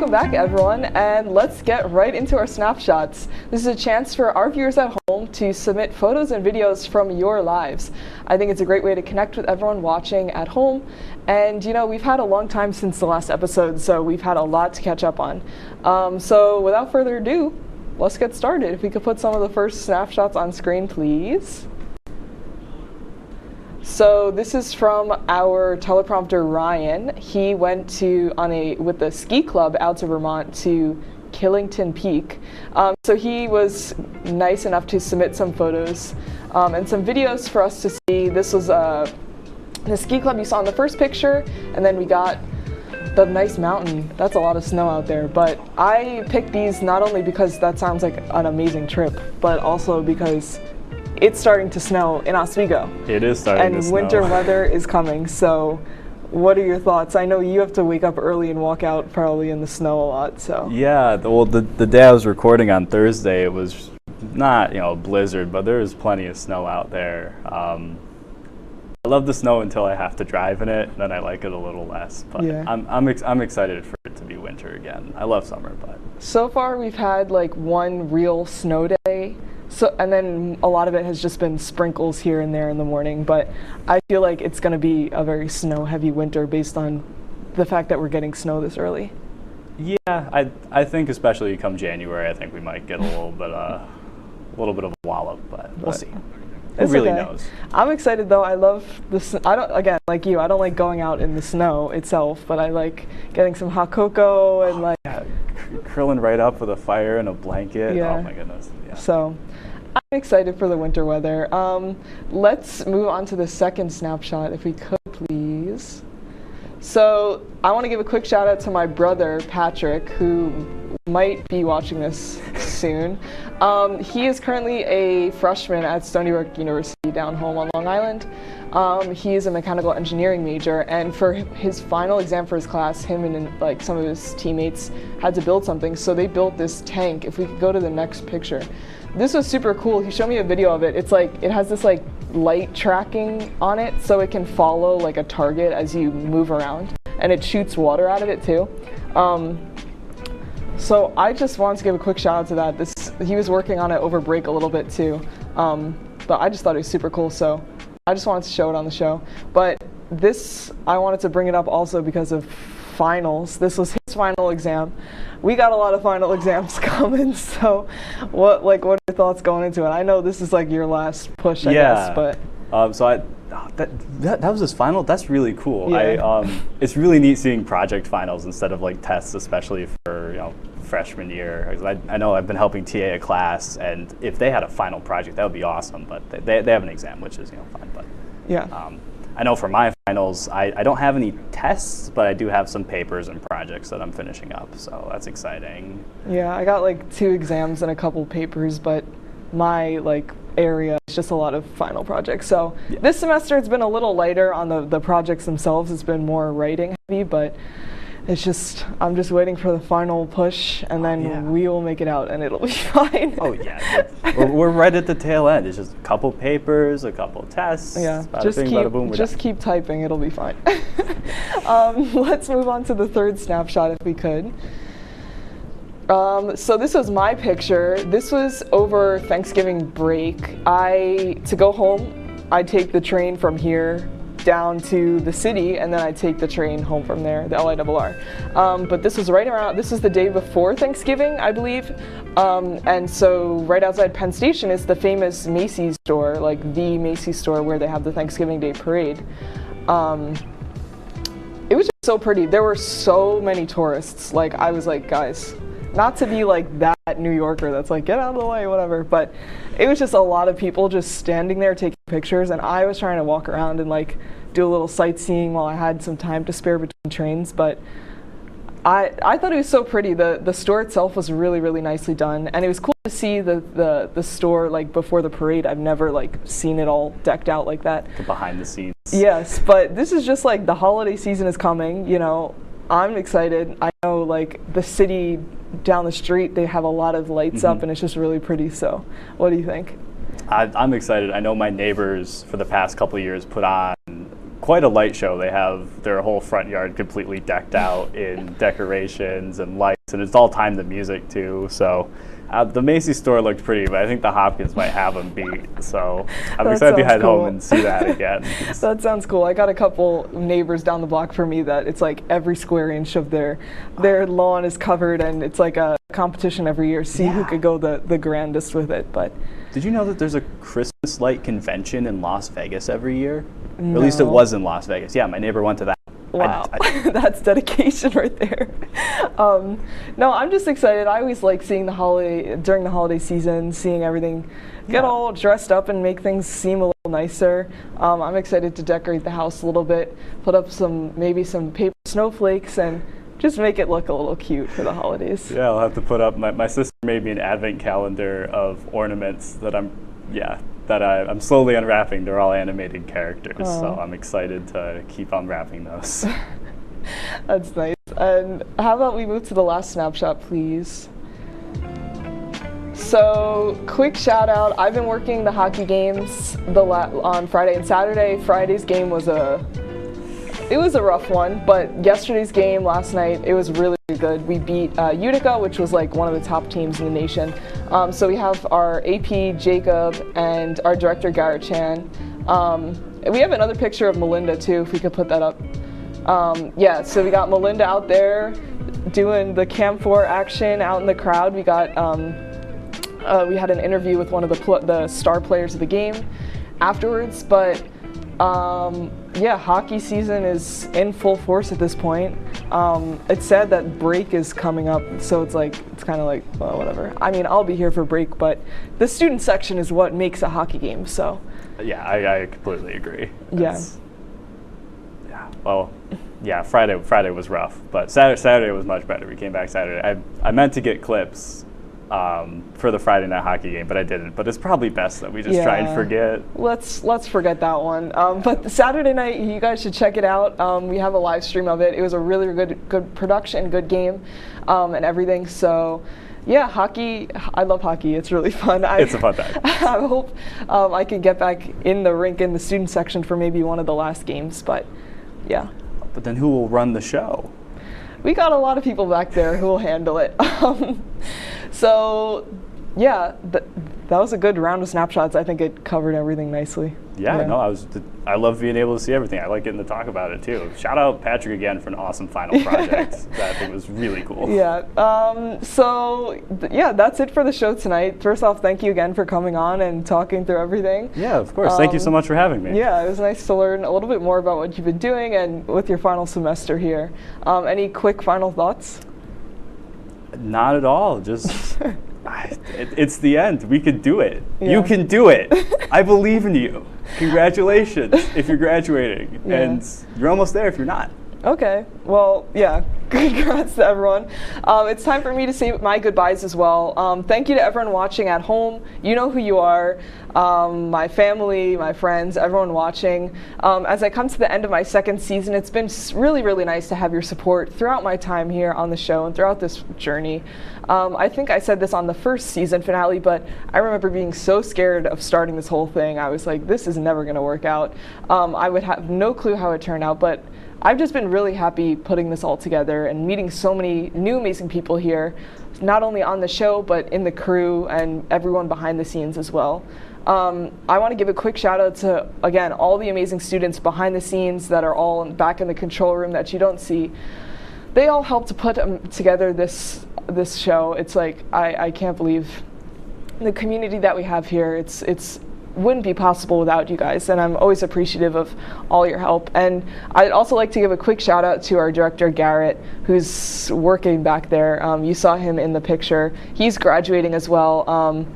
Welcome back, everyone, and let's get right into our snapshots. This is a chance for our viewers at home to submit photos and videos from your lives. I think it's a great way to connect with everyone watching at home. And you know, we've had a long time since the last episode, so we've had a lot to catch up on. So without further ado, let's get started. If we could put some of the first snapshots on screen, please. So this is from our teleprompter Ryan. He went with the ski club out to Vermont to Killington Peak. So he was nice enough to submit some photos and some videos for us to see. This was the ski club you saw in the first picture, and then we got the nice mountain. That's a lot of snow out there, but I picked these not only because that sounds like an amazing trip, but also because it's starting to snow in Oswego. It is starting to snow. And winter weather is coming, so what are your thoughts? I know you have to wake up early and walk out probably in the snow a lot, so. Yeah, well, the day I was recording on Thursday, it was not, a blizzard, but there was plenty of snow out there. I love the snow until I have to drive in it, then I like it a little less. But yeah. I'm excited for it to be winter again. I love summer, but. So far we've had like one real snow day. So, and then a lot of it has just been sprinkles here and there in the morning, but I feel like it's going to be a very snow-heavy winter based on the fact that we're getting snow this early. Yeah, I think especially come January, I think we might get a little bit of a wallop, but we'll see. Who really knows? I'm excited though. I love the. I don't like going out in the snow itself, but I like getting some hot cocoa and like curling right up with a fire and a blanket. Yeah. Oh my goodness. Yeah. So I'm excited for the winter weather. Let's move on to the second snapshot, if we could, please. So I want to give a quick shout out to my brother, Patrick, who might be watching this soon. He is currently a freshman at Stony Brook University down home on Long Island. He is a mechanical engineering major, and for his final exam for his class, him and like some of his teammates had to build something, so they built this tank. If we could go to the next picture. This was super cool. He showed me a video of it. It's like, it has this like light tracking on it, so it can follow like a target as you move around, and it shoots water out of it too. So I just wanted to give a quick shout out to that. He was working on it over break a little bit too, but I just thought it was super cool, so I just wanted to show it on the show. But this, I wanted to bring it up also because of finals. This was his final exam. We got a lot of final exams coming, so what are your thoughts going into it? I know this is like your last push, I guess, but. That was his final. That's really cool. Yeah. It's really neat seeing project finals instead of like tests, especially for freshman year. I know I've been helping TA a class, and if they had a final project, that would be awesome. But they have an exam, which is fine. But yeah. I know for my finals, I don't have any tests, but I do have some papers and projects that I'm finishing up, so that's exciting. Yeah, I got like 2 exams and a couple papers, but my like area is just a lot of final projects. So yeah. This semester it's been a little lighter on the projects themselves. It's been more writing heavy, but it's just, I'm just waiting for the final push, and then we will make it out, and it'll be fine. Oh yeah, we're right at the tail end. It's just a couple papers, a couple tests. Yeah, bada just keep typing. It'll be fine. Let's move on to the third snapshot, if we could. So this was my picture. This was over Thanksgiving break. To go home, I take the train from here down to the city, and then I take the train home from there, the LIRR. But this was this is the day before Thanksgiving, I believe. And so right outside Penn Station is the famous Macy's store, like the Macy's store where they have the Thanksgiving Day parade. It was just so pretty. There were so many tourists. Like, I was like, guys, not to be like that New Yorker that's like, get out of the way, whatever, but it was just a lot of people just standing there taking pictures, and I was trying to walk around and like do a little sightseeing while I had some time to spare between trains. But I thought it was so pretty. The store itself was really, really nicely done, and it was cool to see the store like before the parade. I've never like seen it all decked out like that. The behind the scenes. Yes, but this is just like the holiday season is coming, I'm excited. I know like the city down the street, they have a lot of lights up, and it's just really pretty. So what do you think? I'm excited. I know my neighbors for the past couple of years put on quite a light show. They have their whole front yard completely decked out in decorations and lights and it's all timed to music too. So the Macy's store looked pretty, but I think the Hopkins might have them beat. So I'm excited to head home and see that again. That sounds cool. I got a couple neighbors down the block from me that it's like every square inch of their lawn is covered, and it's like a competition every year. See who could go the grandest with it. But did you know that there's a Christmas light convention in Las Vegas every year? No. Or at least it was in Las Vegas. Yeah, my neighbor went to that. Wow, that's dedication right there. No, I'm just excited. I always like seeing during the holiday season, seeing everything get all dressed up and make things seem a little nicer. I'm excited to decorate the house a little bit, put up maybe some paper snowflakes, and just make it look a little cute for the holidays. Yeah, I'll have to put up, my sister made me an advent calendar of ornaments that I'm slowly unwrapping. They're all animated characters, so I'm excited to keep unwrapping those. That's nice. And how about we move to the last snapshot, please? So, quick shout out. I've been working the hockey games on Friday and Saturday. Friday's game was a rough one, but yesterday's game last night, it was really good. We beat Utica, which was like one of the top teams in the nation. So we have our AP, Jacob, and our director, Garrett Chan. We have another picture of Melinda too, if we could put that up. Yeah, so we got Melinda out there doing the Cam 4 action out in the crowd. We got we had an interview with one of the star players of the game afterwards, but yeah, hockey season is in full force at this point. It's said that break is coming up, so it's kind of like, well, whatever. I mean, I'll be here for break, but the student section is what makes a hockey game, so. Yeah, I completely agree. Yeah. Well, yeah, Friday was rough, but Saturday was much better. We came back Saturday. I meant to get clips for the Friday night hockey game, but I didn't. But it's probably best that we just try and forget. Let's forget that one. But the Saturday night, you guys should check it out. We have a live stream of it. It was a really good production, good game, and everything. So. Yeah, hockey, I love hockey. It's really fun. It's a fun time. I hope I can get back in the rink in the student section for maybe one of the last games, but yeah. But then who will run the show? We got a lot of people back there who will handle it. So, yeah, that was a good round of snapshots. I think it covered everything nicely. Yeah. No, I love being able to see everything. I like getting to talk about it too. Shout out Patrick again for an awesome final project. That thing was really cool. Yeah. Yeah, that's it for the show tonight. First off, thank you again for coming on and talking through everything. Yeah, of course. Thank you so much for having me. Yeah, it was nice to learn a little bit more about what you've been doing and with your final semester here. Any quick final thoughts? Not at all. Just it's the end. We could do it. Yeah. You can do it. I believe in you. Congratulations if you're graduating, and you're almost there if you're not. Okay, well, yeah, congrats to everyone. It's time for me to say my goodbyes as well. Thank you to everyone watching at home. You know who you are. My family, my friends, everyone watching. As I come to the end of my second season, it's been really, really nice to have your support throughout my time here on the show and throughout this journey. I think I said this on the first season finale, but I remember being so scared of starting this whole thing. I was like, this is never going to work out. I would have no clue how it turned out, but I've just been really happy putting this all together and meeting so many new amazing people here, not only on the show, but in the crew and everyone behind the scenes as well. I want to give a quick shout out to, again, all the amazing students behind the scenes that are all back in the control room that you don't see. They all helped to put together this show. It's like, I can't believe the community that we have here. It's wouldn't be possible without you guys, and I'm always appreciative of all your help. And I'd also like to give a quick shout out to our director Garrett, who's working back there. You saw him in the picture. He's graduating as well.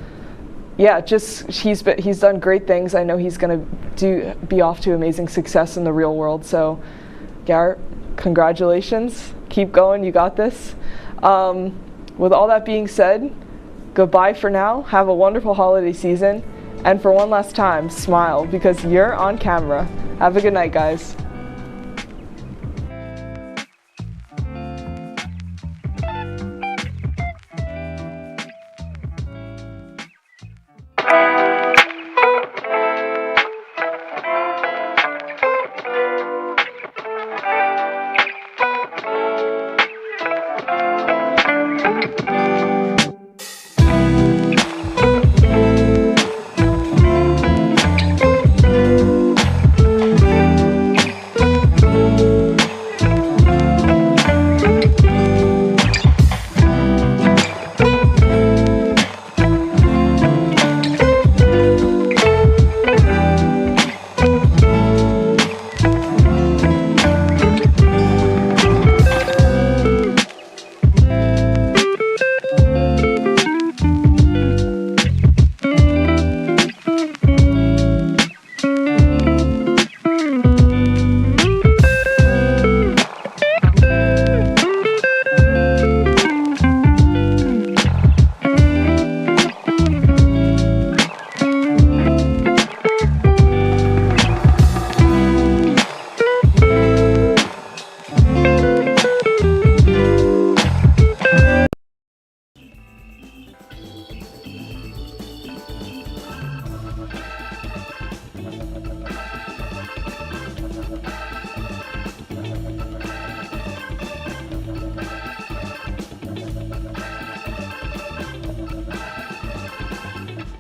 Yeah, just he's done great things. I know he's going to be off to amazing success in the real world. So Garrett, congratulations. Keep going, you got this. With all that being said, goodbye for now. Have a wonderful holiday season. And for one last time, smile, because you're on camera. Have a good night, guys.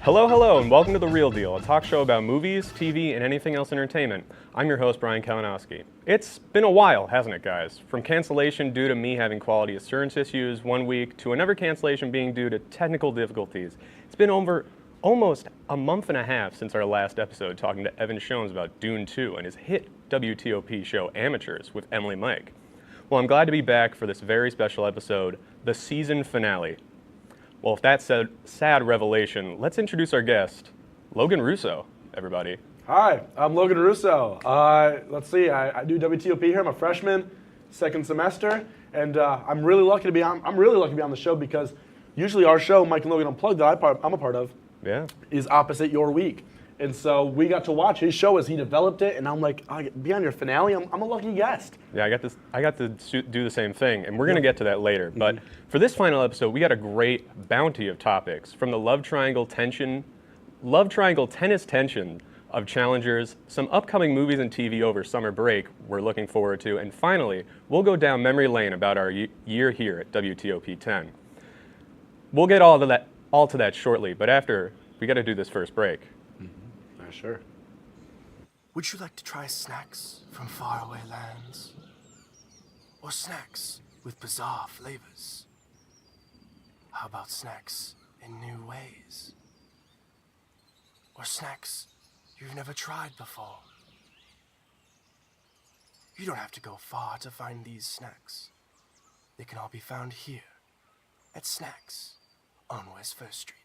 Hello, hello, and welcome to The Real Deal, a talk show about movies, TV, and anything else entertainment. I'm your host, Brian Kalinowski. It's been a while, hasn't it, guys? From cancellation due to me having quality assurance issues one week to another cancellation being due to technical difficulties. It's been over almost a month and a half since our last episode talking to Evan Shones about Dune 2 and his hit WTOP show Amateurs with Emily Mike. Well, I'm glad to be back for this very special episode, the season finale. Well, with that sad revelation, let's introduce our guest, Logan Russo, everybody. Hi, I'm Logan Russo. Let's see, I do WTOP here. I'm a freshman, second semester, and I'm really lucky to be on the show because usually our show, Mike and Logan Unplugged, that I'm a part of, is opposite your week. And so we got to watch his show as he developed it, and I'm like, I get to be on your finale. I'm a lucky guest. Yeah, I got to do the same thing, and we're going to get to that later. But for this final episode, we got a great bounty of topics, from the love triangle tennis tension of challengers, some upcoming movies and TV over summer break we're looking forward to, and finally, we'll go down memory lane about our year here at WTOP-10. We'll get all to that shortly, but after, we got to do this first break. Sure. Would you like to try snacks from faraway lands? Or snacks with bizarre flavors? How about snacks in new ways? Or snacks you've never tried before? You don't have to go far to find these snacks. They can all be found here at Snacks on West 1st Street.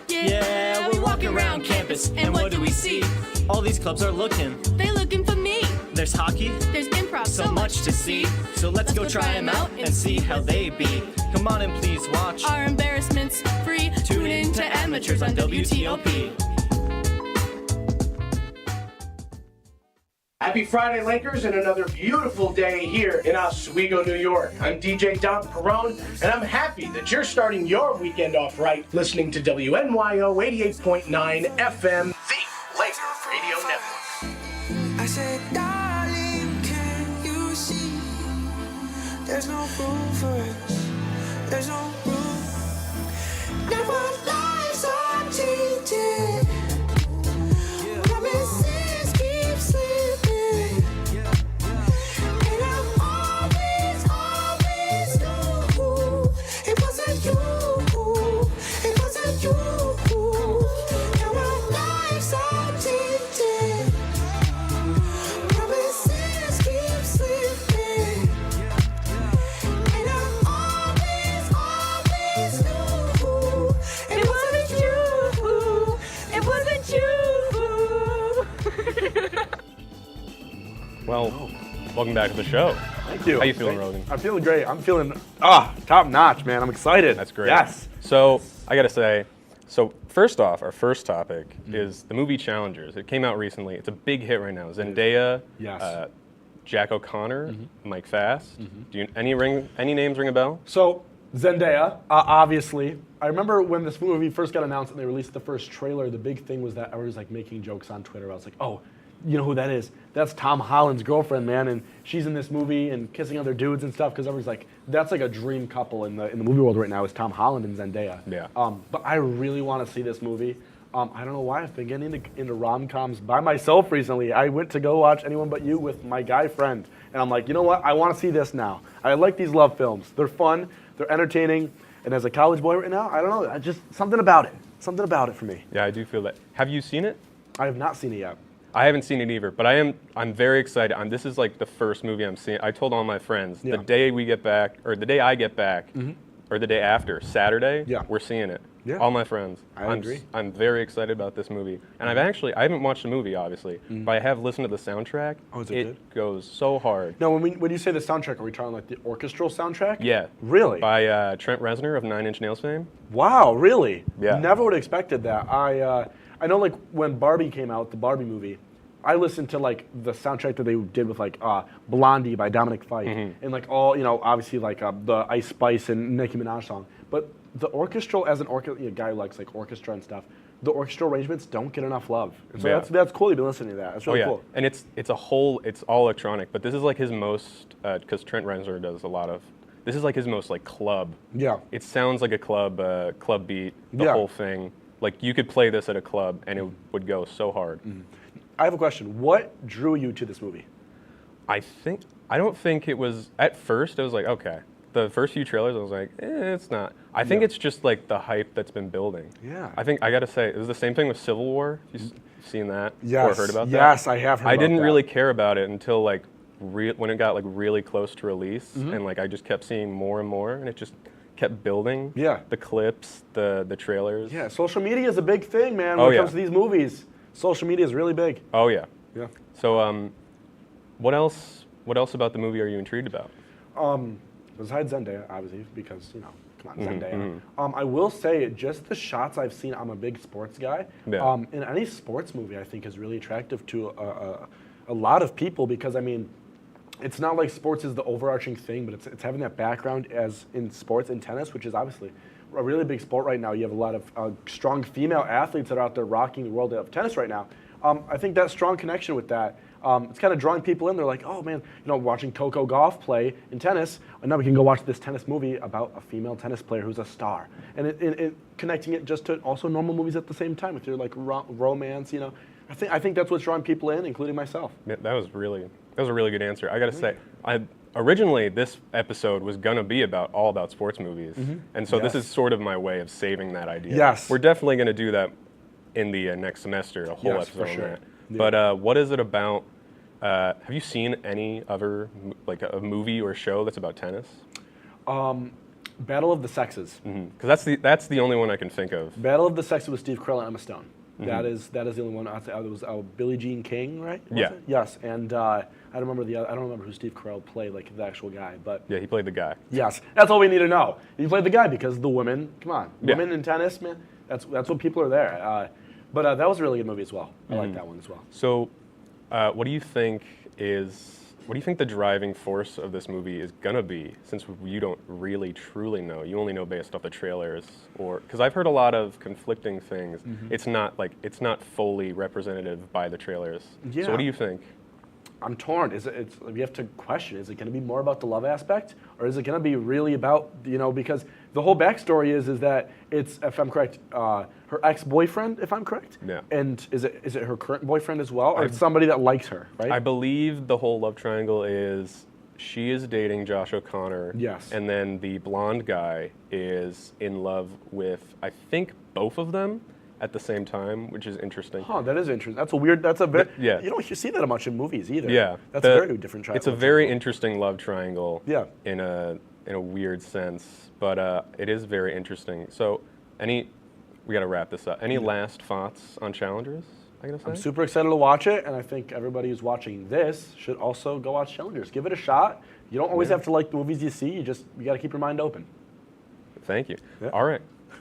Yeah, we're walking around campus, and what do we see? All these clubs are looking. They're looking for me. There's hockey. There's improv. So much to see. So let's go try them out and see how they be. Come on and please watch. Our embarrassment's free. Tune in to Amateurs on WTOP. Happy Friday, Lakers, and another beautiful day here in Oswego, New York. I'm DJ Don Perone, and I'm happy that you're starting your weekend off right listening to WNYO 88.9 FM, the Laker Radio Network. I said, darling, can you see? There's no room for us. There's no room. Never lives are cheating. Promises keep slipping. Well, welcome back to the show. Thank you. How you feeling, Logan? I'm feeling great. I'm feeling top notch, man. I'm excited. That's great. Yes. So I gotta say, first off, our first topic is the movie Challengers. It came out recently. It's a big hit right now. Zendaya, Yes. Jack O'Connor, Mike Fass. Do any names ring a bell? So Zendaya, obviously. I remember when this movie first got announced and they released the first trailer. The big thing was that everyone was like making jokes on Twitter. I was like, oh, you know who that is? That's Tom Holland's girlfriend, man, and she's in this movie and kissing other dudes and stuff. Because everyone's like, that's like a dream couple in the movie world right now is Tom Holland and Zendaya. Yeah. But I really want to see this movie. I don't know why I've been getting into rom-coms by myself recently. I went to go watch Anyone But You with my guy friend, and I'm like, you know what? I want to see this now. I like these love films. They're fun. They're entertaining. And as a college boy right now, I don't know. Just something about it. Something about it for me. Yeah, I do feel that. Have you seen it? I have not seen it yet. I haven't seen it either, but I'm very excited. This is like the first movie I'm seeing. I told all my friends the day we get back, or the day I get back, or the day after, Saturday, we're seeing it. Yeah. All my friends. I agree. I'm very excited about this movie. And I haven't watched the movie, obviously, but I have listened to the soundtrack. Oh, is it good? Goes so hard. No, when you say the soundtrack, are we talking like the orchestral soundtrack? Yeah. Really? By Trent Reznor of Nine Inch Nails fame. Wow, really? Yeah. Never would have expected that. I know like when Barbie came out, the Barbie movie, I listened to like the soundtrack that they did with like Blondie by Dominic Fike and like all, obviously like the Ice Spice and Nicki Minaj song. But the orchestral, as an guy who likes like orchestra and stuff, the orchestral arrangements don't get enough love. And so Yeah. that's cool you've been listening to that. That's really cool. And it's all electronic, but this is like his most, because Trent Reznor does a lot of, this is like his most like club. Yeah. It sounds like a club beat, the Yeah. whole thing. Like you could play this at a club and it would go so hard. I have a question. What drew you to this movie? I don't think it was, at first I was like, okay. The first few trailers I was like, it's not. I think it's just like the hype that's been building. Yeah. I think, I gotta say, it was the same thing with Civil War. You've seen that? Yes. Or heard about that? Yes, I have heard I about didn't that. really care about it until like, when it got like really close to release, and like I just kept seeing more and more, and it just kept building. Yeah. The clips, the trailers. Yeah, social media is a big thing, man, Oh, when it yeah. comes to these movies. Social media is really big. Oh yeah. Yeah. So what else about the movie are you intrigued about? Besides Zendaya, obviously, because, you know, come on, Mhm, Zendaya. I will say, just the shots I've seen, I'm a big sports guy. Yeah. In any sports movie, I think is really attractive to a lot of people because, I mean, it's not like sports is the overarching thing, but it's having that background as in sports and tennis, which is obviously a really big sport right now. You have a lot of strong female athletes that are out there rocking the world of tennis right now. I think that strong connection with that, it's kind of drawing people in. They're like, oh man, you know, watching Coco Gauff play in tennis, and now we can go watch this tennis movie about a female tennis player who's a star. And it connecting it just to also normal movies at the same time with your like romance, you know. I think that's what's drawing people in, including myself. Yeah, that was a really good answer. I gotta say, originally this episode was gonna be all about sports movies, and so this Yes. is sort of my way of saving that idea. Yes. We're definitely gonna do that in the next semester, a whole Yes, episode for on sure. that. Yeah. But what is it about? Have you seen any other like a movie or show that's about tennis? Battle of the Sexes. Because that's the only one I can think of. Battle of the Sexes with Steve Carell and Emma Stone. Mhm. That is the only one. It was Billie Jean King, right? Was Yeah. it? Yes, and I don't remember who Steve Carell played, like the actual guy, but Yeah, he played the guy. yes, that's all we need to know. He played the guy because the women. Come on, Yeah. women in tennis, man. That's what people are there. But that was a really good movie as well. I like Mhm. that one as well. So, what do you think the driving force of this movie is gonna be? Since you don't really truly know, you only know based off the trailers, or because I've heard a lot of conflicting things. Mhm. It's not fully representative by the trailers. Yeah. So what do you think? I'm torn. We have to question, is it going to be more about the love aspect, or is it going to be really about, you know, because the whole backstory is that it's, if I'm correct, her ex-boyfriend, if I'm correct? Yeah. And is it her current boyfriend as well, or it's somebody that likes her, right? I believe the whole love triangle is she is dating Josh O'Connor. Yes. And then the blonde guy is in love with, I think, both of them at the same time, which is interesting. Huh, that is interesting. That's a very, yeah. You don't see that much in movies either. Yeah. That's a very different triangle. It's a very interesting love triangle. Yeah. In a weird sense, but it is very interesting. So, we got to wrap this up. Any last thoughts on Challengers? I gotta say. I'm super excited to watch it, and I think everybody who's watching this should also go watch Challengers. Give it a shot. You don't always have to like the movies you see. You got to keep your mind open. Thank you. Yeah. All right.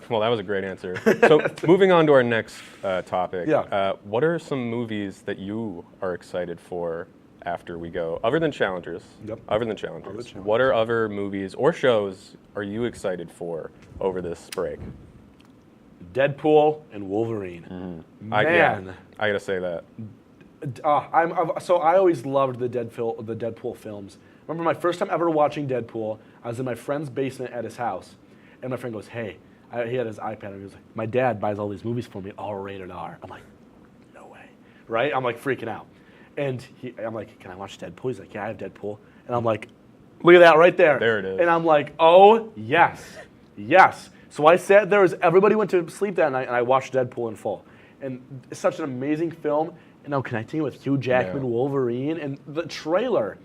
Well, that was a great answer. So, moving on to our next topic. Yeah. What are some movies that you are excited for after we go, other than Challengers? Yep. Other than Challengers. What are other movies or shows are you excited for over this break? Deadpool and Wolverine. Man. I gotta say that. So I always loved the Deadpool films. Remember my first time ever watching Deadpool, I was in my friend's basement at his house, and my friend goes, hey, he had his iPad, and he was like, my dad buys all these movies for me, all rated R. I'm like, no way, right? I'm like freaking out. And I'm like, can I watch Deadpool? He's like, yeah, I have Deadpool. And I'm like, look at that right there. There it is. And I'm like, oh, yes, yes. So I sat there as everybody went to sleep that night, and I watched Deadpool in full. And it's such an amazing film. And now connecting it with Hugh Jackman, Wolverine, and the trailer,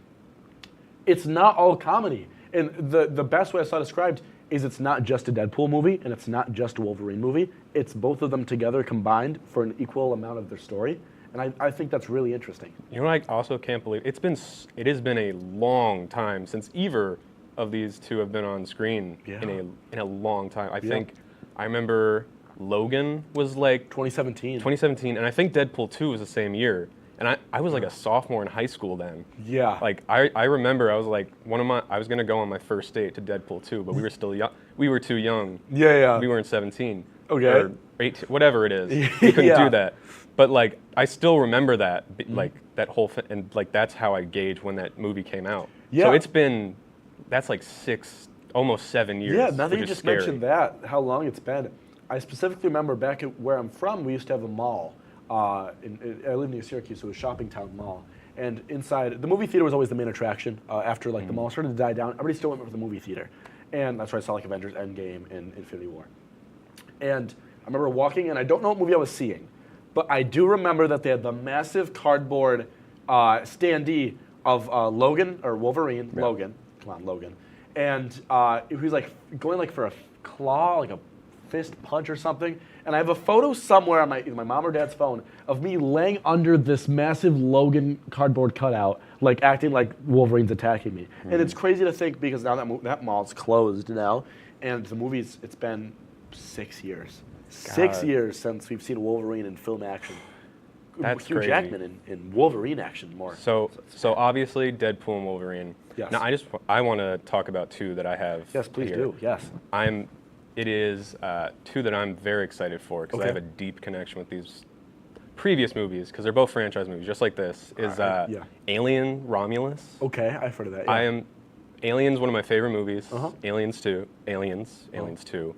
it's not all comedy. And the best way I saw it described is it's not just a Deadpool movie, and it's not just a Wolverine movie. It's both of them together combined for an equal amount of their story. And I think that's really interesting. You know what I also can't believe? It has been a long time since either of these two have been on screen in a long time. I remember Logan was like 2017, and I think Deadpool 2 was the same year. And I was like a sophomore in high school then. Yeah. Like I remember I was like I was gonna go on my first date to Deadpool 2, but we were still young. We were too young. Yeah. We weren't 17. Okay. whatever it is. You couldn't Yeah. do that. But like, I still remember that, like that whole thing, and like that's how I gauge when that movie came out. Yeah. So it's been, that's like almost 7 years. Yeah, now that which you is just scary. mentioned that, how long it's been. I specifically remember back at where I'm from, we used to have a mall. I live near Syracuse, so it was Shopping Town Mall. And inside, the movie theater was always the main attraction. After like the mall started to die down, everybody still went for the movie theater. And that's where I saw like Avengers Endgame and Infinity War. And I remember walking in, I don't know what movie I was seeing, but I do remember that they had the massive cardboard standee of Logan, or Wolverine, Yeah. Logan, come on, Logan. And he was like going like for a claw, like a fist punch or something. And I have a photo somewhere on either my mom or dad's phone of me laying under this massive Logan cardboard cutout, like acting like Wolverine's attacking me. And it's crazy to think because now that mall's closed now, and the movie's, it's been 6 years. 6 years since we've seen Wolverine in film action. That's Hugh crazy. Jackman in Wolverine action more. So obviously Deadpool and Wolverine. Yes. Now I want to talk about two that I have. Yes, please here. do. Yes. It is two that I'm very excited for because I Okay. have a deep connection with these previous movies because they're both franchise movies, just like this. Is yeah. Alien Romulus. Okay, I've heard of that. Yeah. Alien's one of my favorite movies. Uh-huh. Aliens 2. Aliens 2.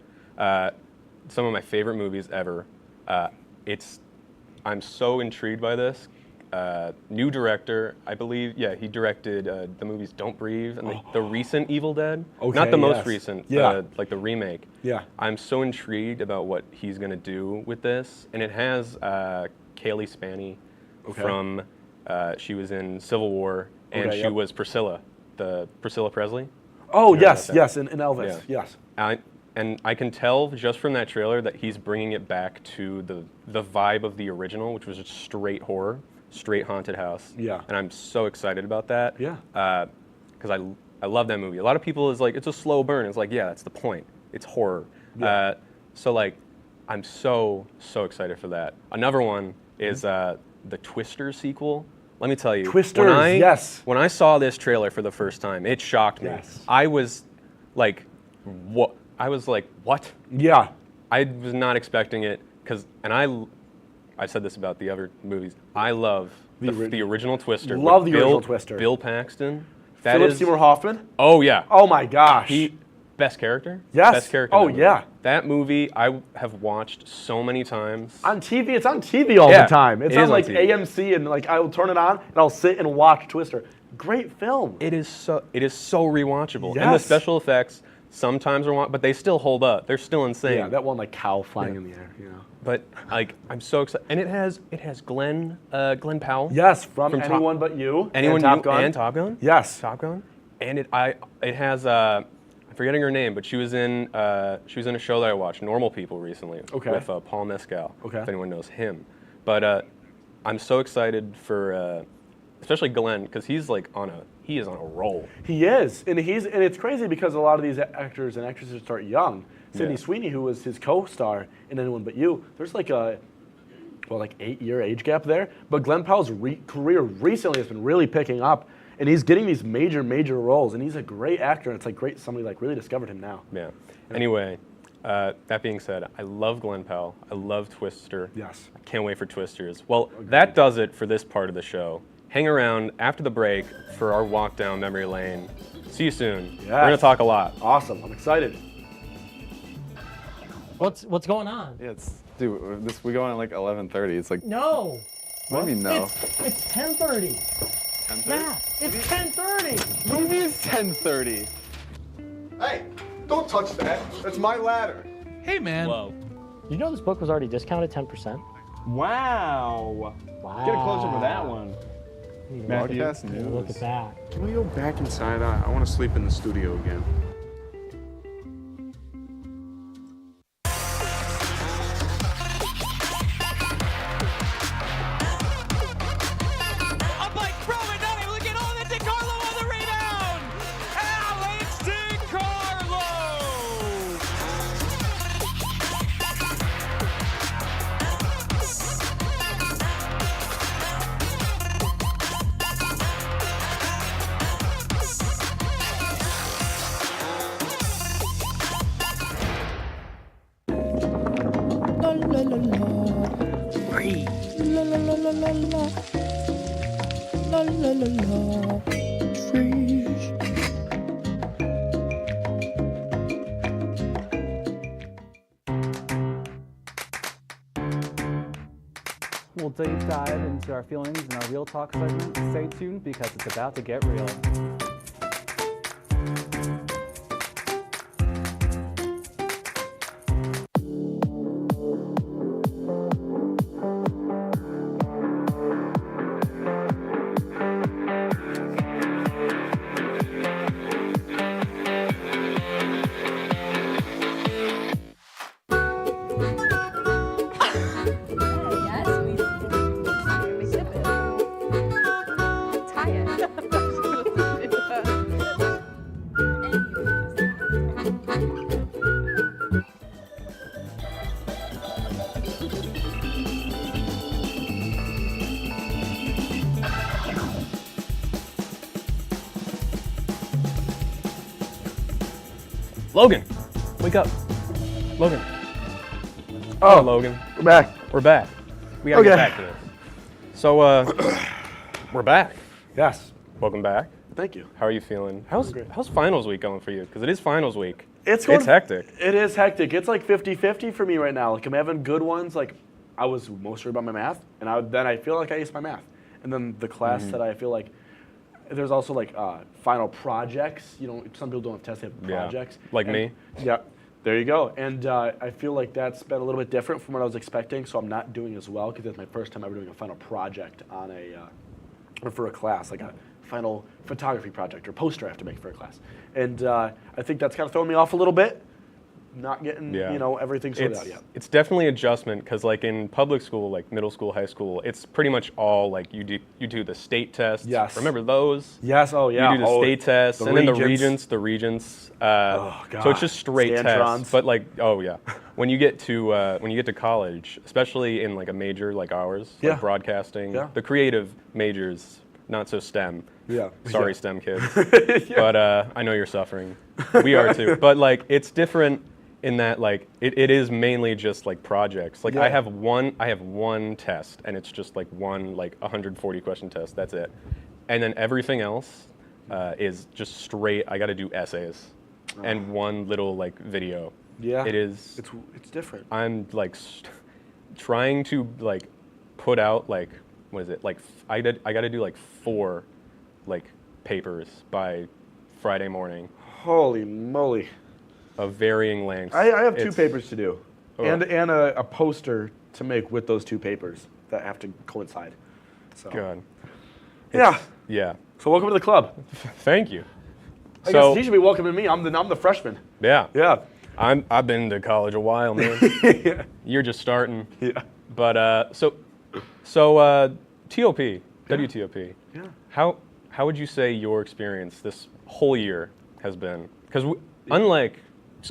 Some of my favorite movies ever. I'm so intrigued by this. New director, I believe. Yeah, he directed the movies Don't Breathe and the recent Evil Dead. Okay, Not the most yes. recent. Yeah. Like the remake. Yeah. I'm so intrigued about what he's gonna do with this, and it has Kaylee Spaney from. She was in Civil War, and Okay, she yep. was Priscilla, the Priscilla Presley. Oh, You know yes, about that? yes, in Elvis, yes. And I can tell just from that trailer that he's bringing it back to the vibe of the original, which was just straight horror, straight haunted house. Yeah. And I'm so excited about that. Yeah. Because I love that movie. A lot of people is like, it's a slow burn. It's like, yeah, that's the point. It's horror. Yeah. So like, I'm so excited for that. Another one is the Twister sequel. Let me tell you. Twisters, yes. When I saw this trailer for the first time, it shocked me. Yes. I was like, what? What? Yeah. I was not expecting it I said this about the other movies. I love the original Twister. Love with the original Twister. Bill Paxton. Philip Seymour Hoffman? Oh yeah. Oh my gosh. Best character? Yes. Best character. Oh in that movie. yeah. That movie I have watched so many times. On TV, it's on TV all Yeah, the time. It's it on is on like TV. AMC, and like I will turn it on and I'll sit and watch Twister. Great film. It is so rewatchable. And the Yes. special effects sometimes are but they still hold up. They're still insane. Yeah, that one like cow flying in the air, you know. But like I'm so excited, and it has Glenn Powell. Yes, from Top- Anyone But You. Anyone and You Top Gun. and Top Gun. Yes. Top Gun. And it has I'm forgetting her name, but she was in a show that I watched, Normal People, recently. Okay. With Paul Mescal. Okay. If anyone knows him, but I'm so excited for especially Glenn because he is on a roll. He is, and it's crazy because a lot of these actors and actresses start young. Sydney Yeah. Sweeney, who was his co-star in Anyone But You, there's like a 8-year age gap there. But Glenn Powell's career recently has been really picking up, and he's getting these major roles, and he's a great actor. And it's like great somebody like really discovered him now. Yeah. Anyway, that being said, I love Glenn Powell. I love Twister. Yes. I can't wait for Twisters. Well, that does it for this part of the show. Hang around after the break for our walk down memory lane. See you soon. Yes. We're gonna talk a lot. Awesome. I'm excited. What's going on? Yeah, we go on at like 11:30. It's like No. What do you mean no? It's 10:30. 10:30? Yeah, it's 10:30. What do you mean it's 10:30? Hey, don't touch that. That's my ladder. Hey, man. Whoa. You know this book was already discounted 10%? Wow. Get a closer with that one. Matthew. Broadcast news. Look at that. Can we go back inside? I want to sleep in the studio again. Up by Crowan, not able to get on it. DiCarlo on the rebound. Alex DiCarlo. la la la. Free. La la la la la la. La la la la. Freeze. We'll deep dive into our feelings in our Real Talk segment. Stay tuned because it's about to get real. Logan, wake up. Logan. Oh, Logan. We're back. We're back. We gotta get back to this. So, we're back. Yes. Welcome back. Thank you. How are you feeling? How's finals week going for you? Because it is finals week. It's hectic. It is hectic. It's like 50-50 for me right now. Like I'm having good ones. Like I was most worried about my math, and then I feel like I aced my math. And then the class that I feel like there's also like final projects. You know, some people don't have tests; they have projects. Like me. Yeah. There you go. And I feel like that's been a little bit different from what I was expecting. So I'm not doing as well because it's my first time ever doing a final project on or for a class, like a final photography project or poster I have to make for a class. And I think that's kind of throwing me off a little bit. Not getting everything sorted out yet. It's definitely adjustment because like in public school, like middle school, high school, it's pretty much all like you do the state tests. Yes. Remember those? Yes. Oh yeah. You do the state tests and then the regents. Oh God. So it's just straight Scantrons. tests. But like when you get to college, especially in like a major like ours, like broadcasting, the creative majors, not so STEM. Yeah. Sorry, STEM kids. But I know you're suffering. We are too. But like it's different in that like it is mainly just like projects. Like I have one test and it's just like one like 140 question test. That's it. And then everything else is just straight. I got to do essays and one little like video. Yeah. It is. It's different. I'm like trying to like put out like what is it like I got to do like 4 like papers by Friday morning. Holy moly. Of varying lengths. I have 2 papers to do, and a poster to make with those 2 papers that have to coincide. So. God. Yeah. So welcome to the club. Thank you. I guess he should be welcoming me. I'm the freshman. Yeah. Yeah. I've been to college a while, man. Yeah. You're just starting. Yeah. But so TOP, WTOP. Yeah. How would you say your experience this whole year has been? Because unlike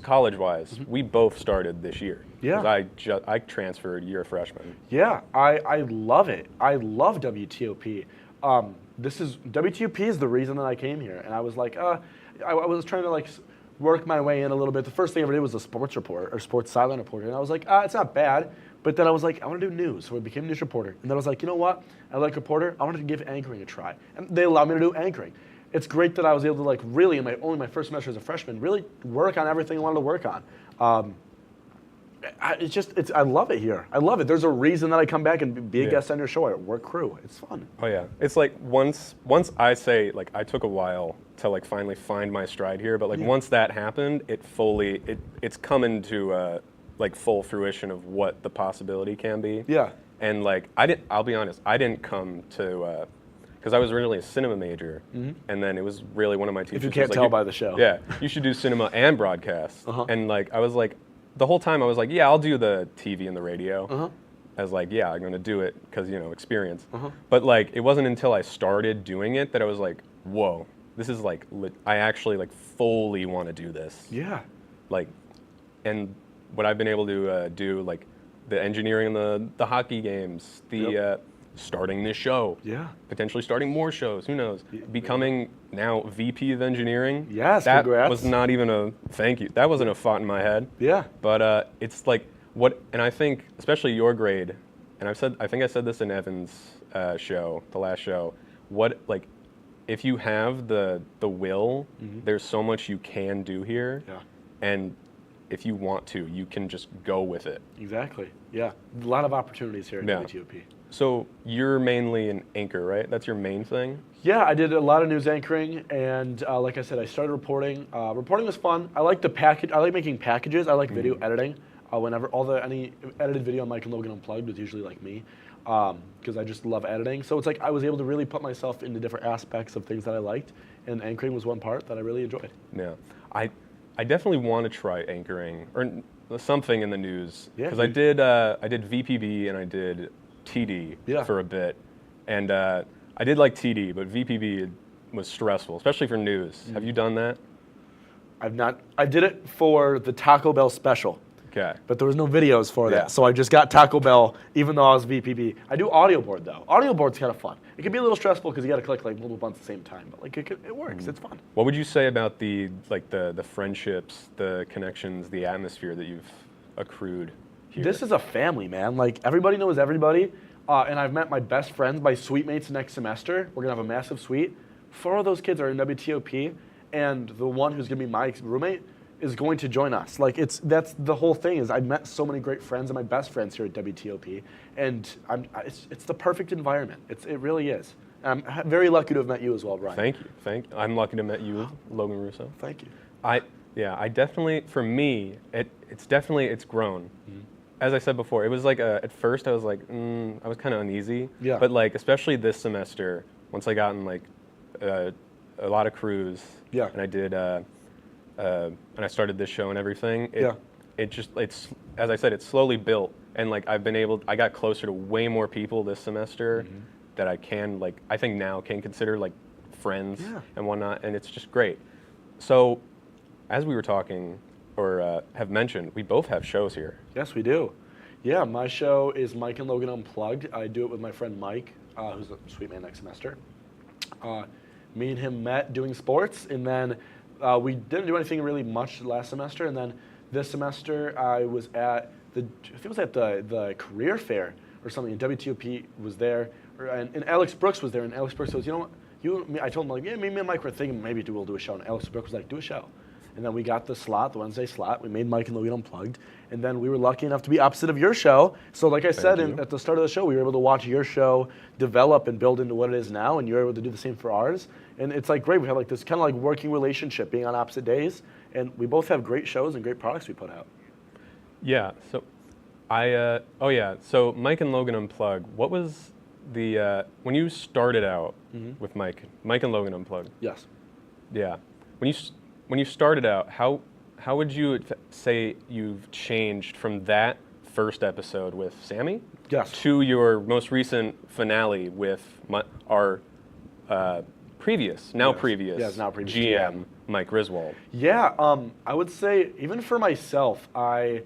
college-wise, we both started this year. Yeah. I transferred year freshman. Yeah, I love it. I love WTOP. WTOP is the reason that I came here, and I was like, I was trying to like work my way in a little bit. The firthing I ever did was a sports report or sports sideline reporter, and I was like, it's not bad. But then I was like, I want to do news, so I became a news reporter. And then I was like, you know what? I like reporter. I wanted to give anchoring a try, and they allowed me to do anchoring. It's great that I was able to like really in only my first semester as a freshman really work on everything I wanted to work on. I love it here. I love it. There's a reason that I come back and be a guest on your show. I work crew. It's fun. Oh yeah. It's like once I say like I took a while to like finally find my stride here, but like once that happened, it's coming to like full fruition of what the possibility can be. Yeah. And like I'll be honest, I didn't come to because I was originally a cinema major, and then it was really one of my teachers. If you can't tell by the show. Yeah, you should do cinema and broadcast. And like I was like, the whole time I was like, yeah, I'll do the TV and the radio. I was like, yeah, I'm gonna do it because experience. But like it wasn't until I started doing it that I was like, whoa, this is like I actually like fully want to do this. Yeah. Like, and what I've been able to do, like the engineering and the hockey games, the starting this show. Yeah. Potentially starting more shows. Who knows? Becoming now VP of engineering. Yes, that congrats. was not even a thank you. That wasn't a thought in my head. Yeah. But it's like And I think, especially your grade, and I think I said this in Evan's show, the last show, if you have the will, there's so much you can do here. Yeah. And if you want to, you can just go with it. Exactly. Yeah. A lot of opportunities here at WTOP. So you're mainly an anchor, right? That's your main thing? Yeah, I did a lot of news anchoring, and like I said, I started reporting. Reporting was fun. I like the package. I like making packages. I like video editing. Whenever any edited video on Mike and Logan Unplugged was usually like me, because I just love editing. So it's like I was able to really put myself into different aspects of things that I liked, and anchoring was one part that I really enjoyed. Yeah, I definitely want to try anchoring or something in the news, because I did VPB and I did TD for a bit, and I did like TD, but VPB was stressful, especially for news. Have you done that? I've not. I did it for the Taco Bell special. Okay. But there was no videos for that, so I just got Taco Bell, even though I was VPB. I do audio board though. Audio board's kind of fun. It can be a little stressful because you got to click like multiple buttons at the same time, but like it works. It's fun. What would you say about the friendships, the connections, the atmosphere that you've accrued here? This is a family, man. Like everybody knows everybody, and I've met my best friends, my suite mates next semester. We're gonna have a massive suite. 4 of those kids are in WTOP, and the one who's gonna be my roommate is going to join us. Like that's the whole thing. Is I met so many great friends and my best friends here at WTOP, and it's the perfect environment. It really is. I'm very lucky to have met you as well, Brian. Thank you. I'm lucky to have met you, Logan Russo. Thank you. I definitely, for me, it's grown. As I said before, it was like at first I was like I was kind of uneasy. Yeah. But like especially this semester, once I got in like a lot of crews. Yeah. And I did. And I started this show and everything. It's as I said, it's slowly built, and like I got closer to way more people this semester that I think now can consider like friends and whatnot, and it's just great. So, as we were talking or have mentioned, we both have shows here. Yes, we do. Yeah, my show is Mike and Logan Unplugged. I do it with my friend Mike, who's a sweet man next semester. Me and him met doing sports, and then we didn't do anything really much last semester, and then this semester I was at the career fair or something, and WTOP was there, and Alex Brooks was there, and Alex Brooks goes, you know what, I told him, like, yeah, me and Mike were thinking maybe we'll do a show, and Alex Brooks was like, do a show. And then we got the Wednesday slot. We made Mike and Logan Unplugged. And then we were lucky enough to be opposite of your show. So like I said at the start of the show, we were able to watch your show develop and build into what it is now, and you're able to do the same for ours. And it's like great. We have like this kind of like working relationship being on opposite days. And we both have great shows and great products we put out. Yeah. So so Mike and Logan Unplugged, what was the, when you started out with Mike and Logan Unplugged? Yes. Yeah. When you started out, how would you say you've changed from that first episode with Sammy to your most recent finale with our previous GM, Mike Griswold? Yeah, I would say even for myself, I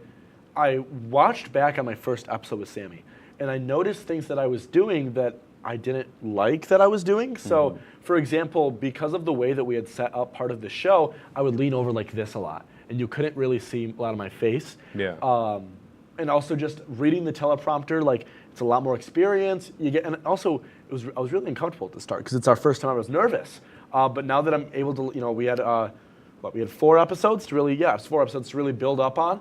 watched back on my first episode with Sammy, and I noticed things that I was doing that I didn't like that I was doing. So, for example, because of the way that we had set up part of the show, I would lean over like this a lot, and you couldn't really see a lot of my face. Yeah. And also just reading the teleprompter, like it's a lot more experience. And also I was really uncomfortable at the start because it's our first time. I was nervous, but now that I'm able to, we had 4 episodes to really, 4 episodes to really build up on.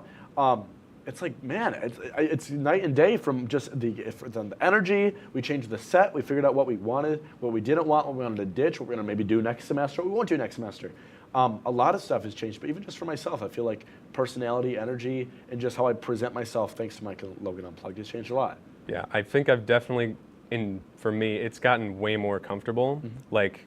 It's like, man, it's night and day from just the energy. We changed the set. We figured out what we wanted, what we didn't want, what we wanted to ditch, what we're going to maybe do next semester, what we won't do next semester. A lot of stuff has changed, but even just for myself, I feel like personality, energy, and just how I present myself, thanks to Mike and Logan Unplugged, has changed a lot. Yeah, I think I've definitely, for me, it's gotten way more comfortable. Like,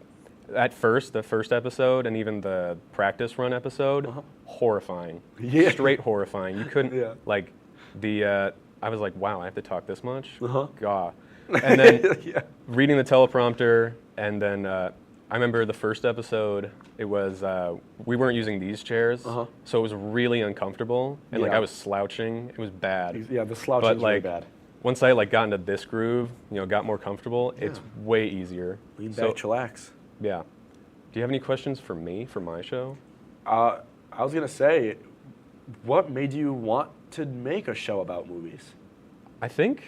at first, the first episode and even the practice run episode, horrifying. Yeah. Straight horrifying. You couldn't, I was like, wow, I have to talk this much? God. And then reading the teleprompter, and then I remember the first episode, it was, we weren't using these chairs, so it was really uncomfortable, and like I was slouching. It was bad. Yeah, the slouching was really bad. Once I got into this groove, got more comfortable, it's way easier. Lean back, chillax. Yeah. Do you have any questions for me, for my show? I was going to say, what made you want to make a show about movies? I think,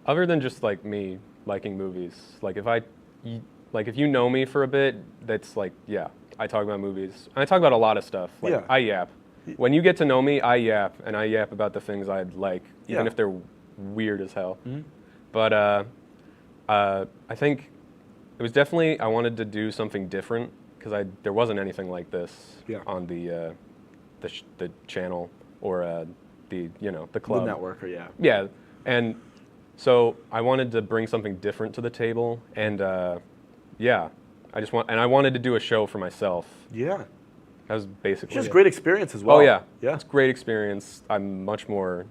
other than just like me liking movies, like if you know me for a bit, that's like, yeah, I talk about movies. I talk about a lot of stuff. Like, Yeah. I yap. When you get to know me, I yap, and I yap about the things I like, even Yeah. if they're weird as hell. Mhm. But I think it was definitely, I wanted to do something different because there wasn't anything like this on the channel or the club. The network, or yeah. Yeah, and so I wanted to bring something different to the table, and yeah, I wanted to do a show for myself. Yeah. That was basically It's just it. great experience as well. Oh yeah, Yeah. it's great experience. I'm much more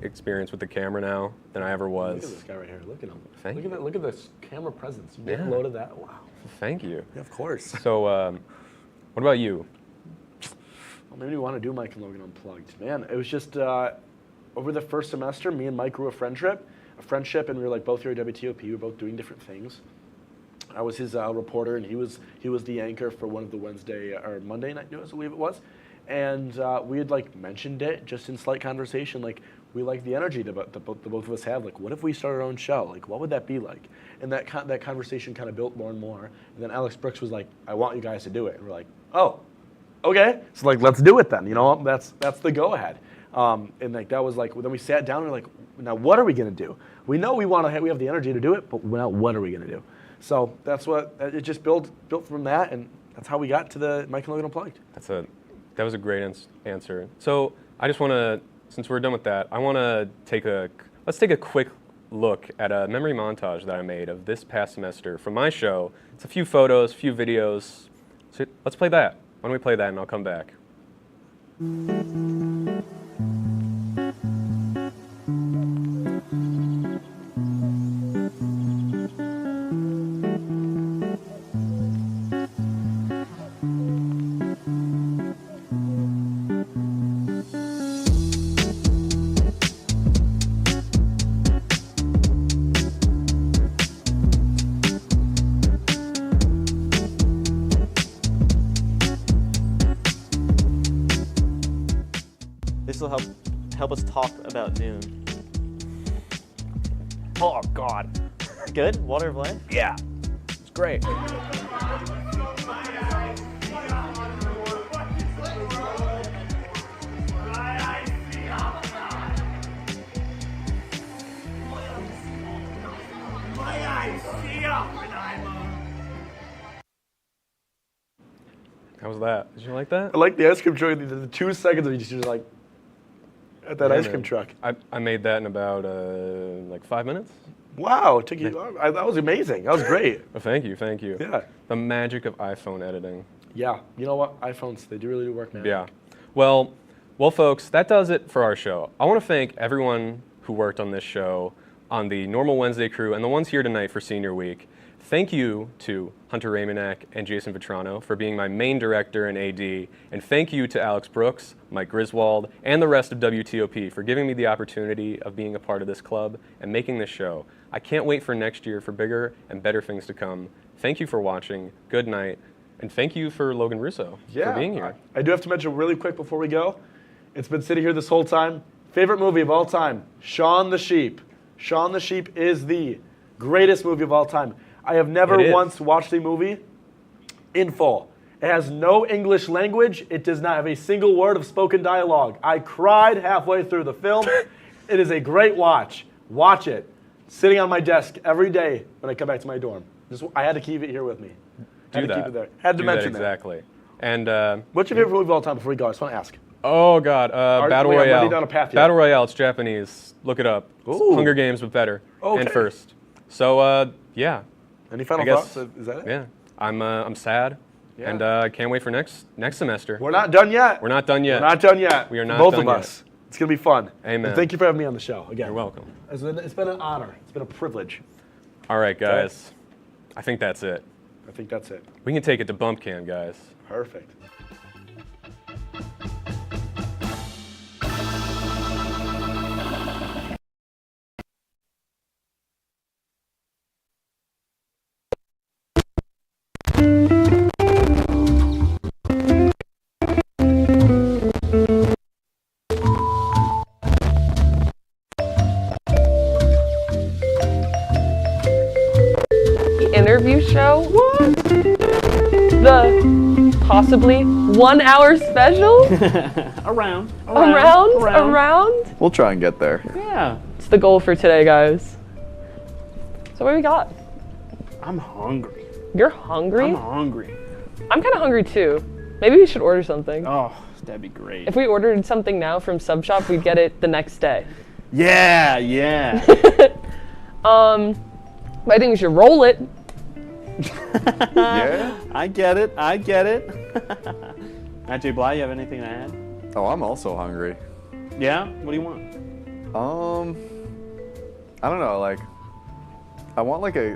experienced with the camera now than I ever was. Look at this guy right here. Look at him. Thank look you. at that. Look at this camera presence. You Yeah. loaded that. Wow. Thank you. Yeah, of course. So, what about you? Well, maybe we want to do Mike and Logan Unplugged. Man, it was just over the first semester, me and Mike grew a friendship, and we were like both here at WTOP. We were both doing different things. I was his reporter, and he was the anchor for one of the Wednesday or Monday night news, I believe it was. And we had like mentioned it just in slight conversation, like we like the energy that the both of us have. Like, what if we started our own show? Like, what would that be like? And that conversation kind of built more and more. And then Alex Brooks was like, I want you guys to do it. And we're like, oh, okay. So like, let's do it then. You know, that's the go ahead. And like that was like, then we sat down and we're like, now what are we gonna do? We know we have the energy to do it, but now what are we gonna do? So that's what it just built from that, and that's how we got to the Mike and Logan Unplugged. That was a great answer. So I just want to, since we're done with that, I want to let's take a quick look at a memory montage that I made of this past semester from my show. It's a few photos, few videos. So let's play that. Why don't we play that and I'll come back. This will help us talk about noon. Oh God. Good? Water of life? Yeah. It's great. How was that? Did you like that? I like the ice cream truck. The 2 seconds of you just like at that Yeah, ice man. cream truck. I made that in about like 5 minutes. Wow, it took you. That was amazing. That was great. Oh, thank you, thank you. Yeah. The magic of iPhone editing. Yeah, you know what? iPhones, they really do work, man. Yeah. Well, folks, that does it for our show. I want to thank everyone who worked on this show, on the normal Wednesday crew, and the ones here tonight for Senior Week. Thank you to Hunter Raymanak and Jason Vetrano for being my main director and AD, and thank you to Alex Brooks, Mike Griswold, and the rest of WTOP for giving me the opportunity of being a part of this club and making this show. I can't wait for next year for bigger and better things to come. Thank you for watching. Good night. And thank you for Logan Russo for being here. I do have to mention really quick before we go, it's been sitting here this whole time. Favorite movie of all time, Shaun the Sheep. Shaun the Sheep is the greatest movie of all time. I have never once watched a movie in full. It has no English language. It does not have a single word of spoken dialogue. I cried halfway through the film. It is a great watch. Watch it. Sitting on my desk every day when I come back to my dorm. I had to keep it here with me. Had to keep it there. Had to mention that. Exactly. And what's your favorite movie of all time before we go? I just want to ask. Oh God, Battle wait, I'm Royale. already down a path here. Battle Royale. It's Japanese. Look it up. It's Ooh. Hunger Games, but better Okay. and first. So yeah. Any final I guess, thoughts? Is that it? Yeah. I'm sad, Yeah. and I can't wait for next semester. We're not done yet. We're not done yet. We're not done yet. We are For not both done of us. It's gonna be fun. Amen. And thank you for having me on the show again. You're welcome. It's been an honor. It's been a privilege. All right, guys. I think that's it. I think that's it. We can take it to Bump Can, guys. Perfect. new show. What? The possibly 1 hour special? Around. We'll try and get there. Yeah. It's the goal for today, guys. So what do we got? I'm hungry. You're hungry? I'm hungry. I'm kind of hungry too. Maybe we should order something. Oh, that'd be great. If we ordered something now from Sub Shop, we'd get it the next day. Yeah, yeah. But I think we should roll it. Yeah? I get it. Matt J. Bly, you have anything to add? Oh, I'm also hungry. Yeah? What do you want? I don't know, like, I want like a